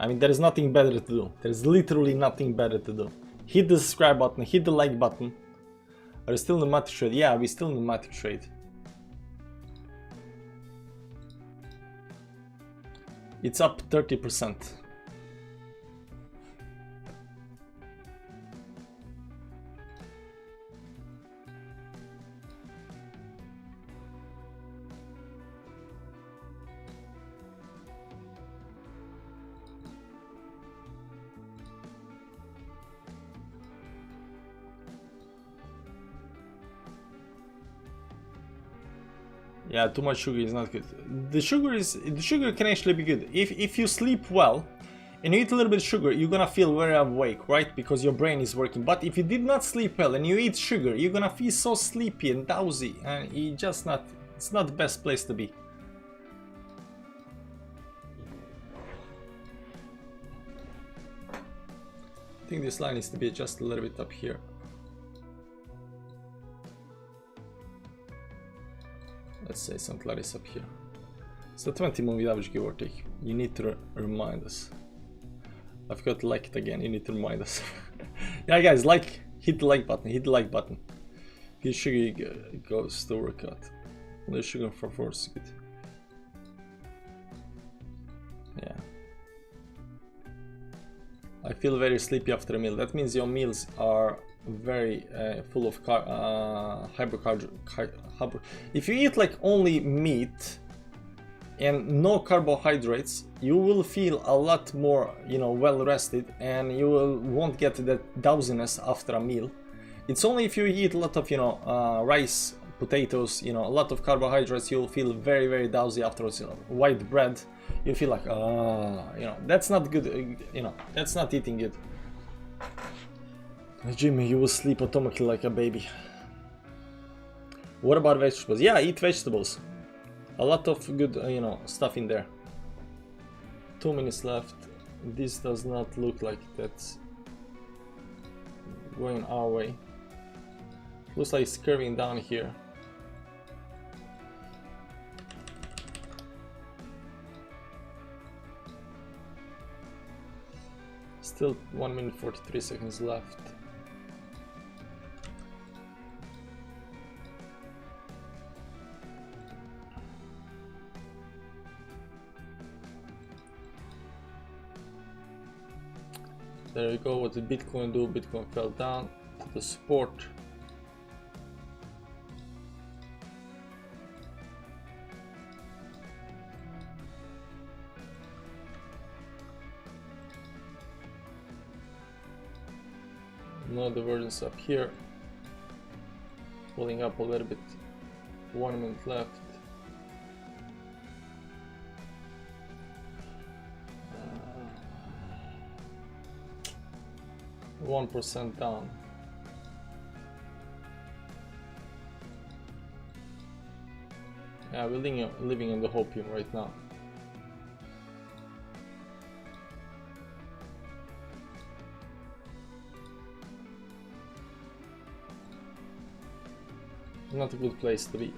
I mean, there is nothing better to do. There's literally nothing better to do. Hit the subscribe button, hit the like button. Are you still in the Matic trade? Yeah, we're still in the Matic trade. It's up 30%. Yeah, too much sugar is not good. The sugar can actually be good if you sleep well and you eat a little bit of sugar, you're gonna feel very awake, right? Because your brain is working. But if you did not sleep well and you eat sugar, you're gonna feel so sleepy and drowsy, and it's not the best place to be. I think this line needs to be just a little bit up here. Let's say something like this up here. So 20 moving average, give or take. You need to remind us. I forgot to like it again. You need to remind us. Yeah, guys, like, hit the like button. Hit the like button. If sugar goes to workout. The sugar for force, good. Yeah. I feel very sleepy after a meal. That means your meals are very full of if you eat like only meat and no carbohydrates, you will feel a lot more, you know, well rested, and you won't get that drowsiness after a meal. It's only if you eat a lot of, you know, rice, potatoes, you know, a lot of carbohydrates, you'll feel very, very drowsy afterwards. You know, white bread, you feel like, you know, that's not good, you know, that's not eating good. Jimmy, you will sleep automatically like a baby. What about vegetables? Yeah, eat vegetables. A lot of good, you know, stuff in there. 2 minutes left. This does not look like that's going our way. Looks like it's curving down here. Still 1 minute 43 seconds left. There we go. What did Bitcoin do? Bitcoin fell down to the support. No divergence up here. Pulling up a little bit. 1 minute left. 1% down. Yeah, we're living in the hopium right now. Not a good place to be.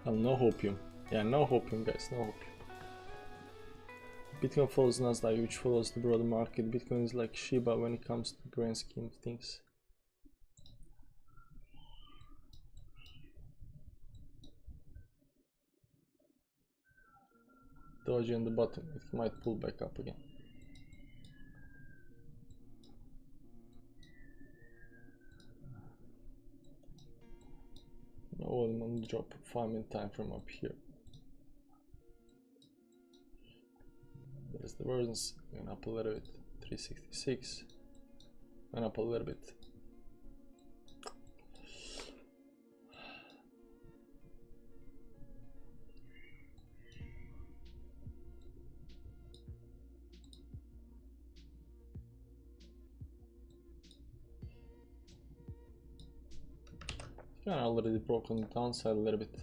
No hopium. Yeah, no hopium, guys, no hopium. Bitcoin follows Nasdaq, which follows the broader market. Bitcoin is like Shiba when it comes to the grand scheme of things. Doji on the bottom, it might pull back up again. Volume on the drop, 5 minute time frame up here. There's the versions, going up a little bit, 366, went up a little bit. Kind of already broken the downside a little bit.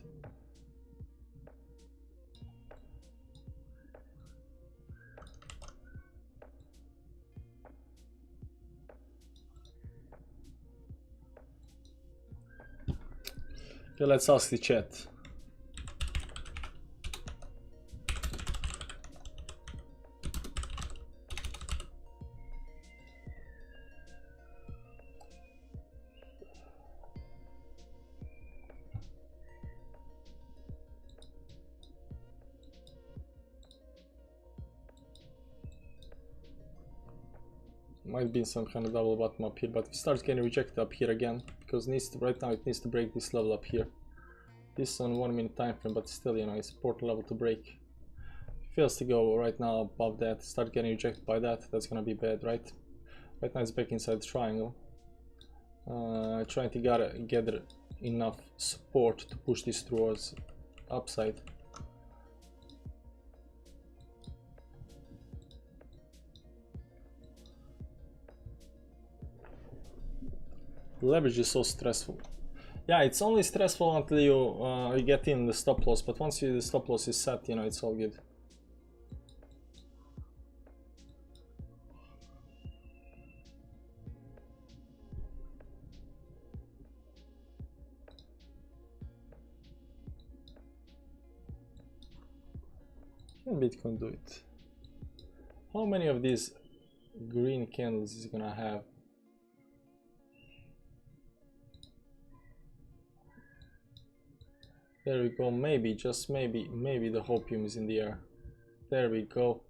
Okay, let's ask the chat. Might be some kind of double bottom up here, but if it starts getting rejected up here again, because right now it needs to break this level up here. This is on 1 minute time frame, but still, you know, it's support level to break. Fails to go right now above that, start getting rejected by that, that's gonna be bad, right? Right now it's back inside the triangle. Trying to gather enough support to push this towards upside. Leverage is so stressful. Yeah, it's only stressful until you get in the stop loss, but once the stop loss is set, you know, it's all good. Can Bitcoin do it? How many of these green candles is it gonna have? There we go, maybe, just maybe the hopium is in the air. There we go.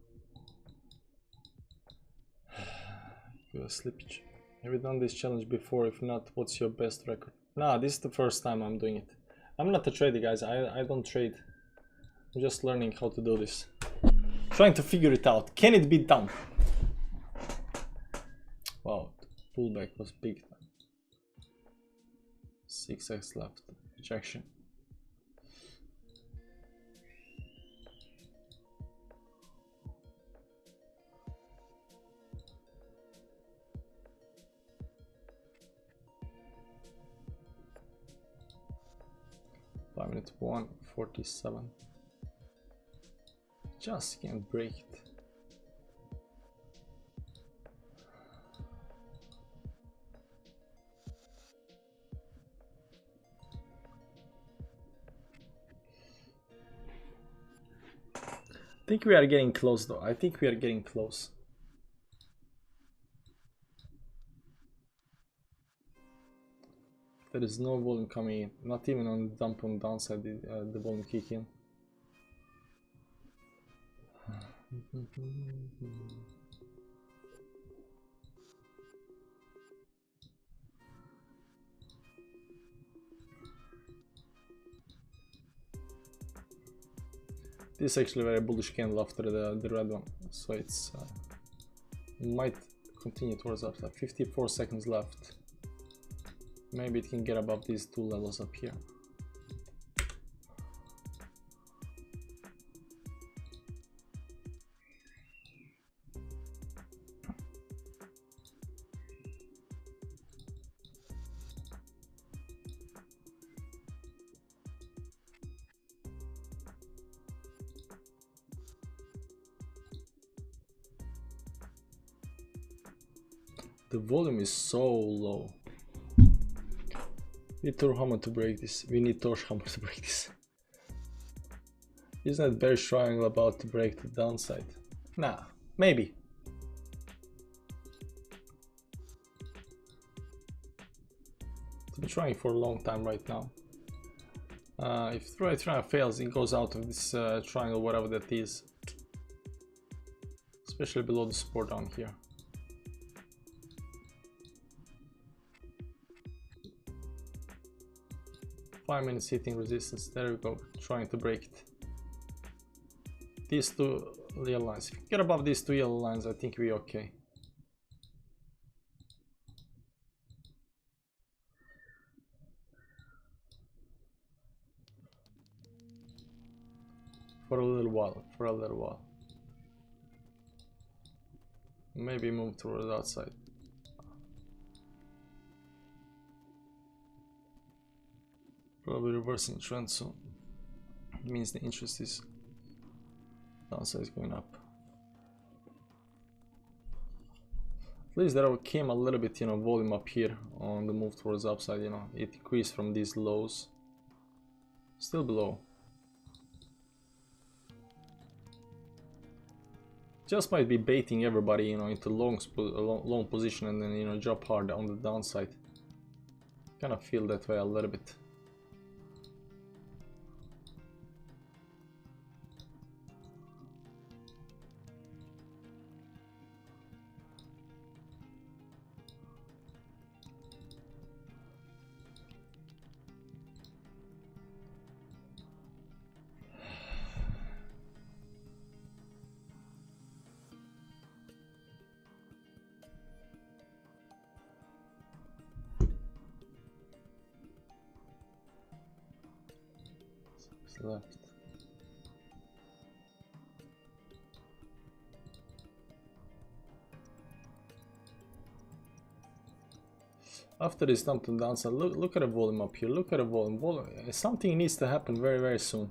Good slippage. Have you done this challenge before? If not, what's your best record? Nah, this is the first time I'm doing it. I'm not a trader, guys. I don't trade. I'm just learning how to do this. Trying to figure it out. Can it be done? Wow, the pullback was big. 6x left. Rejection. Minute 1:47. Just can't break it. I think we are getting close though. I think we are getting close. There is no volume coming in, not even on the dump on the downside the volume kick in. This is actually a very bullish candle after the red one, so it's might continue towards upside. 54 seconds left. Maybe it can get above these two levels up here. The volume is so low. We need Torhammer to break this. We need Torhammer to break this. Isn't that bearish triangle about to break the downside? Nah, maybe. It's been trying for a long time right now. If the right triangle fails, it goes out of this triangle, whatever that is. Especially below the support down here. Five minutes hitting resistance. There we go, trying to break it. These two yellow lines. If you get above these two yellow lines, I think we're okay. For a little while. Maybe move towards the outside. Probably reversing trend soon. It means the interest is downside is going up. At least there came a little bit, you know, volume up here on the move towards upside. You know, it increased from these lows. Still below. Just might be baiting everybody, you know, into long position and then, you know, drop hard on the downside. Kind of feel that way a little bit. left. After this dump to the downside, look at the volume up here. Look at the volume. Something needs to happen very, very soon.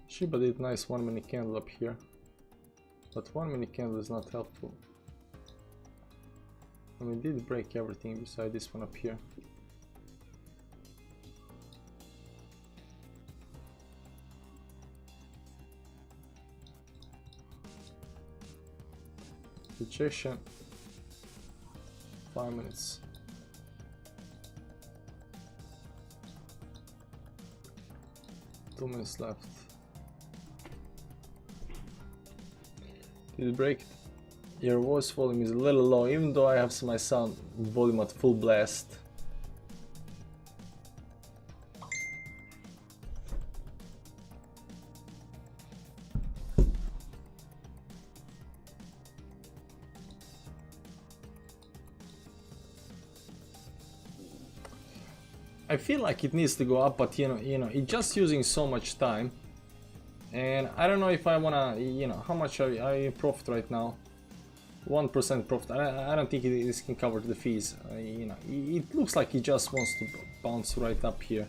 Shiba did nice 1 minute candle up here, but 1 minute candle is not helpful. And we did break everything beside this one up here. Rejection. 5 minutes. Two minutes left. Did it break? Your voice volume is a little low, even though I have my sound volume at full blast. I feel like it needs to go up, but you know, it's just using so much time, and I don't know if I wanna, how much are you profit right now? 1% profit. I don't think this can cover the fees. It looks like he just wants to bounce right up here.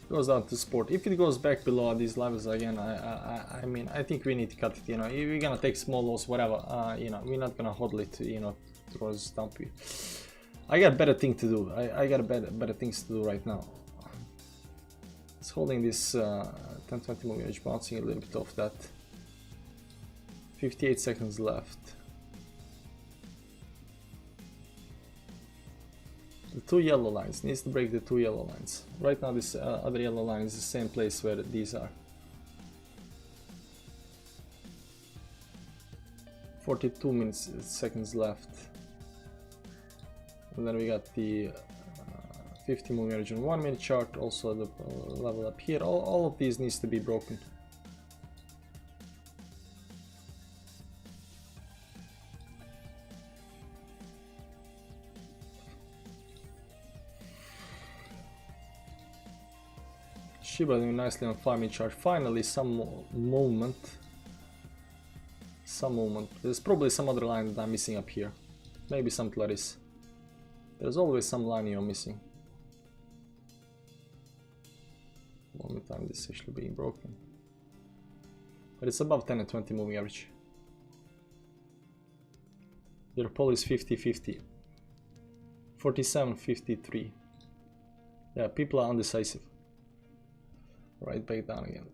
Goes down to support. If it goes back below these levels again, I mean, I think we need to cut it. If we're gonna take small loss, whatever. We're not gonna hodl it. Towards dumpy. I got better thing to do. I got better things to do right now. It's holding this 10-20 moving average, bouncing a little bit off that. 58 seconds left. The two yellow lines needs to break the two yellow lines. Right now, this other yellow line is the same place where these are. 42 seconds left. And then we got the 50 moving average on 1 minute chart, also the level up here. All of these needs to be broken. Shiba doing nicely on 5 minute chart. Finally some movement. There's probably some other line that I'm missing up here. Maybe something like this. There's always some line you're missing. One time this is actually being broken. But it's above 10 and 20 moving average. Your poll is 50-50. 47-53. Yeah, people are undecisive. Right back down again.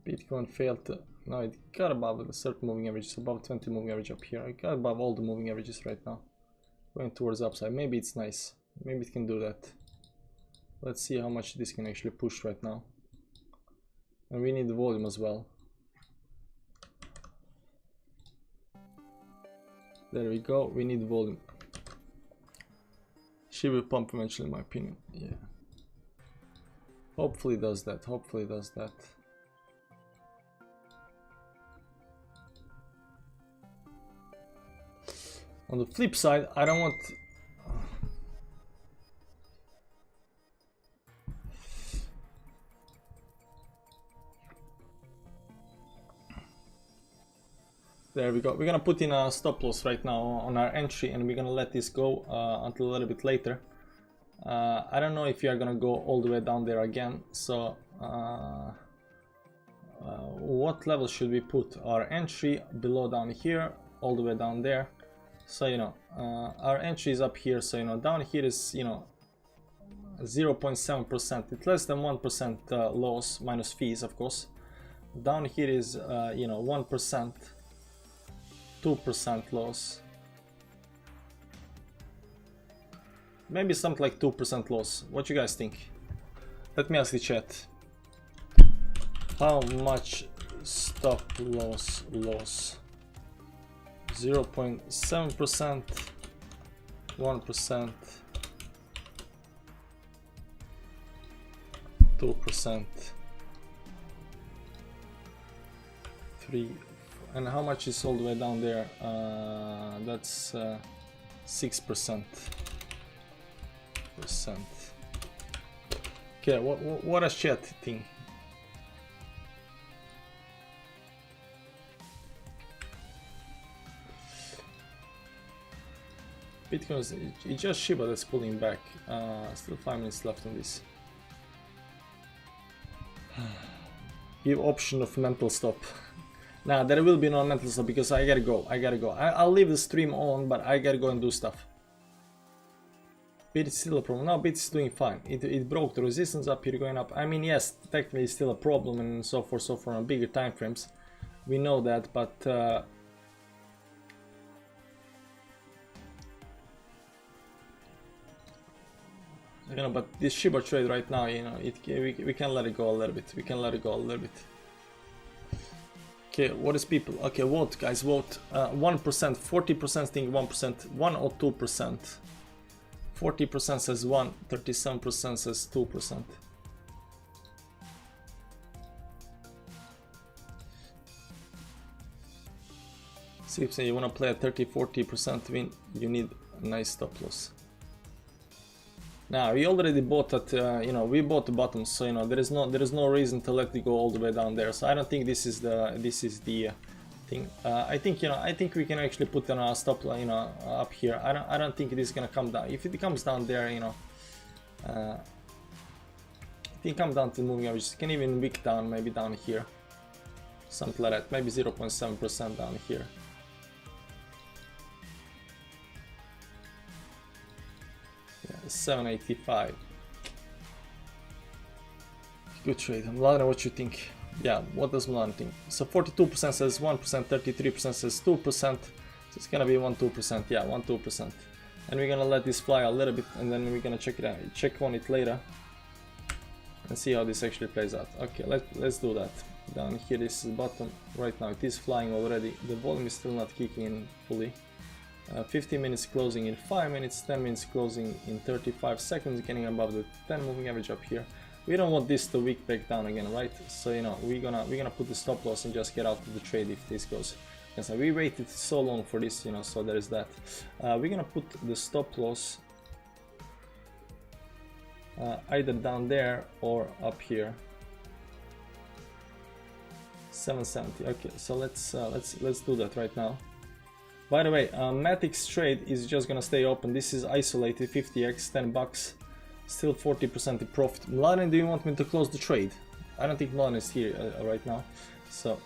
Bitcoin failed to... No, it got above a certain moving average. It's above 20 moving average up here. It got above all the moving averages right now. Going towards upside. Maybe it's nice. Maybe it can do that. Let's see how much this can actually push right now. And we need the volume as well. There we go. We need volume. She will pump eventually, in my opinion. Yeah. Hopefully it does that. Hopefully it does that. On the flip side, I don't want... There we go. We're gonna put in a stop loss right now on our entry, and we're gonna let this go until a little bit later. I don't know if you are gonna go all the way down there again, so what level should we put our entry? Below down here, all the way down there. So our entry is up here, so down here is 0.7%. It's less than 1% loss minus fees, of course. Down here is 1%, 2% loss. Maybe something like 2% loss. What you guys think? Let me ask the chat. How much stop loss? 0.7%, 1%, 2%, 3%, and how much is all the way down there? That's 6%. Okay, what does chat think? Bitcoin is it's just Shiba that's pulling back. Still 5 minutes left on this. Give option of mental stop. Nah, there will be no mental stop because I gotta go. I'll leave the stream on, but I gotta go and do stuff. Bit is still a problem. No, Bit is doing fine. It broke the resistance up here going up. I mean, yes, technically it's still a problem and so forth, on bigger time frames. We know that, but you know, but this Shiba trade right now, you know, we can let it go a little bit. Okay, what is people? Okay, vote, guys, vote. 1%, 40% think 1%, 1 or 2%. 40% says 1, 37% says 2%. See if you want to play a 30-40% win, you need a nice stop loss. Now we already bought that, you know, we bought the bottom, so you know there is no reason to let it go all the way down there. So I don't think this is the thing. I think, you know, I think we can actually put on a stop line, you know, up here. I don't think this is gonna come down. If it comes down there, you know, if it comes down to the moving average, it can even wick down, maybe down here, something like that, maybe 0.7% down here. Yeah, 785. Good trade. Mlana, what you think? Yeah, what does Milan think? So 42% says 1%, 33% says 2%. So it's gonna be 1-2%. Yeah, 1-2%. And we're gonna let this fly a little bit, and then we're gonna check it out, check on it later, and see how this actually plays out. Okay, let's do that. Down here, this is bottom. Right now, it is flying already. The volume is still not kicking in fully. 15 minutes closing in 5 minutes, 10 minutes closing in 35 seconds, getting above the 10 moving average up here. We don't want this to wick back down again, right? So you know we're gonna put the stop loss and just get out of the trade if this goes. Yes, we waited so long for this, you know, so there is that. We're gonna put the stop loss either down there or up here. 770. Okay, so let's do that right now. By the way, Matic's trade is just gonna stay open. This is isolated 50x, $10. Still 40% in profit. Mladen, do you want me to close the trade? I don't think Mladen is here right now, so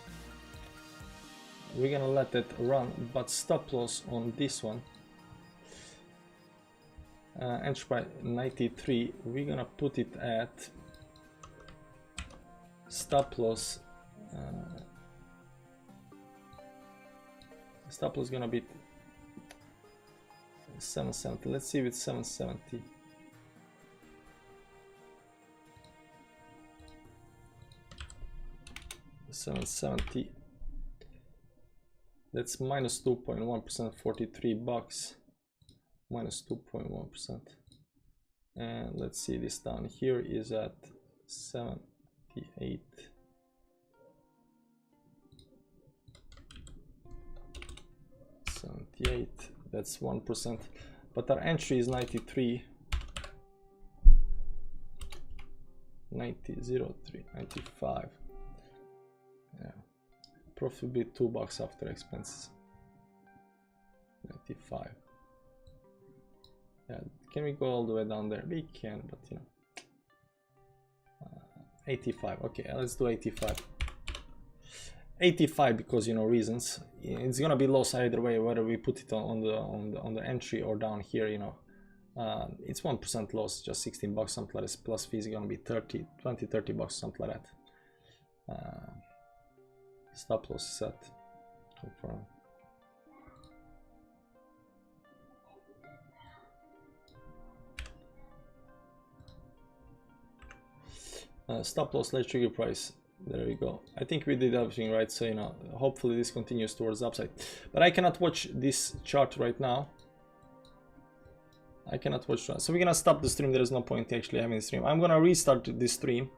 we're gonna let that run. But stop loss on this one, entry price 93. We're gonna put it at stop loss. Stop loss gonna be 770. Let's see if it's 770. $770. That's minus 2.1%, $43. Minus 2.1%. And let's see, this down here is at 78. That's 1%. But our entry is 93. 90.03, 95. Yeah, profit will be $2 after expenses. 95. Yeah, can we go all the way down there? We can, but you know, 85. Okay, let's do 85. 85 because, you know, reasons. It's gonna be loss either way, whether we put it on the entry or down here. You know, it's 1% loss, just $16, something like this. Plus fees are gonna be 20-30 bucks, something like that. Stop loss set. Confirm. Stop loss, let's trigger price. There we go. I think we did everything right, so you know, hopefully this continues towards the upside. But I cannot watch this chart right now. I cannot watch that. So we're gonna stop the stream. There is no point actually having the stream. I'm gonna restart this stream.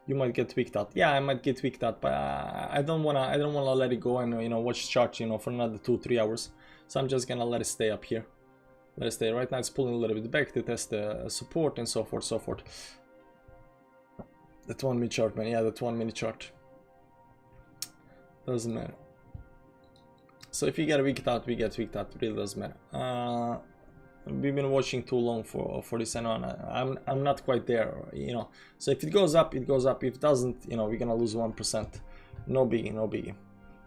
You might get tweaked out. Yeah, I might get tweaked out, but I don't wanna let it go and you know watch chart, you know, for another 2-3 hours. So I'm just gonna let it stay up here. Let it stay. Right now it's pulling a little bit back to test the support and so forth, so forth. That 1 minute chart, man. Yeah, that 1 minute chart. Doesn't matter. So if you get tweaked out, we get tweaked out. It really doesn't matter. We've been watching too long for this, and I'm not quite there, you know. So if it goes up, it goes up. If it doesn't, you know, we're gonna lose 1%. No biggie, no biggie.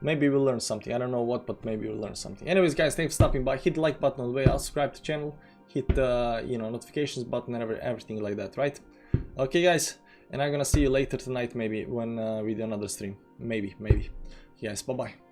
Maybe we'll learn something. I don't know what, but maybe we'll learn something. Anyways, guys, thanks for stopping by. Hit the like button on the way out. Subscribe to the channel. Hit the you know notifications button and everything like that, right? Okay, guys, and I'm gonna see you later tonight, maybe when we do another stream. Maybe. Okay, guys, bye bye.